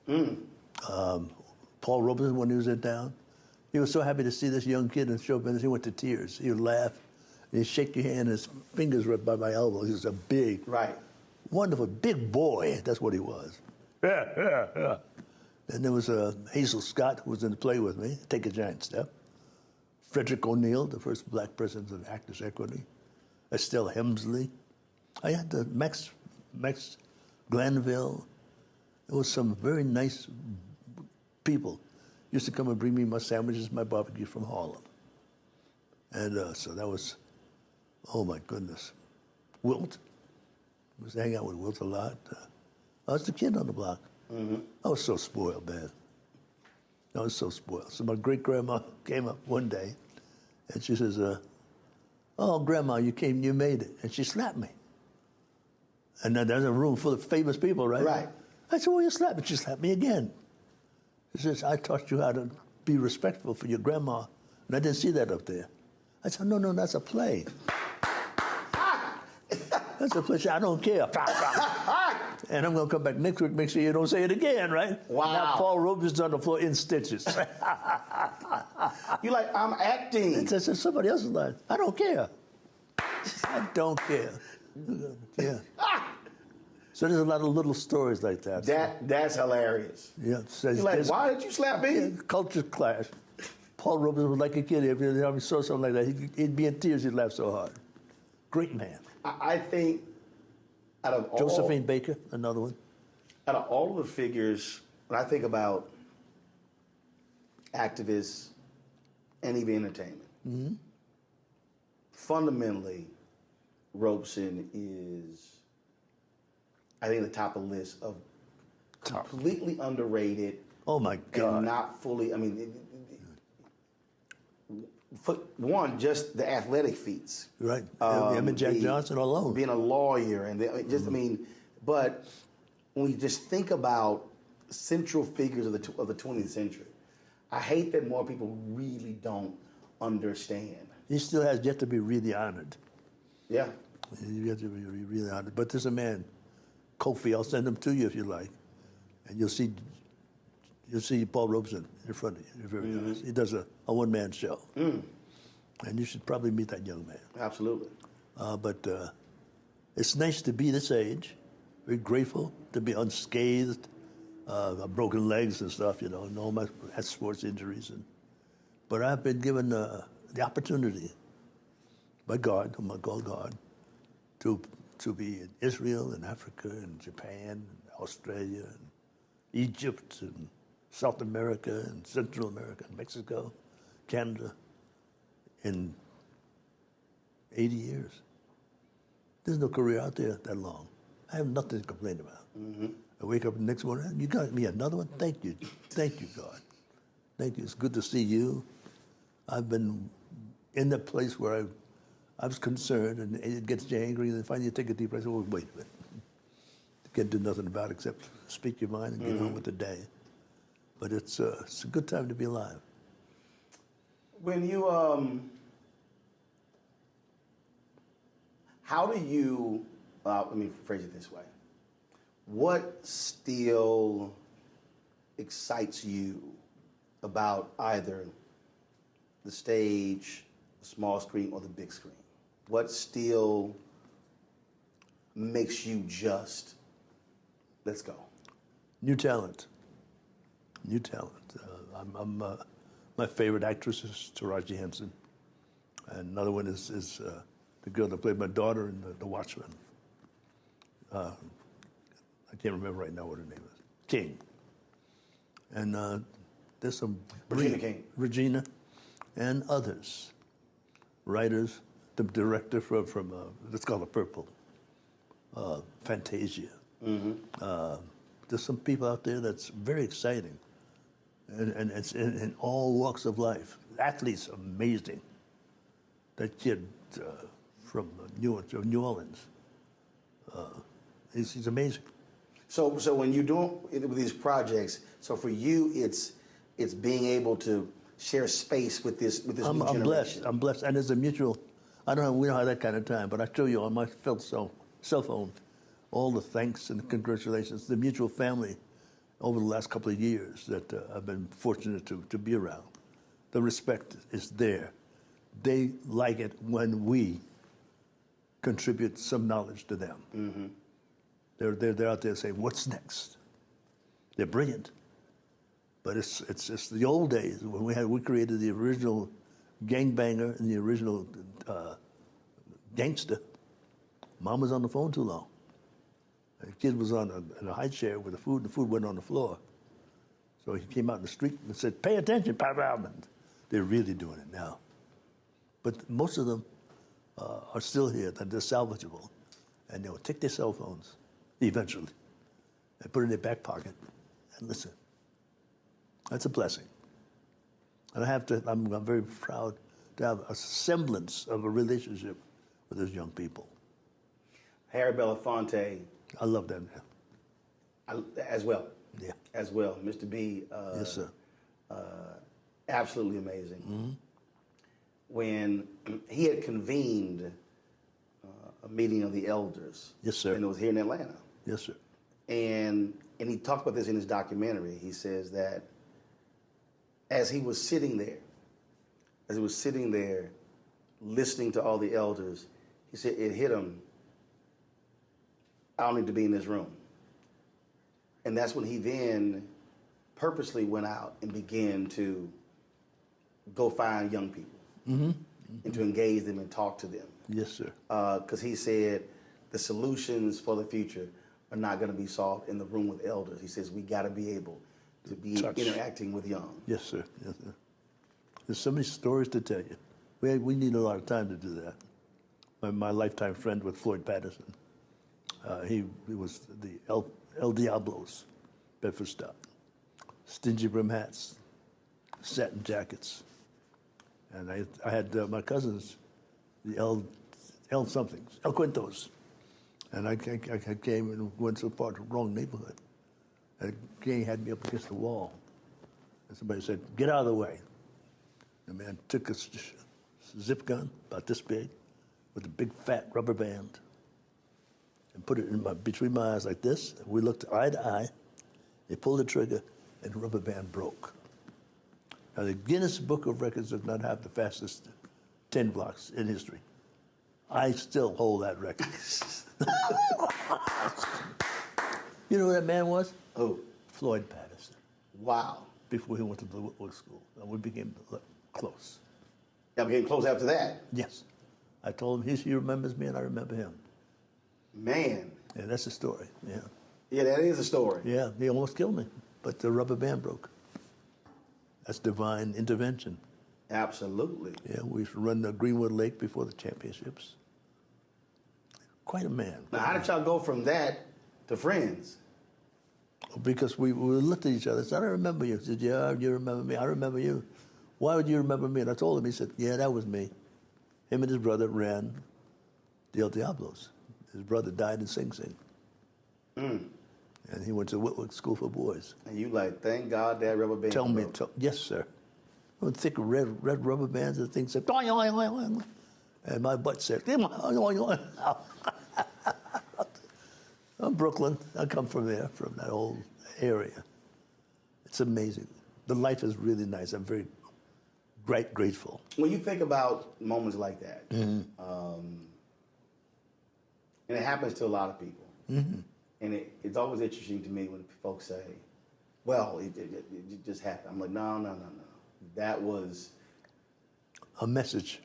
Paul Robeson, when he was in town, he was so happy to see this young kid in show business. He went to tears. He would laugh. And he'd shake your hand, and his fingers were by my elbow. He was a big, wonderful, big boy. That's what he was. Yeah. Then there was Hazel Scott, who was in the play with me, Take a Giant Step. Frederick O'Neill, the first black president of Actors Equity. Estelle Hemsley. I had the Max Glanville. There was some very nice people. Used to come and bring me my sandwiches, my barbecue from Harlem. And so that was, oh my goodness. Wilt. I was hanging out with Wilt a lot. I was the kid on the block. Mm-hmm. I was so spoiled, man. I was so spoiled. So my great-grandma came up one day, and she says, oh, Grandma, you made it. And she slapped me. And then there's a room full of famous people, right? Right. I said, well, you slapped me. She slapped me again. She says, I taught you how to be respectful for your grandma, and I didn't see that up there. I said, no, that's a play. That's a play. She said, I don't care. And I'm going to come back next week, make sure you don't say it again, right? Wow. Now Paul Robeson's on the floor in stitches. You're like, I'm acting. And so somebody else is like, I don't care. I don't care. Yeah. So there's a lot of little stories like that. That's hilarious. Yeah. You're like, why did you slap me? Yeah, culture clash. Paul Robeson was like a kid. If he saw something like that, he'd be in tears. He'd laugh so hard. Great man. I think out of all... Josephine Baker, another one. Out of all of the figures, when I think about activists and even entertainment, fundamentally, Robeson is, I think, the top of the list of completely underrated. Oh, my God. And not fully, I mean... For one, just the athletic feats. Right. Him and Jack Johnson alone. Being a lawyer and I mean, but when we just think about central figures of the 20th century, I hate that more people really don't understand. He still has yet to be really honored. Yeah. You have to be really honest. But there's a man, Kofi. I'll send him to you if you like, and you'll see Paul Robeson in front of you. You're very honest. He does a one-man show, and you should probably meet that young man. Absolutely. But it's nice to be this age. Very grateful to be unscathed. Broken legs and stuff, you know, and all my had sports injuries, but I've been given the opportunity by God, whom I call God, to be in Israel and Africa and Japan and Australia and Egypt and South America and Central America and Mexico, Canada, in 80 years. There's no career out there that long. I have nothing to complain about. I wake up the next morning, you got me another one? Thank you, God. Thank you, it's good to see you. I've been in that place where I was concerned, and it gets you angry, and then finally you take a deep breath, oh, wait a minute. You can't do nothing about it except speak your mind and get on with the day. But it's a good time to be alive. When you, how do you, let me phrase it this way. What still excites you about either the stage, the small screen, or the big screen? What still makes you just, let's go? New talent. My favorite actress is Taraji Henson. And another one is the girl that played my daughter in The Watchmen. I can't remember right now what her name is. King. And there's some... Regina King. Regina and others. Writers, the director from let's call it Purple. Fantasia. There's some people out there that's very exciting. And it's in all walks of life. Athletes, amazing. That kid from New Orleans, he's amazing. So when you're doing with these projects, so for you, it's being able to share space with this new generation. I'm blessed, and there's a mutual. We don't have that kind of time, but I show you on my cell phone all the thanks and congratulations. The mutual family over the last couple of years that I've been fortunate to be around. The respect is there. They like it when we contribute some knowledge to them. They're out there saying, "What's next?" They're brilliant, but it's the old days when we created the original gangbanger and the original gangster. Mom was on the phone too long. The kid was in a high chair with the food, and the food went on the floor. So he came out in the street and said, "Pay attention, Papa." They're really doing it now. But most of them are still here, that they're salvageable, and they'll take their cell phones eventually and put it in their back pocket and listen. That's a blessing. And I'm very proud to have a semblance of a relationship with those young people. Harry Belafonte. I love that man. As well. Yeah. As well. Mr. B. Yes, sir. Absolutely amazing. When he had convened a meeting of the elders. Yes, sir. And it was here in Atlanta. Yes, sir. And he talked about this in his documentary. He says that as he was sitting there listening to all the elders, he said it hit him, I don't need to be in this room. And that's when he then purposely went out and began to go find young people and to engage them and talk to them. Yes, sir. Because he said the solutions for the future are not going to be solved in the room with elders. He says we got to be able to be interacting with young. Yes, sir. Yes, sir. There's so many stories to tell you. We need a lot of time to do that. My lifetime friend with Floyd Patterson, he was the El Diablos, Bedford Stop. Stingy brim hats, satin jackets. And I had my cousins, the El somethings, El Cuentos. And I came and went so far to the wrong neighborhood. And the gang had me up against the wall. And somebody said, "Get out of the way." The man took a zip gun, about this big, with a big fat rubber band and put it in between my eyes like this. We looked eye to eye. They pulled the trigger, and the rubber band broke. Now, the Guinness Book of Records does not have the fastest 10 blocks in history. I still hold that record. You know who that man was? Who? Floyd Patterson. Wow. Before he went to the Whitworth School. And we became close. Y'all became close after that? Yes. I told him he remembers me and I remember him. Man. Yeah, that's a story, yeah. Yeah, that is a story. Yeah, he almost killed me, but the rubber band broke. That's divine intervention. Absolutely. Yeah, we used to run the Greenwood Lake before the championships. Quite a man. Now, how did y'all go from that to friends? Because we looked at each other and said, I remember you. He said, yeah, you remember me. I remember you. Why would you remember me? And I told him. He said, yeah, that was me. Him and his brother ran the El Diablos. His brother died in Sing Sing. And he went to Whitworth School for Boys. And you like, thank God that rubber band broke. Yes, sir. Thick red rubber bands, the thing said, and my butt said, I'm Brooklyn. I come from there, from that whole area. It's amazing. The life is really nice. I'm very grateful. When you think about moments like that, and it happens to a lot of people, and it's always interesting to me when folks say, well, it just happened. I'm like, no. That was a message.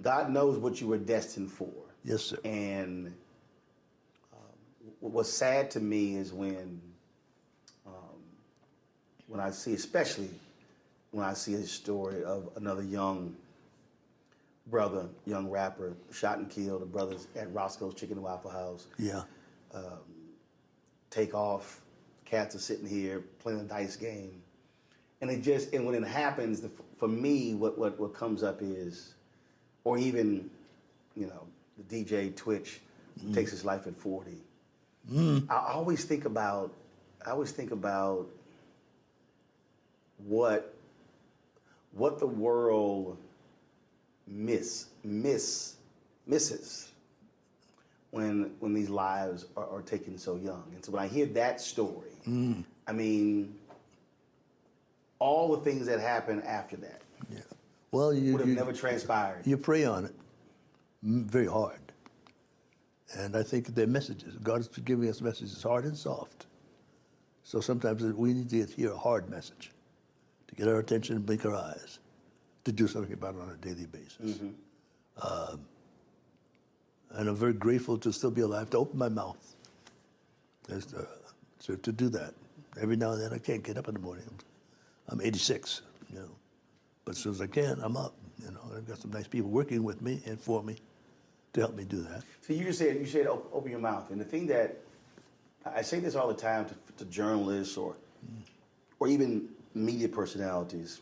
God knows what you were destined for. Yes, sir. And what's sad to me is when I see, especially when I see a story of another young brother, young rapper, shot and killed, the brothers at Roscoe's Chicken and Waffle House. Yeah. Take off, cats are sitting here playing a dice game. And when it happens, for me, what comes up is, or even, the DJ Twitch takes his life at 40. I always think about what the world misses when these lives are taken so young. And so when I hear that story, I mean, all the things that happen after that would have never transpired. You pray on it very hard. And I think they're messages. God is giving us messages hard and soft. So sometimes we need to hear a hard message to get our attention and blink our eyes, to do something about it on a daily basis. And I'm very grateful to still be alive, to open my mouth, to do that. Every now and then I can't get up in the morning. I'm 86, but as soon as I can, I'm up. I've got some nice people working with me and for me to help me do that. So you said open your mouth, and the thing that I say this all the time to journalists or even media personalities.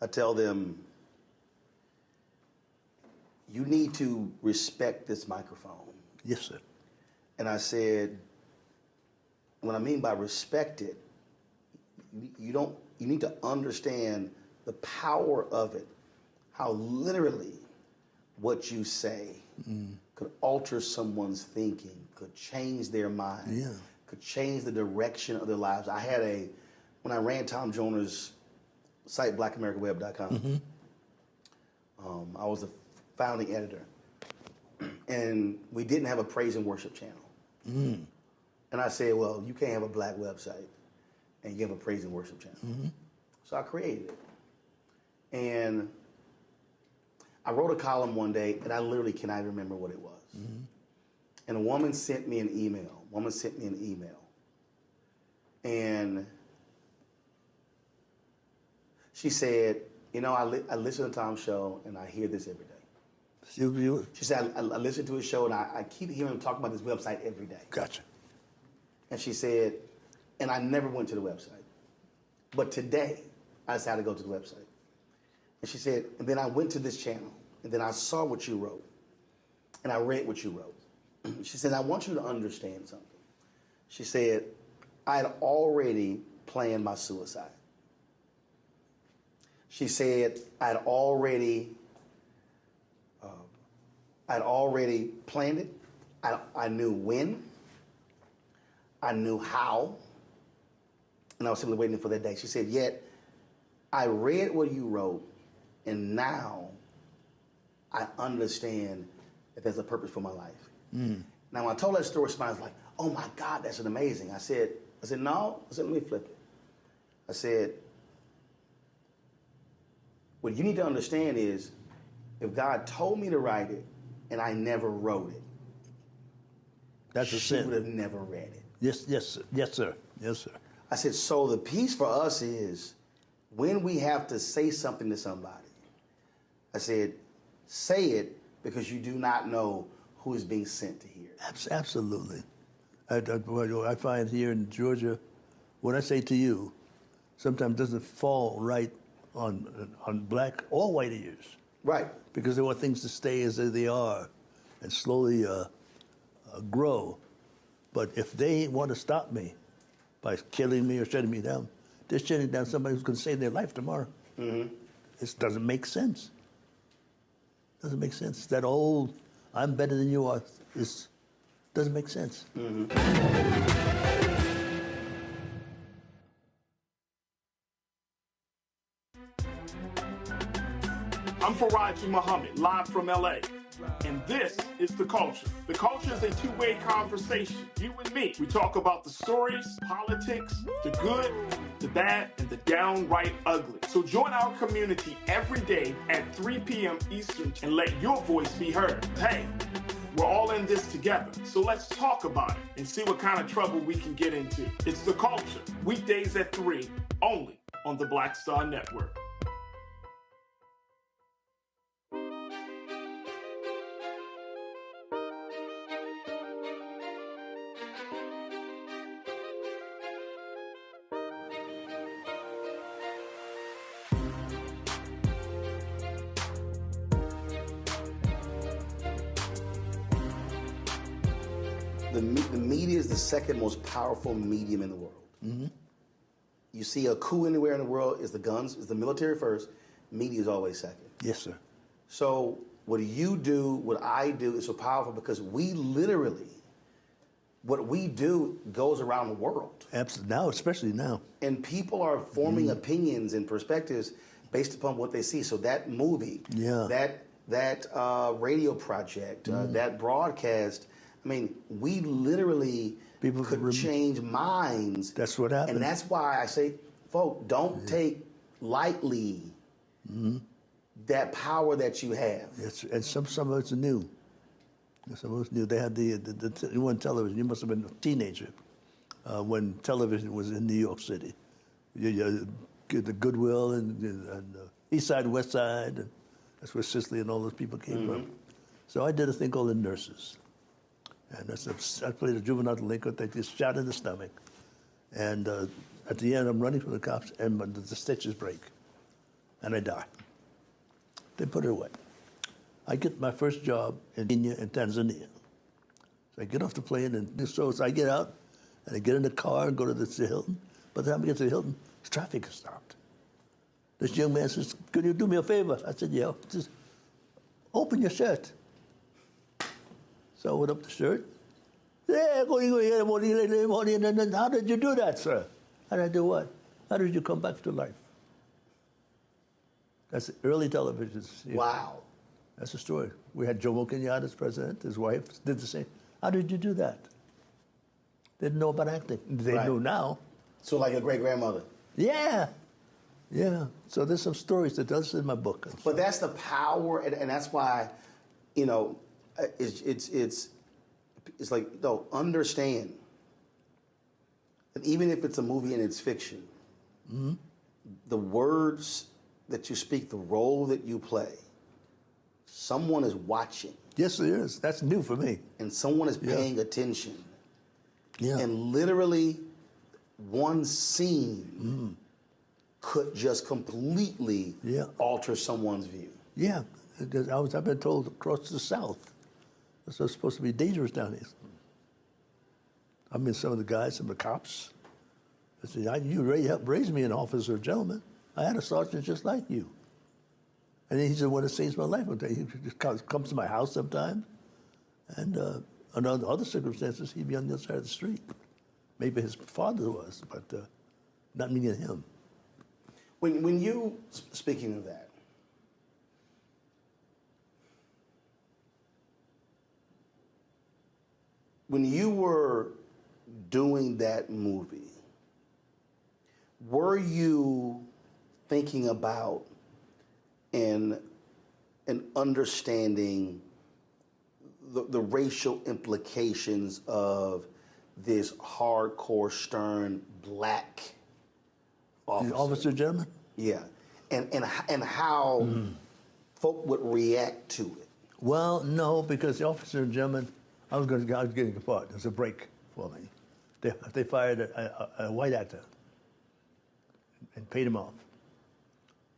I tell them, you need to respect this microphone. Yes, sir. And I said, what I mean by respect it, you need to understand the power of it, how literally what you say could alter someone's thinking, could change their mind, could change the direction of their lives. When I ran Tom Joyner's site, blackamericaweb.com, I was the founding editor, and we didn't have a praise and worship channel. And I said, well, you can't have a black website and you have a praise and worship channel. So I created it. And I wrote a column one day, and I literally cannot remember what it was. And a woman sent me an email. And she said, I listen to Tom's show, and I hear this every day. She said, I listen to his show, and I keep hearing him talk about this website every day. Gotcha. And she said, and I never went to the website. But today, I decided to go to the website. And she said, and then I went to this channel, and then I saw what you wrote, and I read what you wrote. She said, I want you to understand something. She said, I had already planned my suicide. She said, I had already I'd already planned it. I knew when. I knew how. And I was simply waiting for that day. She said, yet I read what you wrote, and now I understand that there's a purpose for my life. Now, when I told that story, somebody was like, oh my God, that's amazing. I said, no. I said, let me flip it. I said, what you need to understand is, if God told me to write it and I never wrote it, that's a she sin. would have never read it. Yes, sir. Yes, sir. Yes, sir. I said, so the piece for us is when we have to say something to somebody, I said, say it because you do not know who is being sent to hear. Absolutely. I find here in Georgia, what I say to you sometimes doesn't fall right on black or white ears. Right. Because they want things to stay as they are and slowly grow. But if they want to stop me by killing me or shutting me down, they're shutting down somebody who's going to save their life tomorrow. This doesn't make sense. Doesn't make sense. That old, I'm better than you are, doesn't make sense. I'm Faraji Muhammad, live from LA. And this is The Culture. The Culture is a two-way conversation. You and me. We talk about the stories, politics, the good, the bad, and the downright ugly. So join our community every day at 3 p.m. Eastern and let your voice be heard. Hey, we're all in this together. So let's talk about it and see what kind of trouble we can get into. It's The Culture. Weekdays at 3, only on the Black Star Network. The media is the second most powerful medium in the world. You see a coup anywhere in the world, is the guns, is the military first, media is always second. Yes, sir. So what you do, what I do is so powerful because we literally, what we do goes around the world. Absolutely. Now, especially now. And people are forming opinions and perspectives based upon what they see. So that movie, that radio project, that broadcast, I mean, we literally could change minds. That's what happened. And that's why I say, folks, don't take lightly that power that you have. Yes, and some of it's new. Some of it's new. They had the one television. You must have been a teenager when television was in New York City. The Goodwill and East Side, West Side. And that's where Cicely and all those people came from. So I did a thing called The Nurses. And I played a juvenile delinquent. They just shot in the stomach. And at the end, I'm running from the cops, and the stitches break. And I die. They put it away. I get my first job in Kenya and Tanzania. So I get off the plane, and so I get out, and I get in the car and go to the Hilton. By the time I get to the Hilton, traffic is stopped. This young man says, "Could you do me a favor?" I said, "Yeah." Just open your shirt. So I went up the shirt. Yeah, how did you do that, sir? How did I do what? How did you come back to life? That's early television. Wow. That's the story. We had Jomo Kenyatta as president. His wife did the same. How did you do that? They didn't know about acting. They know now. So like your great-grandmother. Yeah. Yeah. So there's some stories that does in my book. But that's the power, and that's why, you know, it's like, no, understand that even if it's a movie and it's fiction, the words that you speak, the role that you play, someone is watching. Yes, there is. That's new for me. And someone is paying attention. Yeah. And literally one scene could just completely alter someone's view. Yeah. I've been told across the South, it's supposed to be dangerous down here. I mean, some of the guys, some of the cops, they said, you helped raise me an officer, gentleman. I had a sergeant just like you. And he's the one that saves my life. He just comes to my house sometimes, and under other circumstances, he'd be on the other side of the street. Maybe his father was, but not me and him. When you, speaking of that, when you were doing that movie, were you thinking about and understanding the racial implications of this hardcore, stern, black officer? Officer gentleman? Yeah. And how folk would react to it. Well, no, because the officer gentleman, I was getting caught. There's a break for me. They fired a white actor and paid him off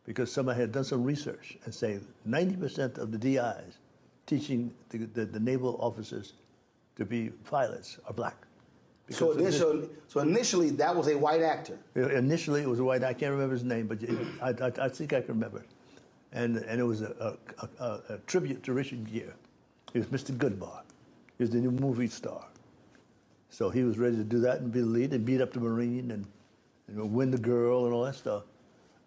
because somebody had done some research and say 90% of the DIs teaching the naval officers to be pilots are black. So initially, that was a white actor. Initially, it was a white. I can't remember his name, but I think I can remember. And it was a tribute to Richard Gere. He was Mr. Goodbar. He was the new movie star. So he was ready to do that and be the lead and beat up the Marine and win the girl and all that stuff.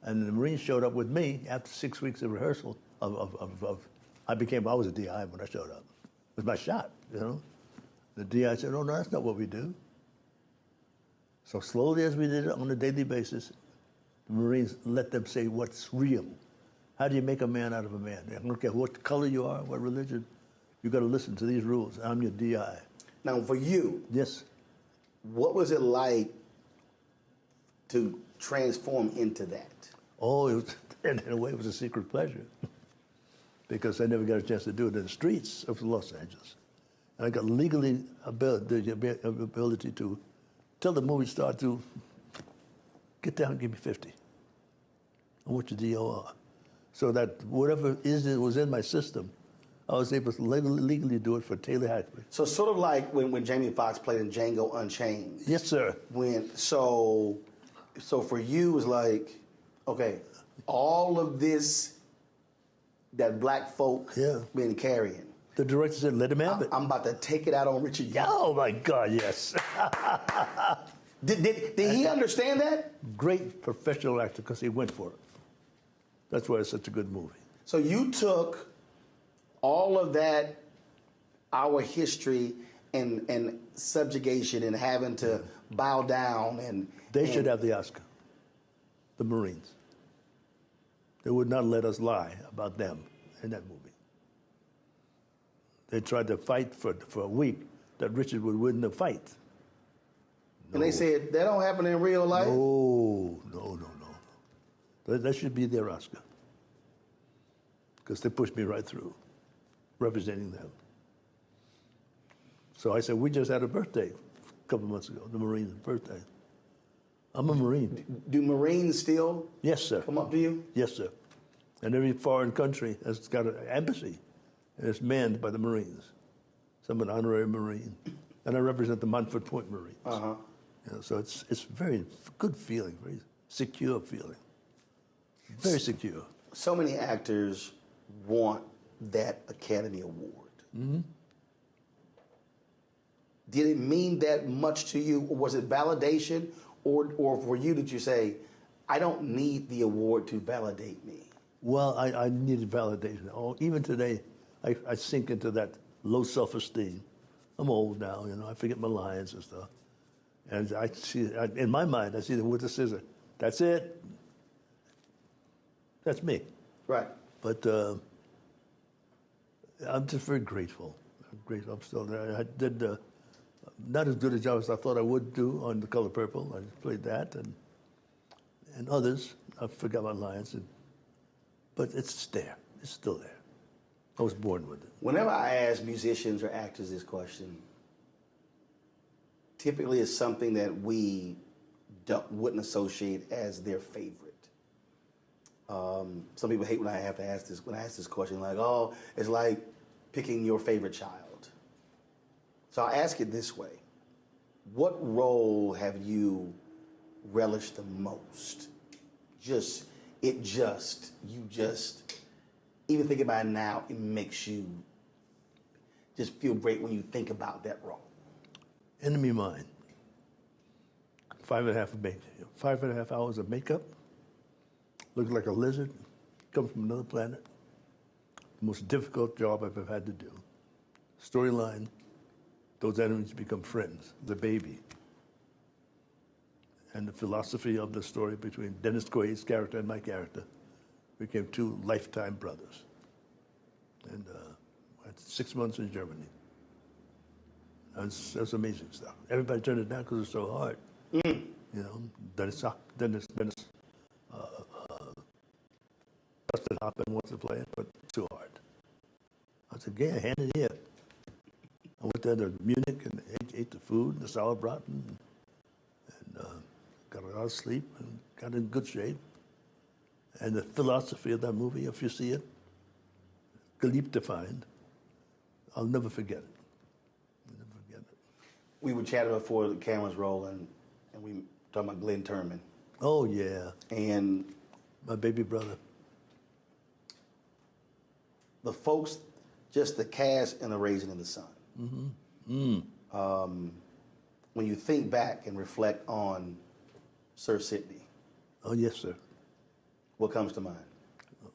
And the Marine showed up with me after 6 weeks of rehearsal. I was a DI when I showed up. It was my shot, you know. The DI said, "Oh no, that's not what we do." So slowly, as we did it on a daily basis, the Marines let them say what's real. How do you make a man out of a man? I don't care what color you are, what religion. You got to listen to these rules. I'm your DI. Now, for you, yes, what was it like to transform into that? Oh, it was, in a way, it was a secret pleasure because I never got a chance to do it in the streets of Los Angeles. And I got legally the ability to tell the movie star to get down and give me 50. I want your DOR. So that whatever was in my system, I was able to legally do it for Taylor Hackett. So sort of like when Jamie Foxx played in Django Unchained. Yes, sir. So for you, it was like, okay, all of this that black folk been carrying. The director said, let him have it. I'm about to take it out on Richard Gere. Oh, my God, yes. Did he understand that? Great professional actor because he went for it. That's why it's such a good movie. So you took all of that, our history and subjugation and having to bow down and... They should have the Oscar, the Marines. They would not let us lie about them in that movie. They tried to fight for a week that Richard would win the fight. No. And they said, that don't happen in real life? No. That should be their Oscar. Because they pushed me right through, representing them. So I said, we just had a birthday a couple months ago, the Marine's birthday. I'm a Marine. Do Marines still come up to you? Yes, sir. And every foreign country has got an embassy, and it's manned by the Marines. So I'm an honorary Marine, and I represent the Montfort Point Marines. Uh-huh. You know, so it's very good feeling, very secure feeling. Very secure. So many actors want that Academy Award. Mm-hmm. Did it mean that much to you? Or was it validation? Or for you, did you say, I don't need the award to validate me? Well, I needed validation. Oh, even today, I sink into that low self-esteem. I'm old now, you know, I forget my lines and stuff. And I see, in my mind, I see the with the scissor. That's it. That's me. Right. But I'm just very grateful. I'm grateful. I'm still there. I did not as good a job as I thought I would do on The Color Purple. I played that and others. I forgot my lines. But it's there. It's still there. I was born with it. Whenever I ask musicians or actors this question, typically it's something that we wouldn't associate as their favorite. Some people hate when I have to ask this. When I ask this question, like, oh, it's like picking your favorite child. So I'll ask it this way: what role have you relished the most? even thinking about it now, it makes you just feel great when you think about that role? Enemy Mine. 5.5 hours of makeup. Looked like a lizard. Come from another planet. The most difficult job I've ever had to do. Storyline, those enemies become friends. The baby. And the philosophy of the story between Dennis Quaid's character and my character became two lifetime brothers. And I had 6 months in Germany. That's amazing stuff. Everybody turned it down because it's so hard. You know, Dennis Dustin Hoffman wants to play it, but it's too hard. I said, yeah, hand it here. I went down to Munich and ate the food, the sauerbraten, and got a lot of sleep and got in good shape. And the philosophy of that movie, if you see it, Geliebte Feind, I'll never forget it. We were chatting before the cameras rolling, and we talking about Glenn Turman. Oh, yeah. And my baby brother. The folks, just the cast and the Raisin in the Sun. When you think back and reflect on Sir Sidney. Oh, yes, sir. What comes to mind?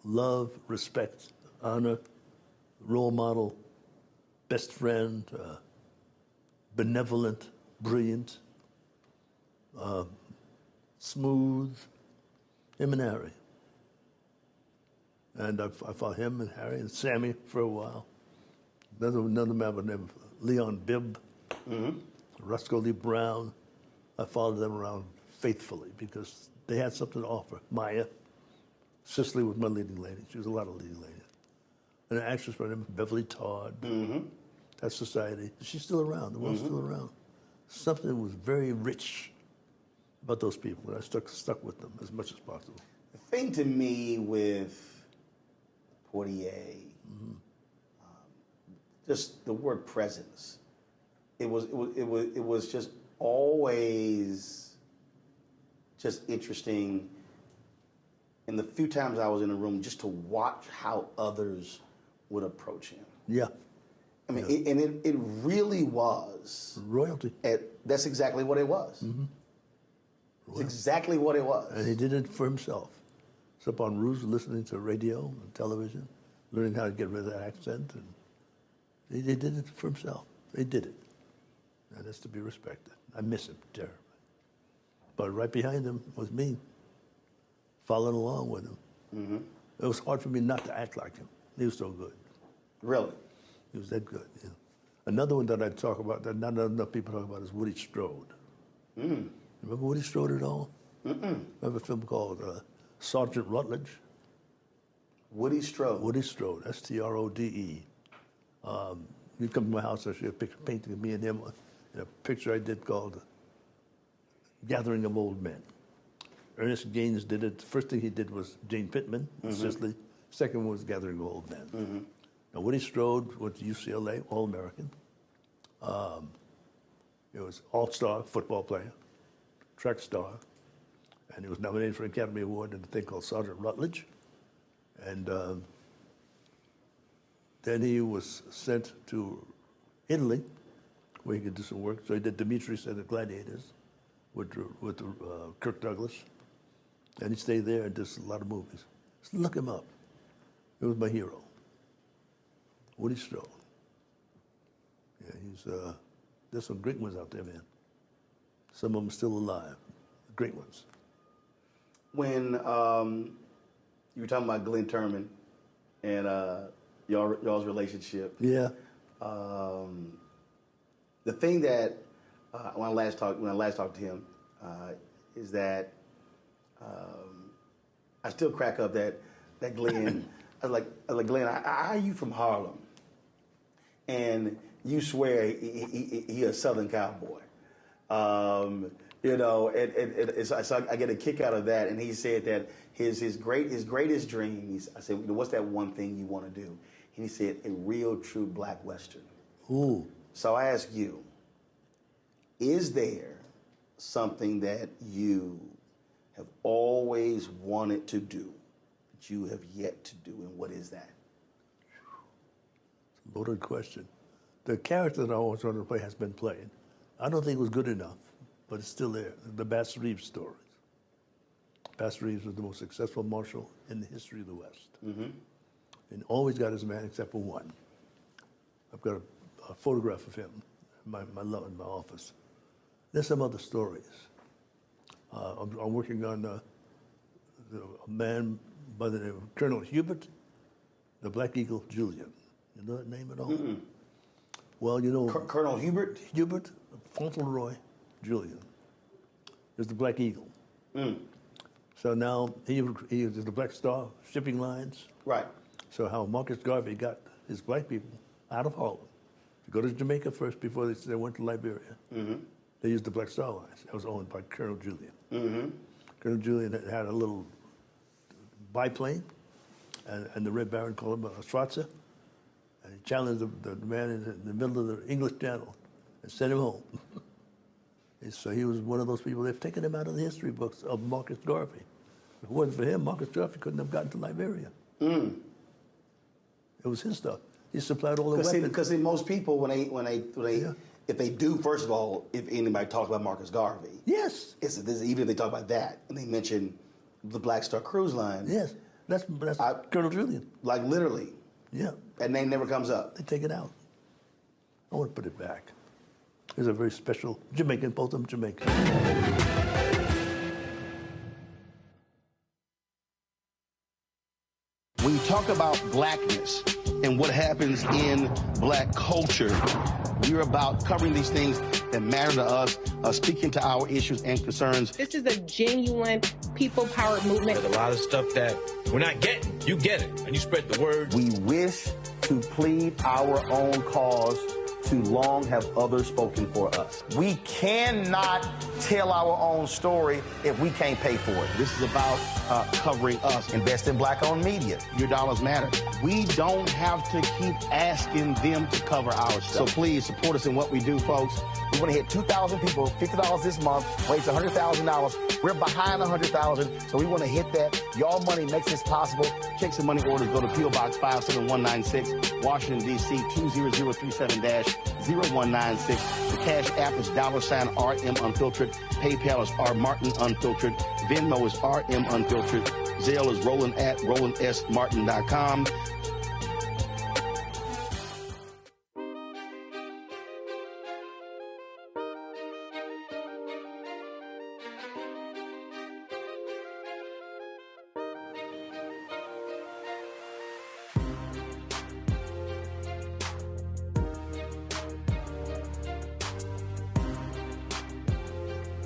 Love, respect, honor, role model, best friend, benevolent, brilliant, smooth, him and Harry. And I fought him and Harry and Sammy for a while. Another man by the name of Leon Bibb, Roscoe Lee Brown. I followed them around faithfully because they had something to offer. Maya, Cicely was my leading lady. She was a lot of leading ladies. And an actress by the name of Beverly Todd. That society. She's still around. The one's still around. Something was very rich about those people, and I stuck with them as much as possible. The thing to me with Portier, just the word presence. It was just always just interesting. And the few times I was in the room, just to watch how others would approach him. Yeah. I mean, it really was royalty. That's exactly what it was. It's exactly what it was. And he did it for himself. He's up on roofs listening to radio and television, learning how to get rid of that accent. And he did it for himself. He did it. And that's to be respected. I miss him terribly. But right behind him was me, following along with him. It was hard for me not to act like him. He was so good. Really? He was that good. Yeah. Another one that I talk about that not enough people talk about is Woody Strode. Remember Woody Strode at all? Remember a film called Sergeant Rutledge? Woody Strode. Woody Strode, S-T-R-O-D-E. You come to my house, I show you a picture painting of me and him in a picture I did called Gathering of Old Men. Ernest Gaines did it. The first thing he did was Jane Pittman in Sicily. Second one was Gathering of Old Men. Now, Woody Strode went to UCLA, All-American. He was all-star football player, track star, and he was nominated for an Academy Award in a thing called Sergeant Rutledge. And then he was sent to Italy, where he could do some work. So he did Demetrius and the Gladiators with Kirk Douglas. And he stayed there and did a lot of movies. So look him up. He was my hero. Woody Strode. Yeah, there's some great ones out there, man. Some of them still alive. Great ones. When you were talking about Glenn Turman and y'all's relationship. Yeah. The thing that when I last talked to him is that I still crack up that Glenn. I was like Glenn, are you from Harlem? And you swear he a Southern cowboy. You know, so I get a kick out of that. And he said that his greatest dream. I said, what's that one thing you want to do? And he said, a real, true black Western. Ooh. So I ask you, is there something that you have always wanted to do that you have yet to do, and what is that? Loaded question. The character that I always wanted to play has been played. I don't think it was good enough, but it's still there. The Bass Reeves stories. Bass Reeves was the most successful marshal in the history of the West. Mm-hmm. And always got his man except for one. I've got a photograph of him in my office. There's some other stories. I'm working on a man by the name of Colonel Hubert, the Black Eagle Julian. You know that name at all? Mm-mm. Well, you know... Colonel Hubert? Hubert Fauntleroy Julian is the Black Eagle. Mm. So now he is the Black Star shipping lines. Right. So how Marcus Garvey got his black people out of Harlem to go to Jamaica first before they went to Liberia. Mm-hmm. They used the Black Star lines. That was owned by Colonel Julian. Mm-hmm. Colonel Julian had a little biplane, and the Red Baron called him a Stratzer, and he challenged the man in the middle of the English Channel and sent him home. And so he was one of those people. They've taken him out of the history books of Marcus Garvey. If it wasn't for him, Marcus Garvey couldn't have gotten to Liberia. Mm. It was his stuff. He supplied all the weapons. Because most people, if they do, first of all, if anybody talks about Marcus Garvey, yes, even if they talk about that and they mention the Black Star Cruise Line, yes, that's Colonel Julian. Like literally, yeah, that name never comes up. They take it out. I want to put it back. He's a very special Jamaican, both of them Jamaican. When you talk about blackness and what happens in black culture, we're about covering these things that matter to us, speaking to our issues and concerns. This is a genuine people-powered movement. There's a lot of stuff that we're not getting. You get it, and you spread the word. We wish to plead our own cause. Too long have others spoken for us. We cannot tell our own story if we can't pay for it. This is about covering us. Invest in black-owned media. Your dollars matter. We don't have to keep asking them to cover our stuff. So please support us in what we do, folks. We want to hit 2,000 people, $50 this month, raise $100,000. We're behind 100,000, so we want to hit that. Y'all money makes this possible. Check some money orders. Go to P.O. Box 57196, Washington, D.C. 20037-0196. The Cash App is $RM Unfiltered. PayPal is R Martin Unfiltered. Venmo is RM Unfiltered. Zelle is Roland at RolandSMartin.com.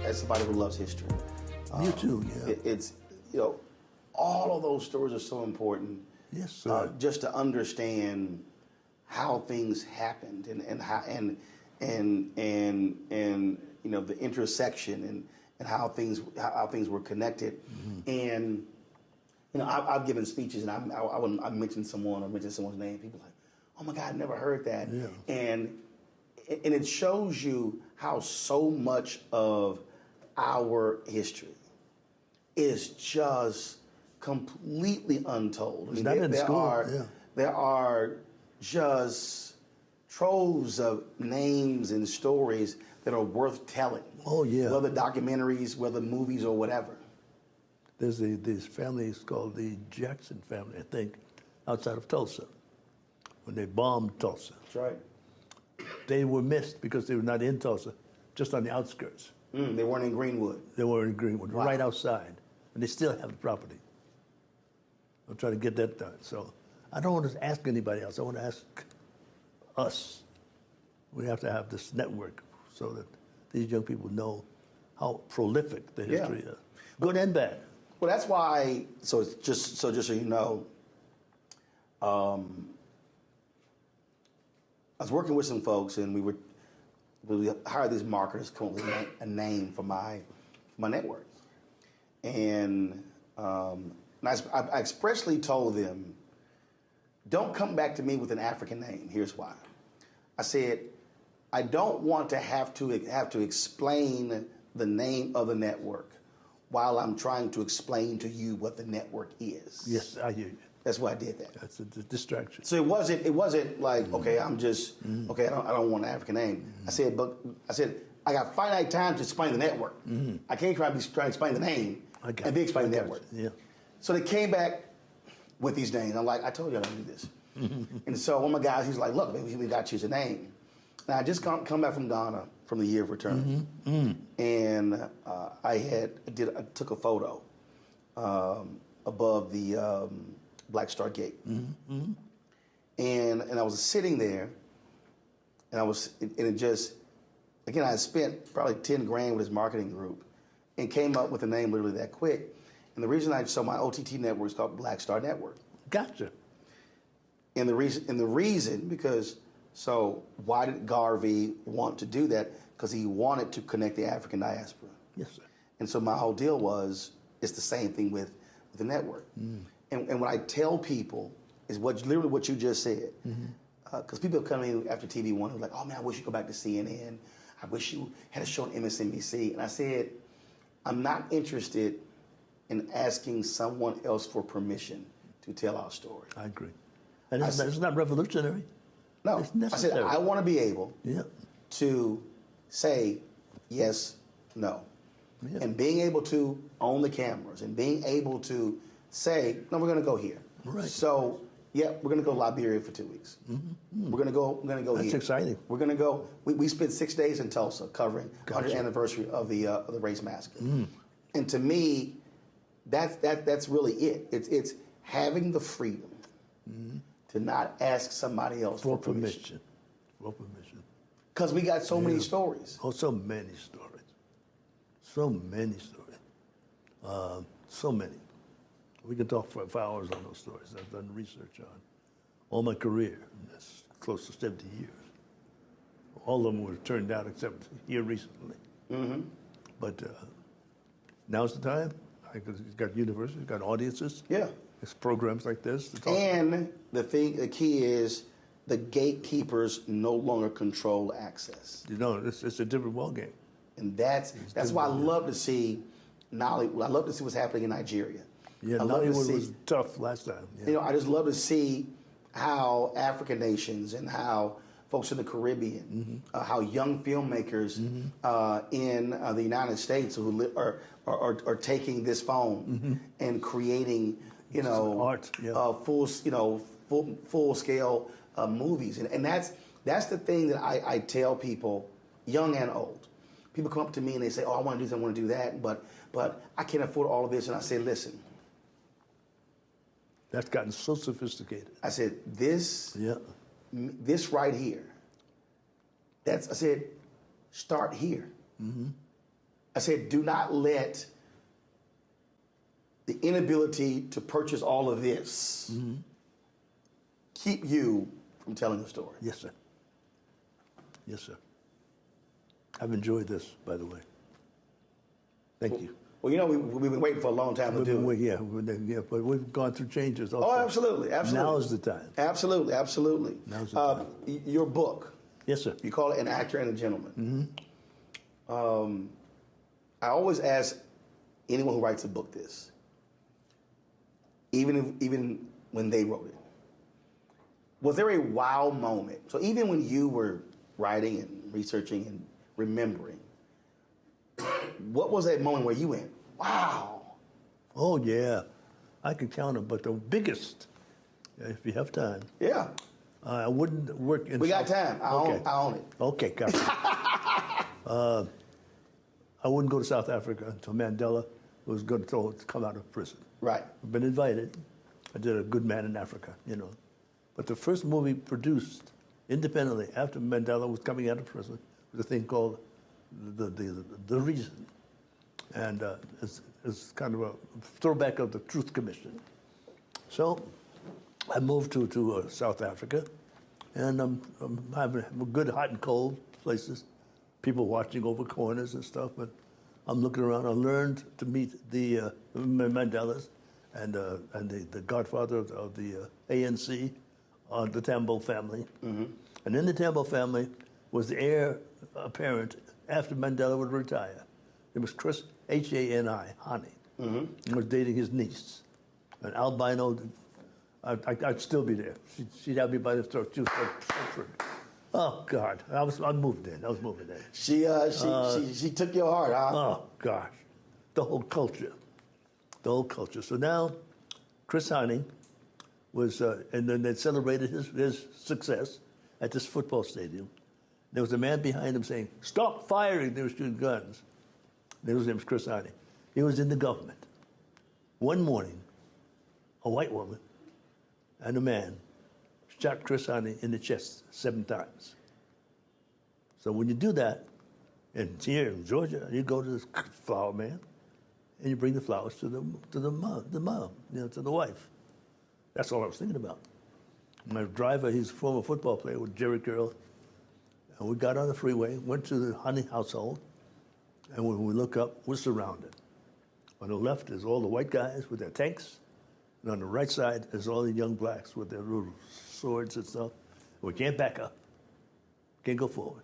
As somebody who loves history. You too, yeah. It's, all of those stories are so important. Yes, sir. Just to understand how things happened and how the intersection and how things were connected. Mm-hmm. And I've given speeches and I mentioned someone or mentioned someone's name. People are like, oh my God, I never heard that. Yeah. And it shows you how so much of our history is just completely untold. It's not in school. There are just troves of names and stories that are worth telling. Oh, yeah. Whether documentaries, whether movies, or whatever. There's these families called the Jackson family, I think, outside of Tulsa, when they bombed Tulsa. That's right. They were missed because they were not in Tulsa, just on the outskirts. They weren't in Greenwood. They were in Greenwood, Wow. right outside. And they still have the property. I'm trying to get that done. So I don't want to ask anybody else. I want to ask us. We have to have this network so that these young people know how prolific the history is, good and bad. Well, that's why. So just so you know, I was working with some folks, and we hired these marketers to come up with a name for my network, and I expressly told them, don't come back to me with an African name. Here's why. I said, I don't want to have to explain the name of the network while I'm trying to explain to you what the network is. Yes, I hear you. That's why I did that. That's a distraction. So it wasn't like, okay, I'm just, okay, I don't want an African name. I said, I got finite time to explain the network. I can't try to explain the name and then explain the network. Yeah. So they came back with these names. I'm like, I told you I don't do this. And so one of my guys, he's like, look, baby, we got to choose a name. Now I just come back from Ghana from the year of return, and I took a photo above the Black Star Gate, and I was sitting there, and I had spent probably 10 grand with his marketing group, and came up with a name literally that quick. And the reason my OTT network is called Black Star Network. Gotcha. And the reason because. So why did Garvey want to do that? Because he wanted to connect the African diaspora. Yes, sir. And so my whole deal was, it's the same thing with the network. And what I tell people is literally what you just said. Because people come in after TV One who are like, oh man, I wish you go back to CNN. I wish you had a show on MSNBC. And I said, I'm not interested in asking someone else for permission to tell our story. I agree. And it's not revolutionary. No, I said I want to be able to say yes, no. And being able to own the cameras and being able to say, no, we're going to go here. Right. So, we're going to go Liberia for 2 weeks. We're going to go here. That's exciting. We're going to go. We spent 6 days in Tulsa covering the 100th anniversary of the race massacre. And to me, that's really it. It's having the freedom to not ask somebody else for permission. For permission. Because we got so many stories. Oh, so many stories. So many stories. So many. We can talk for hours on those stories. I've done research on all my career. That's close to 70 years. All of them were turned out except here recently. But now's the time. It's got universities, got audiences. Yeah. It's programs like this. To talk and the key is the gatekeepers no longer control access. You know, it's a different ballgame. And that's why I love to see Nollywood. I love to see what's happening in Nigeria. Yeah, Nollywood was tough last time. Yeah. You know, I just love to see how African nations and how folks in the Caribbean, how young filmmakers in the United States who are taking this phone and creating, art, full scale movies, and that's the thing that I tell people, young and old. People come up to me and they say, "Oh, I want to do this, I want to do that, but I can't afford all of this." And I say, "Listen, that's gotten so sophisticated." I said, "This right here. I said, start here." I said, do not let the inability to purchase all of this keep you from telling the story. Yes, sir. Yes, sir. I've enjoyed this, by the way. Thank you. Well, we've been waiting for a long time to do it. Yeah, but we've gone through changes also. Oh, absolutely. Now is the time. Absolutely. Now's the time. Your book. Yes, sir. You call it An Actor and a Gentleman. I always ask anyone who writes a book this, even when they wrote it. Was there a wow moment? So even when you were writing and researching and remembering, what was that moment where you went, wow? Oh, yeah. I could count them, but the biggest, if you have time. Yeah. I wouldn't work in... We got time. I own it. Okay, got it. I wouldn't go to South Africa until Mandela was going to come out of prison. Right. I've been invited. I did A Good Man in Africa, But the first movie produced independently after Mandela was coming out of prison was a thing called The Reason. And it's kind of a throwback of the Truth Commission. So I moved to South Africa, and I'm having good hot and cold places, people watching over corners and stuff, but I'm looking around. I learned to meet the Mandelas and the godfather of the ANC, the Tambo family. And in the Tambo family was the heir apparent after Mandela would retire. It was Chris, H-A-N-I, Hani. He was dating his niece, an albino I'd still be there. She'd have me by the throat. She was so oh God, I moved in. I was moving in. She took your heart, huh? Oh gosh, the whole culture. So now, Chris Hine was, and then they celebrated his success at this football stadium. There was a man behind him saying, "Stop firing!" They were shooting guns. His name was Chris Hine. He was in the government. One morning, a white woman and a man shot Chris Hine in the chest 7 times. So when you do that, and here in Georgia, you go to this flower man, and you bring the flowers to the mom, to the wife. That's all I was thinking about. My driver, he's a former football player with Jerry Curl, and we got on the freeway, went to the Hine household, and when we look up, we're surrounded. On the left is all the white guys with their tanks, and on the right side is all the young blacks with their little swords and stuff. We can't back up, can't go forward.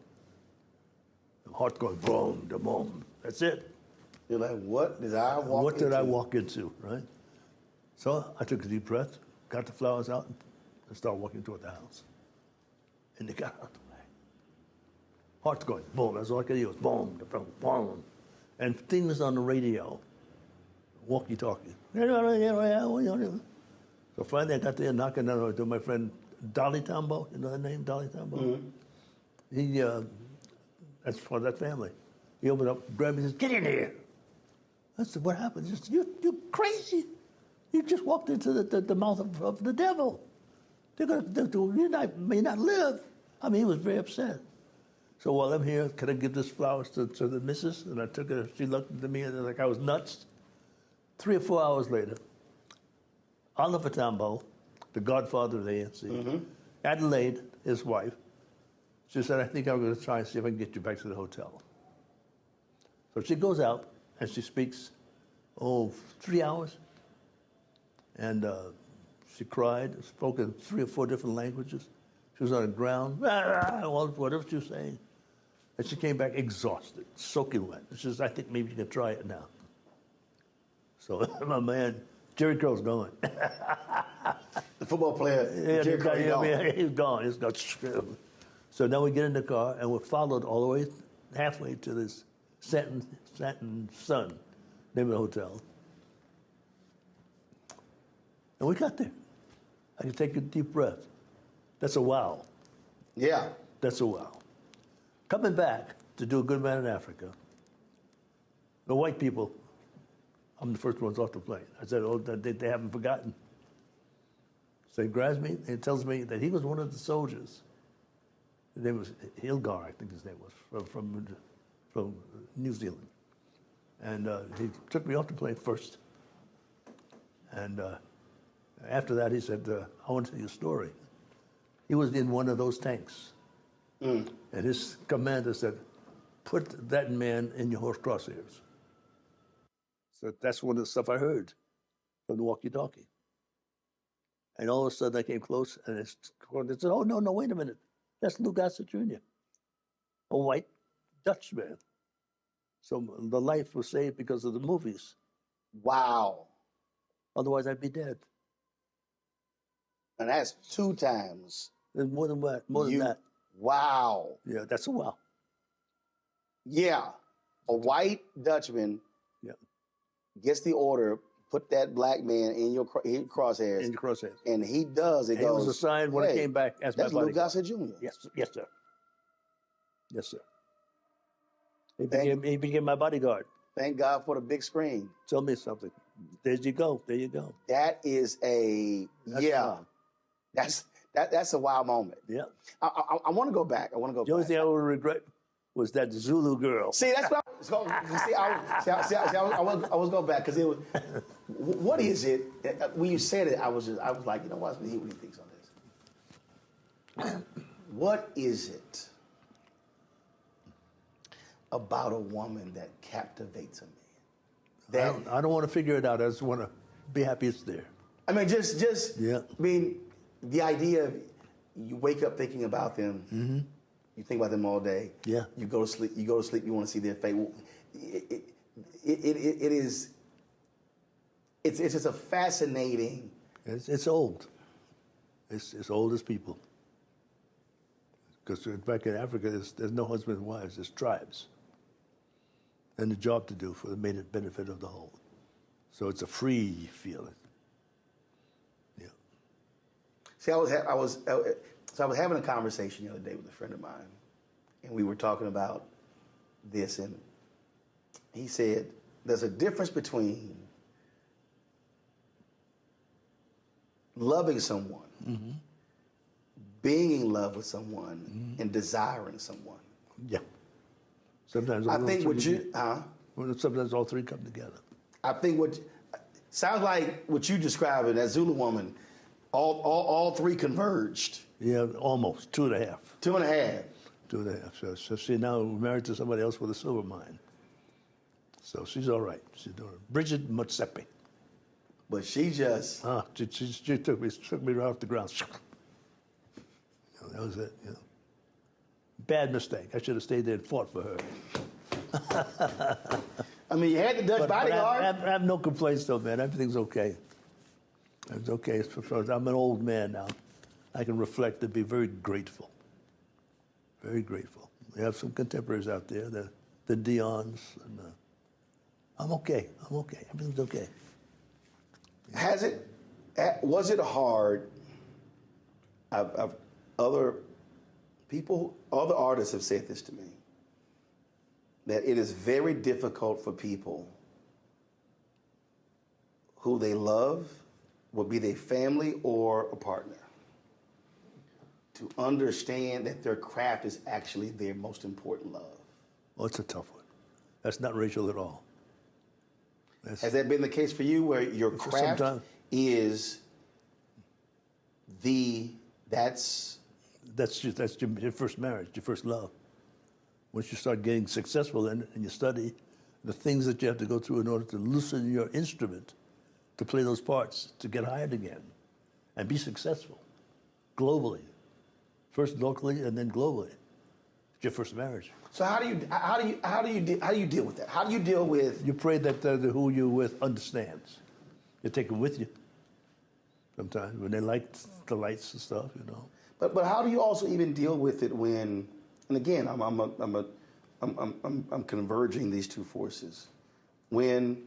The heart going boom, da boom. That's it. You're like, what did I walk into? What did I walk into, right? So I took a deep breath, got the flowers out, and started walking toward the house. And they got out of the way. Heart's going boom. That's all I could hear was boom, da boom, boom. And things on the radio, walkie-talkie. So finally I got there knocking on the door to my friend Dolly Tombo. You know that name, Dolly Tombo? Mm-hmm. He, that's part of that family. He opened up, grabbed me, and says, "Get in here." I said, "What happened?" He said, "You're crazy. You just walked into the mouth of the devil. They're going to, you may not live." I mean, he was very upset. So while I'm here, can I give this flowers to the missus? And I took her, she looked at me and like I was nuts. 3 or 4 hours later, Oliver Tambo, the godfather of the ANC, Adelaide, his wife, she said, "I think I'm going to try and see if I can get you back to the hotel." So she goes out and she speaks, 3 hours. And she cried, spoke in 3 or 4 different languages. She was on the ground, whatever she was saying. And she came back exhausted, soaking wet. She says, "I think maybe you can try it now." So my man, Jerry Curl's gone. The football player, Jerry Curl, he's gone. He's gone. So now we get in the car and we're followed all the way halfway to this Stanton Sun, name of the hotel. And we got there. I can take a deep breath. That's a wow. Yeah. That's a wow. Coming back to do a Good Man in Africa, the white people, I'm the first ones off the plane. I said, they haven't forgotten. So he grabs me and tells me that he was one of the soldiers. His name was Hilgar, I think his name was, from New Zealand. And he took me off the plane first. And after that, he said, "I want to tell you a story." He was in one of those tanks. And his commander said, "Put that man in your horse crosshairs." So that's one of the stuff I heard from the walkie-talkie. And all of a sudden I came close and they said, "Oh, no, wait a minute. That's Lou Gossett Jr., a white Dutch man." So the life was saved because of the movies. Wow. Otherwise I'd be dead. And that's 2 times. There's more than what? More than that. Wow. Yeah, that's a wow. Yeah. A white Dutchman gets the order, put that black man in your crosshairs. In your crosshairs. And he does. It and goes. It was assigned when I came back as my bodyguard. That's Lou Gossett Jr. Yes, sir. Yes, sir. He became my bodyguard. Thank God for the big screen. Tell me something. There you go. That is that's a wild moment. Yeah. I want to go back. The only thing I would regret was that Zulu girl. See, that's what I was going back because it was. What is it? When you said it, I was like, you know what? Let me hear what he thinks on this. What is it about a woman that captivates a man? I don't want to figure it out. I just want to be happy it's there. I mean, the idea of you wake up thinking about them. Mm-hmm. You think about them all day. Yeah. You go to sleep. You want to see their face. It's just a fascinating. It's old. It's old as people. Because back in Africa, there's no husbands and wives, there's tribes. And a job to do for the benefit of the whole. So it's a free feeling. Yeah. See, I was having a conversation the other day with a friend of mine, and we were talking about this, and he said there's a difference between loving someone, being in love with someone, and desiring someone. Yeah. Sometimes I think what you, sometimes all three come together. I think what sounds like what you describing, that Zulu woman, all three converged. Yeah, almost 2.5. 2.5. 2.5. So she's now married to somebody else with a silver mine. So she's all right. She's doing it. Bridget Motsepe. But she just... She took me right off the ground. That was it. Yeah. Bad mistake. I should have stayed there and fought for her. I mean, you had the Dutch bodyguard. I have no complaints, though, man. Everything's okay. It's okay. I'm an old man now. I can reflect and be very grateful. Very grateful. We have some contemporaries out there, the Dions, and I'm okay. I'm okay. Everything's okay. Was it hard? Other artists have said this to me, that it is very difficult for people who they love, will be their family or a partner, to understand that their craft is actually their most important love. Well, it's a tough one. That's not racial at all. Has that been the case for you, where your craft is that's your first marriage, your first love. Once you start getting successful in it and you study the things that you have to go through in order to loosen your instrument, to play those parts, to get hired again, and be successful globally, first locally and then globally. It's your first marriage. So how do you deal with that? How do you deal with? You pray that who you're with understands. You take them with you. Sometimes when they like the lights and stuff, you know. But how do you also even deal with it when? And again, I'm converging these two forces. When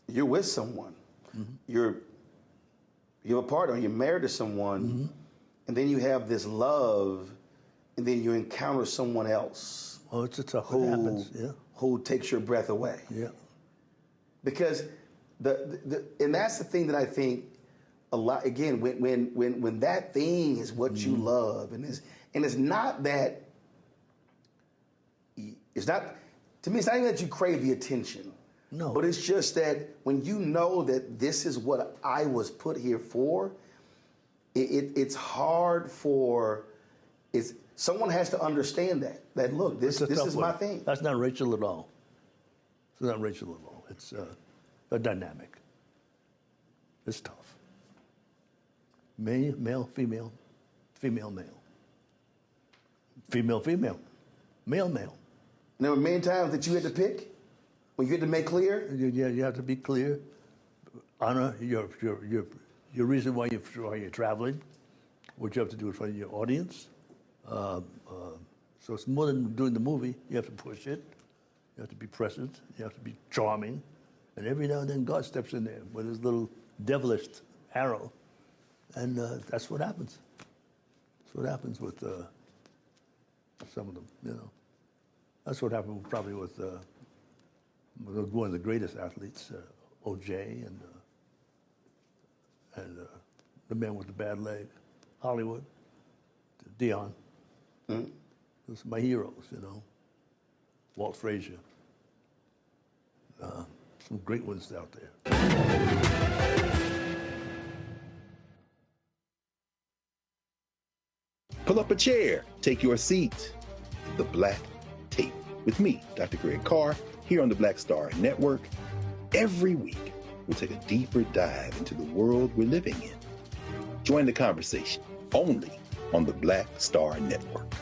you're with someone, you have a partner, you're married to someone, and then you have this love, and then you encounter someone else. Oh, it's a tough one. It happens, yeah. Who takes your breath away. Yeah. Because and that's the thing that I think a lot, again, when that thing is what you love, and it's not that, it's not, to me, it's not even that you crave the attention. No. But it's just that when you know that this is what I was put here for, it's hard for, someone has to understand that look, this is my thing. That's not racial at all. It's not racial at all. It's a dynamic. It's tough. Male, female, female, male. Female, female. Male, male. And there were many times that you had to pick? When you had to make clear? Yeah, you have to be clear. Honor your reason why you're traveling, what you have to do in front of your audience. So it's more than doing the movie. You have to push it. You have to be present. You have to be charming. And every now and then God steps in there with his little devilish arrow. And that's what happens. That's what happens with some of them, you know. That's what happened probably with one of the greatest athletes, O.J. and the man with the bad leg, Hollywood, Dion. Those are my heroes, you know. Walt Frazier. Some great ones out there. Pull up a chair, take your seat. The Black Tape with me, Dr. Greg Carr, here on the Black Star Network. Every week, we'll take a deeper dive into the world we're living in. Join the conversation only on the Black Star Network.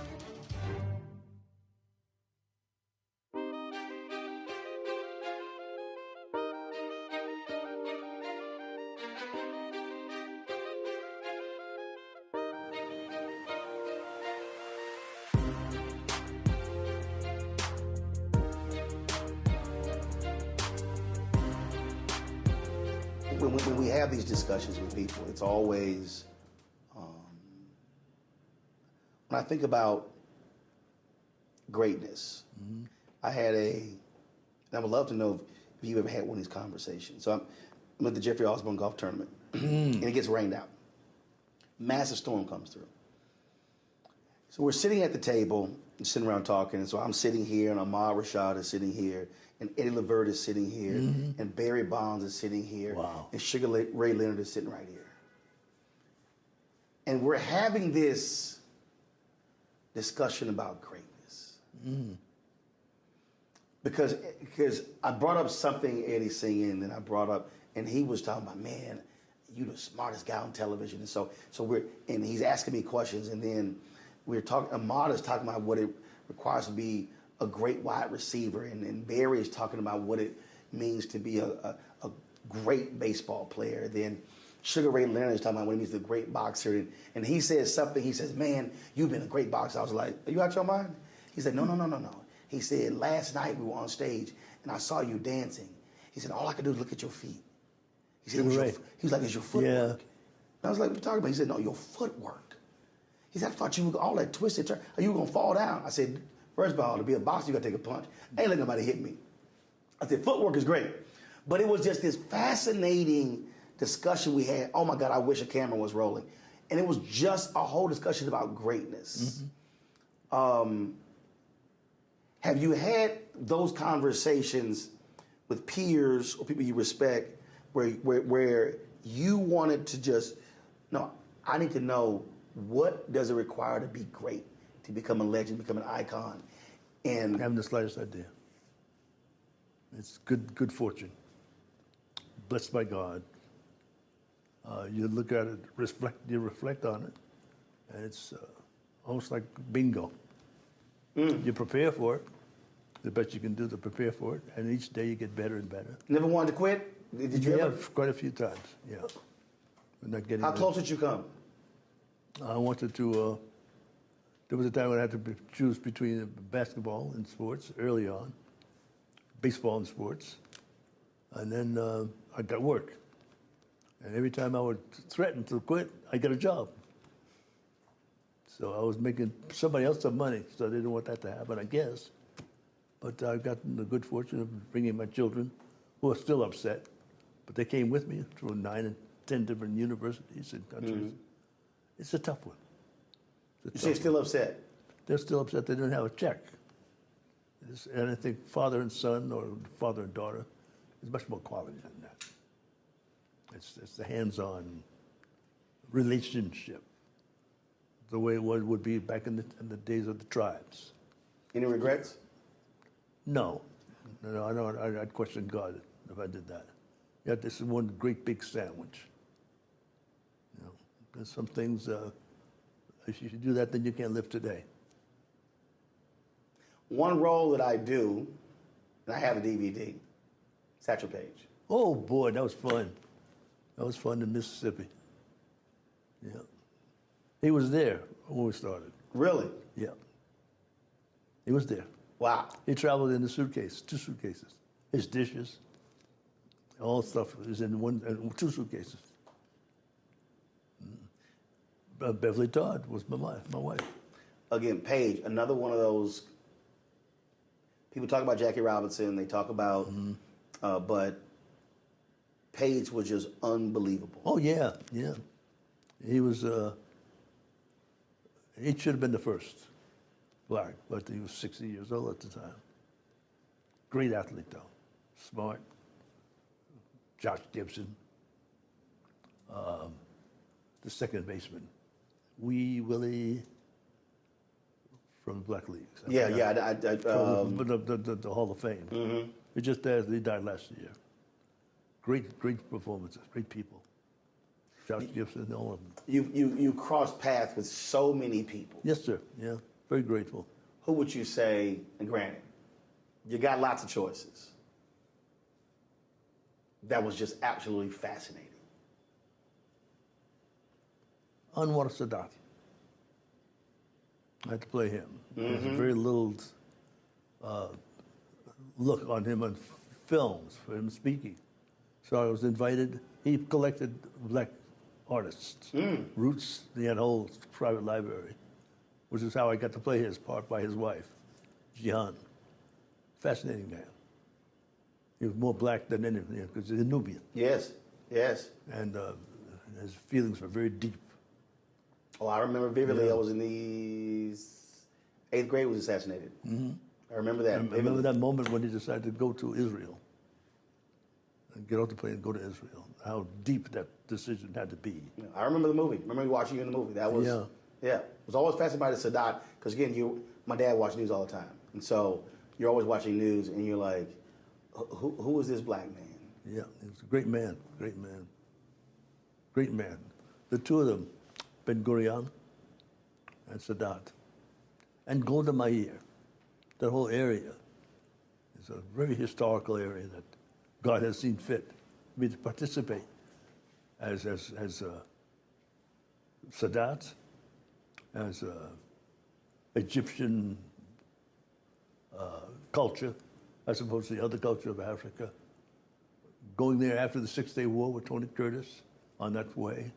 when we have these discussions with people, it's always, when I think about greatness, and I would love to know if you ever had one of these conversations. So I'm at the Jeffrey Osborne golf tournament, and it gets rained out. Massive storm comes through. So we're sitting at the table, and sitting around talking, and so I'm sitting here, and Ahmad Rashad is sitting here, and Eddie Levert is sitting here, and Barry Bonds is sitting here, and Sugar Ray Leonard is sitting right here. And we're having this discussion about greatness. Because I brought up something Eddie's singing, and I brought up, and he was talking about, man, you the smartest guy on television. And so and he's asking me questions, and then we're talking, Ahmad is talking about what it requires to be a great wide receiver, and Barry is talking about what it means to be a great baseball player. Then Sugar Ray Leonard is talking about what it means to be a great boxer, and he says something, he says, man, you've been a great boxer. I was like, are you out your mind? He said, no. He said, last night we were on stage, and I saw you dancing. He said, all I could do is look at your feet. He said, he was like, it's your footwork. Yeah. And I was like, what are you talking about? He said, no, your footwork. He said, I thought you were all that twisted turn. Are you going to fall down? I said, first of all, to be a boxer, you got to take a punch. I ain't letting nobody hit me. I said, footwork is great. But it was just this fascinating discussion we had. Oh, my God, I wish a camera was rolling. And it was just a whole discussion about greatness. Have you had those conversations with peers or people you respect where you wanted to just, no, I need to know, what does it require to be great, to become a legend, become an icon? And I haven't the slightest idea. It's good fortune. Blessed by God. You look at it, you reflect on it, and it's almost like bingo. You prepare for it, the best you can do to prepare for it, and each day you get better and better. Never wanted to quit? Did you ever? Quite a few times, yeah. We're not getting How close did you come? I wanted to, there was a time when I had to choose between basketball and sports early on, baseball and sports, and then I got work. And every time I would threaten to quit, I got a job. So I was making somebody else some money, so I didn't want that to happen, I guess. But I've gotten the good fortune of bringing my children, who are still upset, but they came with me through 9 and 10 different universities and countries. It's a tough one. You say still upset? They're still upset they didn't have a check. And I think father and son or father and daughter is much more quality than that. It's the hands-on relationship, the way it would be back in the days of the tribes. Any regrets? No. I'd question God if I did that. Yeah, this is one great big sandwich. You know, there's some things, if you do that, then you can't live today. One role that I do, and I have a DVD, Satchel Paige. Oh boy, that was fun. That was fun in Mississippi. Yeah. He was there when we started. Really? Yeah. He was there. Wow. He traveled in a suitcase, 2 suitcases. His dishes, all stuff is in 2 suitcases. Beverly Todd was my wife. Again, Paige, another one of those, people talk about Jackie Robinson, they talk about, but Paige was just unbelievable. Oh, yeah. He was, he should have been the first black, but he was 60 years old at the time. Great athlete, though. Smart. Josh Gibson. The second baseman. Wee Willie from the Black Leagues. The Hall of Fame. He just died. He died last year. Great performances, great people. Josh Gibson, all of them. You crossed paths with so many people. Yes, sir. Yeah, very grateful. Who would you say, and granted, you got lots of choices, that was just absolutely fascinating? Anwar Sadat. I had to play him. There's very little look on him on films for him speaking. So I was invited. He collected black artists, Roots. He had a whole private library, which is how I got to play his part by his wife, Jihan. Fascinating man. He was more black than anything because he's a Nubian. Yes, yes. And his feelings were very deep. Oh, I remember vividly. Yeah. I was in the 8th grade. Was assassinated. Mm-hmm. I remember that. I remember that moment when he decided to go to Israel and get off the plane and go to Israel. How deep that decision had to be. Yeah, I remember the movie. I remember watching you in the movie. That was yeah. I was always fascinated by the Sadat because again, my dad watched news all the time, and so you're always watching news, and you're like, who is this black man? Yeah, he was a great man, great man, great man. The two of them, Ben Gurion and Sadat, and Golda Meir. That whole area is a very historical area that God has seen fit me to participate as Sadat, as Egyptian culture, as opposed to the other culture of Africa. Going there after the 6 Day War with Tony Curtis on that way.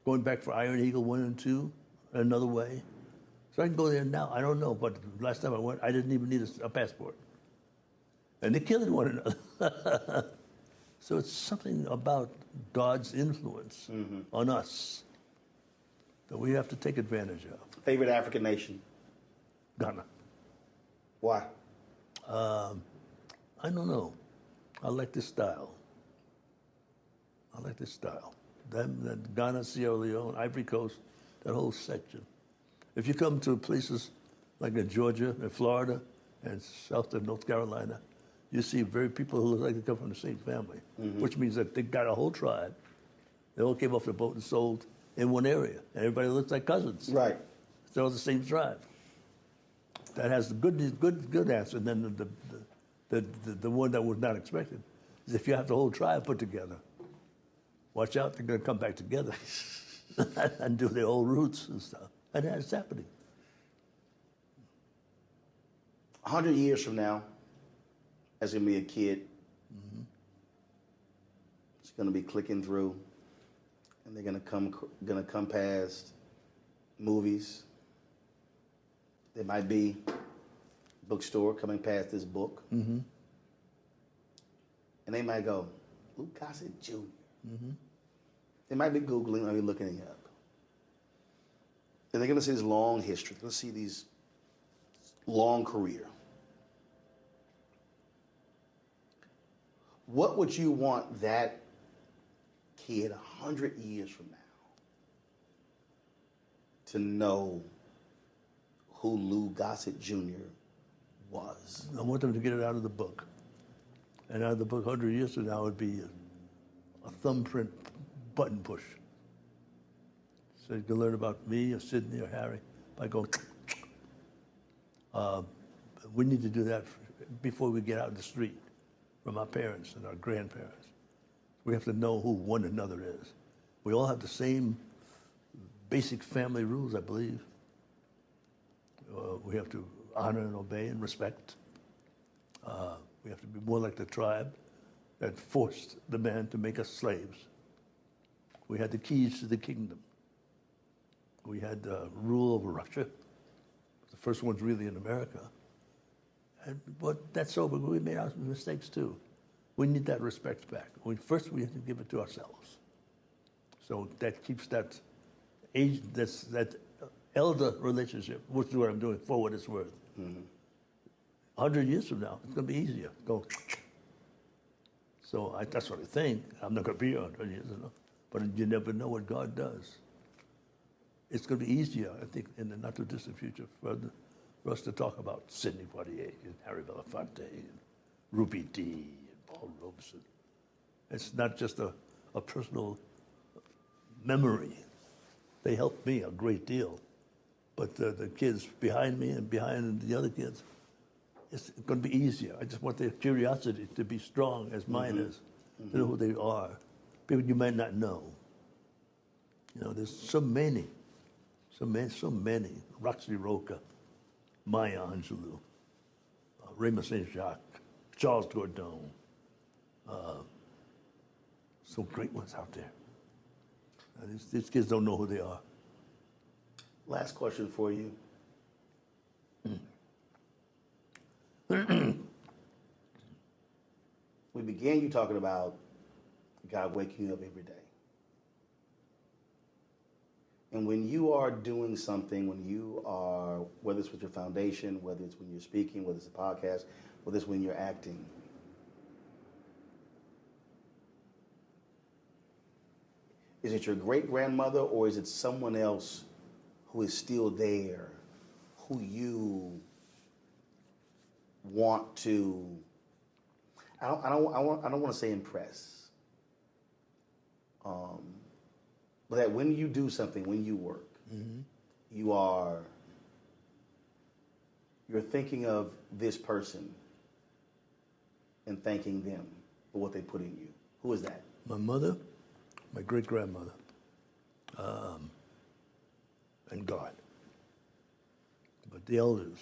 Going back for Iron Eagle 1 and 2, another way. So I can go there now. I don't know, but last time I went, I didn't even need a passport. And they're killing one another. So it's something about God's influence on us that we have to take advantage of. Favorite African nation? Ghana. Why? I don't know. I like this style. That Ghana, Sierra Leone, Ivory Coast, that whole section. If you come to places like in Georgia and Florida and south of North Carolina, you see people who look like they come from the same family, which means that they got a whole tribe. They all came off the boat and sold in one area, and everybody looks like cousins. Right. They're all the same tribe. That has the good answer. And then the one that was not expected is if you have the whole tribe put together, watch out, they're going to come back together and do their old roots and stuff. And that's happening. 100 years from now, as going to be a kid, it's going to be clicking through, and they're going to come past movies. There might be a bookstore coming past this book, and they might go, Luke Gossett Jr. They might be Googling, might be looking it up. And they're going to see this long history. They're going to see these long career. What would you want that kid 100 years from now to know who Lou Gossett Jr. was? I want them to get it out of the book. And out of the book 100 years from now would be a thumbprint button push. So you can learn about me or Sidney or Harry by going. We need to do that before we get out in the street from our parents and our grandparents. We have to know who one another is. We all have the same basic family rules, I believe. We have to honor and obey and respect. We have to be more like the tribe that forced the man to make us slaves. We had the keys to the kingdom. We had rule over Russia. The first one's really in America. But that's over. We made our mistakes too. We need that respect back. First, we have to give it to ourselves. So that keeps that age, that elder relationship, which is what I'm doing for what it's worth. 100 years from now, it's going to be easier. Go. So that's what I think. I'm not going to be here 100 years, but you never know what God does. It's going to be easier, I think, in the not too distant future for us to talk about Sidney Poitier and Harry Belafonte and Ruby Dee and Paul Robeson. It's not just a personal memory. They helped me a great deal. But the kids behind me and behind the other kids, it's going to be easier. I just want their curiosity to be strong as mine is, to know who they are. People you might not know. You know, there's so many. Roxy Roca, Maya Angelou, Raymond St. Jacques, Charles Gordon, some great ones out there. And these kids don't know who they are. Last question for you. We began you talking about God waking you up every day. And when you are doing something, when you are, whether it's with your foundation, whether it's when you're speaking, whether it's a podcast, whether it's when you're acting, is it your great-grandmother or is it someone else who is still there, who you want to, I don't want to say impress, but that when you do something, when you work, you're thinking of this person and thanking them for what they put in you. Who is that? My mother, my great-grandmother, and God. But the elders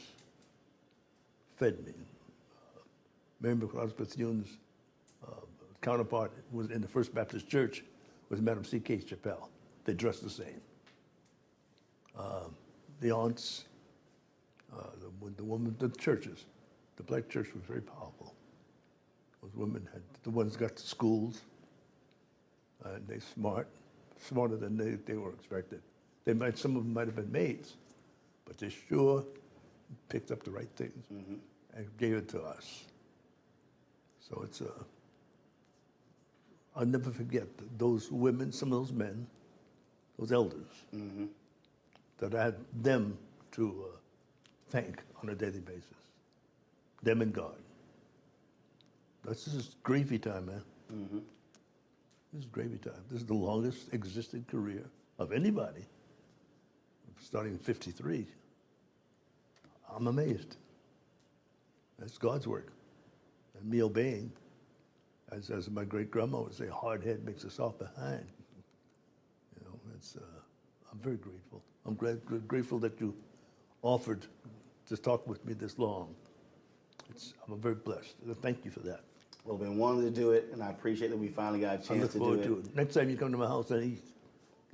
fed me. Mary McCrosby-Thune's counterpart was in the First Baptist Church was Madam C.K. Chappelle. They dressed the same. The aunts, the women, the churches, the black church was very powerful. Those women had, the ones got to schools, and they smarter than they were expected. Some of them might have been maids, but they sure picked up the right things and gave it to us. So it's I'll never forget those women, some of those men, those elders, that I had them to thank on a daily basis. Them and God. This is gravy time, man. This is gravy time. This is the longest existing career of anybody, starting in 53. I'm amazed. That's God's work. And me obeying, as my great-grandma would say, hard head makes a soft behind. You know, I'm very grateful. I'm grateful that you offered to talk with me this long. I'm very blessed. Thank you for that. Well, I've been wanting to do it, and I appreciate that we finally got a chance to do it. Next time you come to my house, then eat.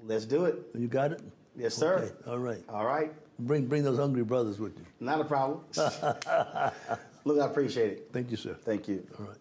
Let's do it. You got it? Yes, sir. Okay. All right. All right. Bring those hungry brothers with you. Not a problem. Look, I appreciate it. Thank you, sir. Thank you. All right.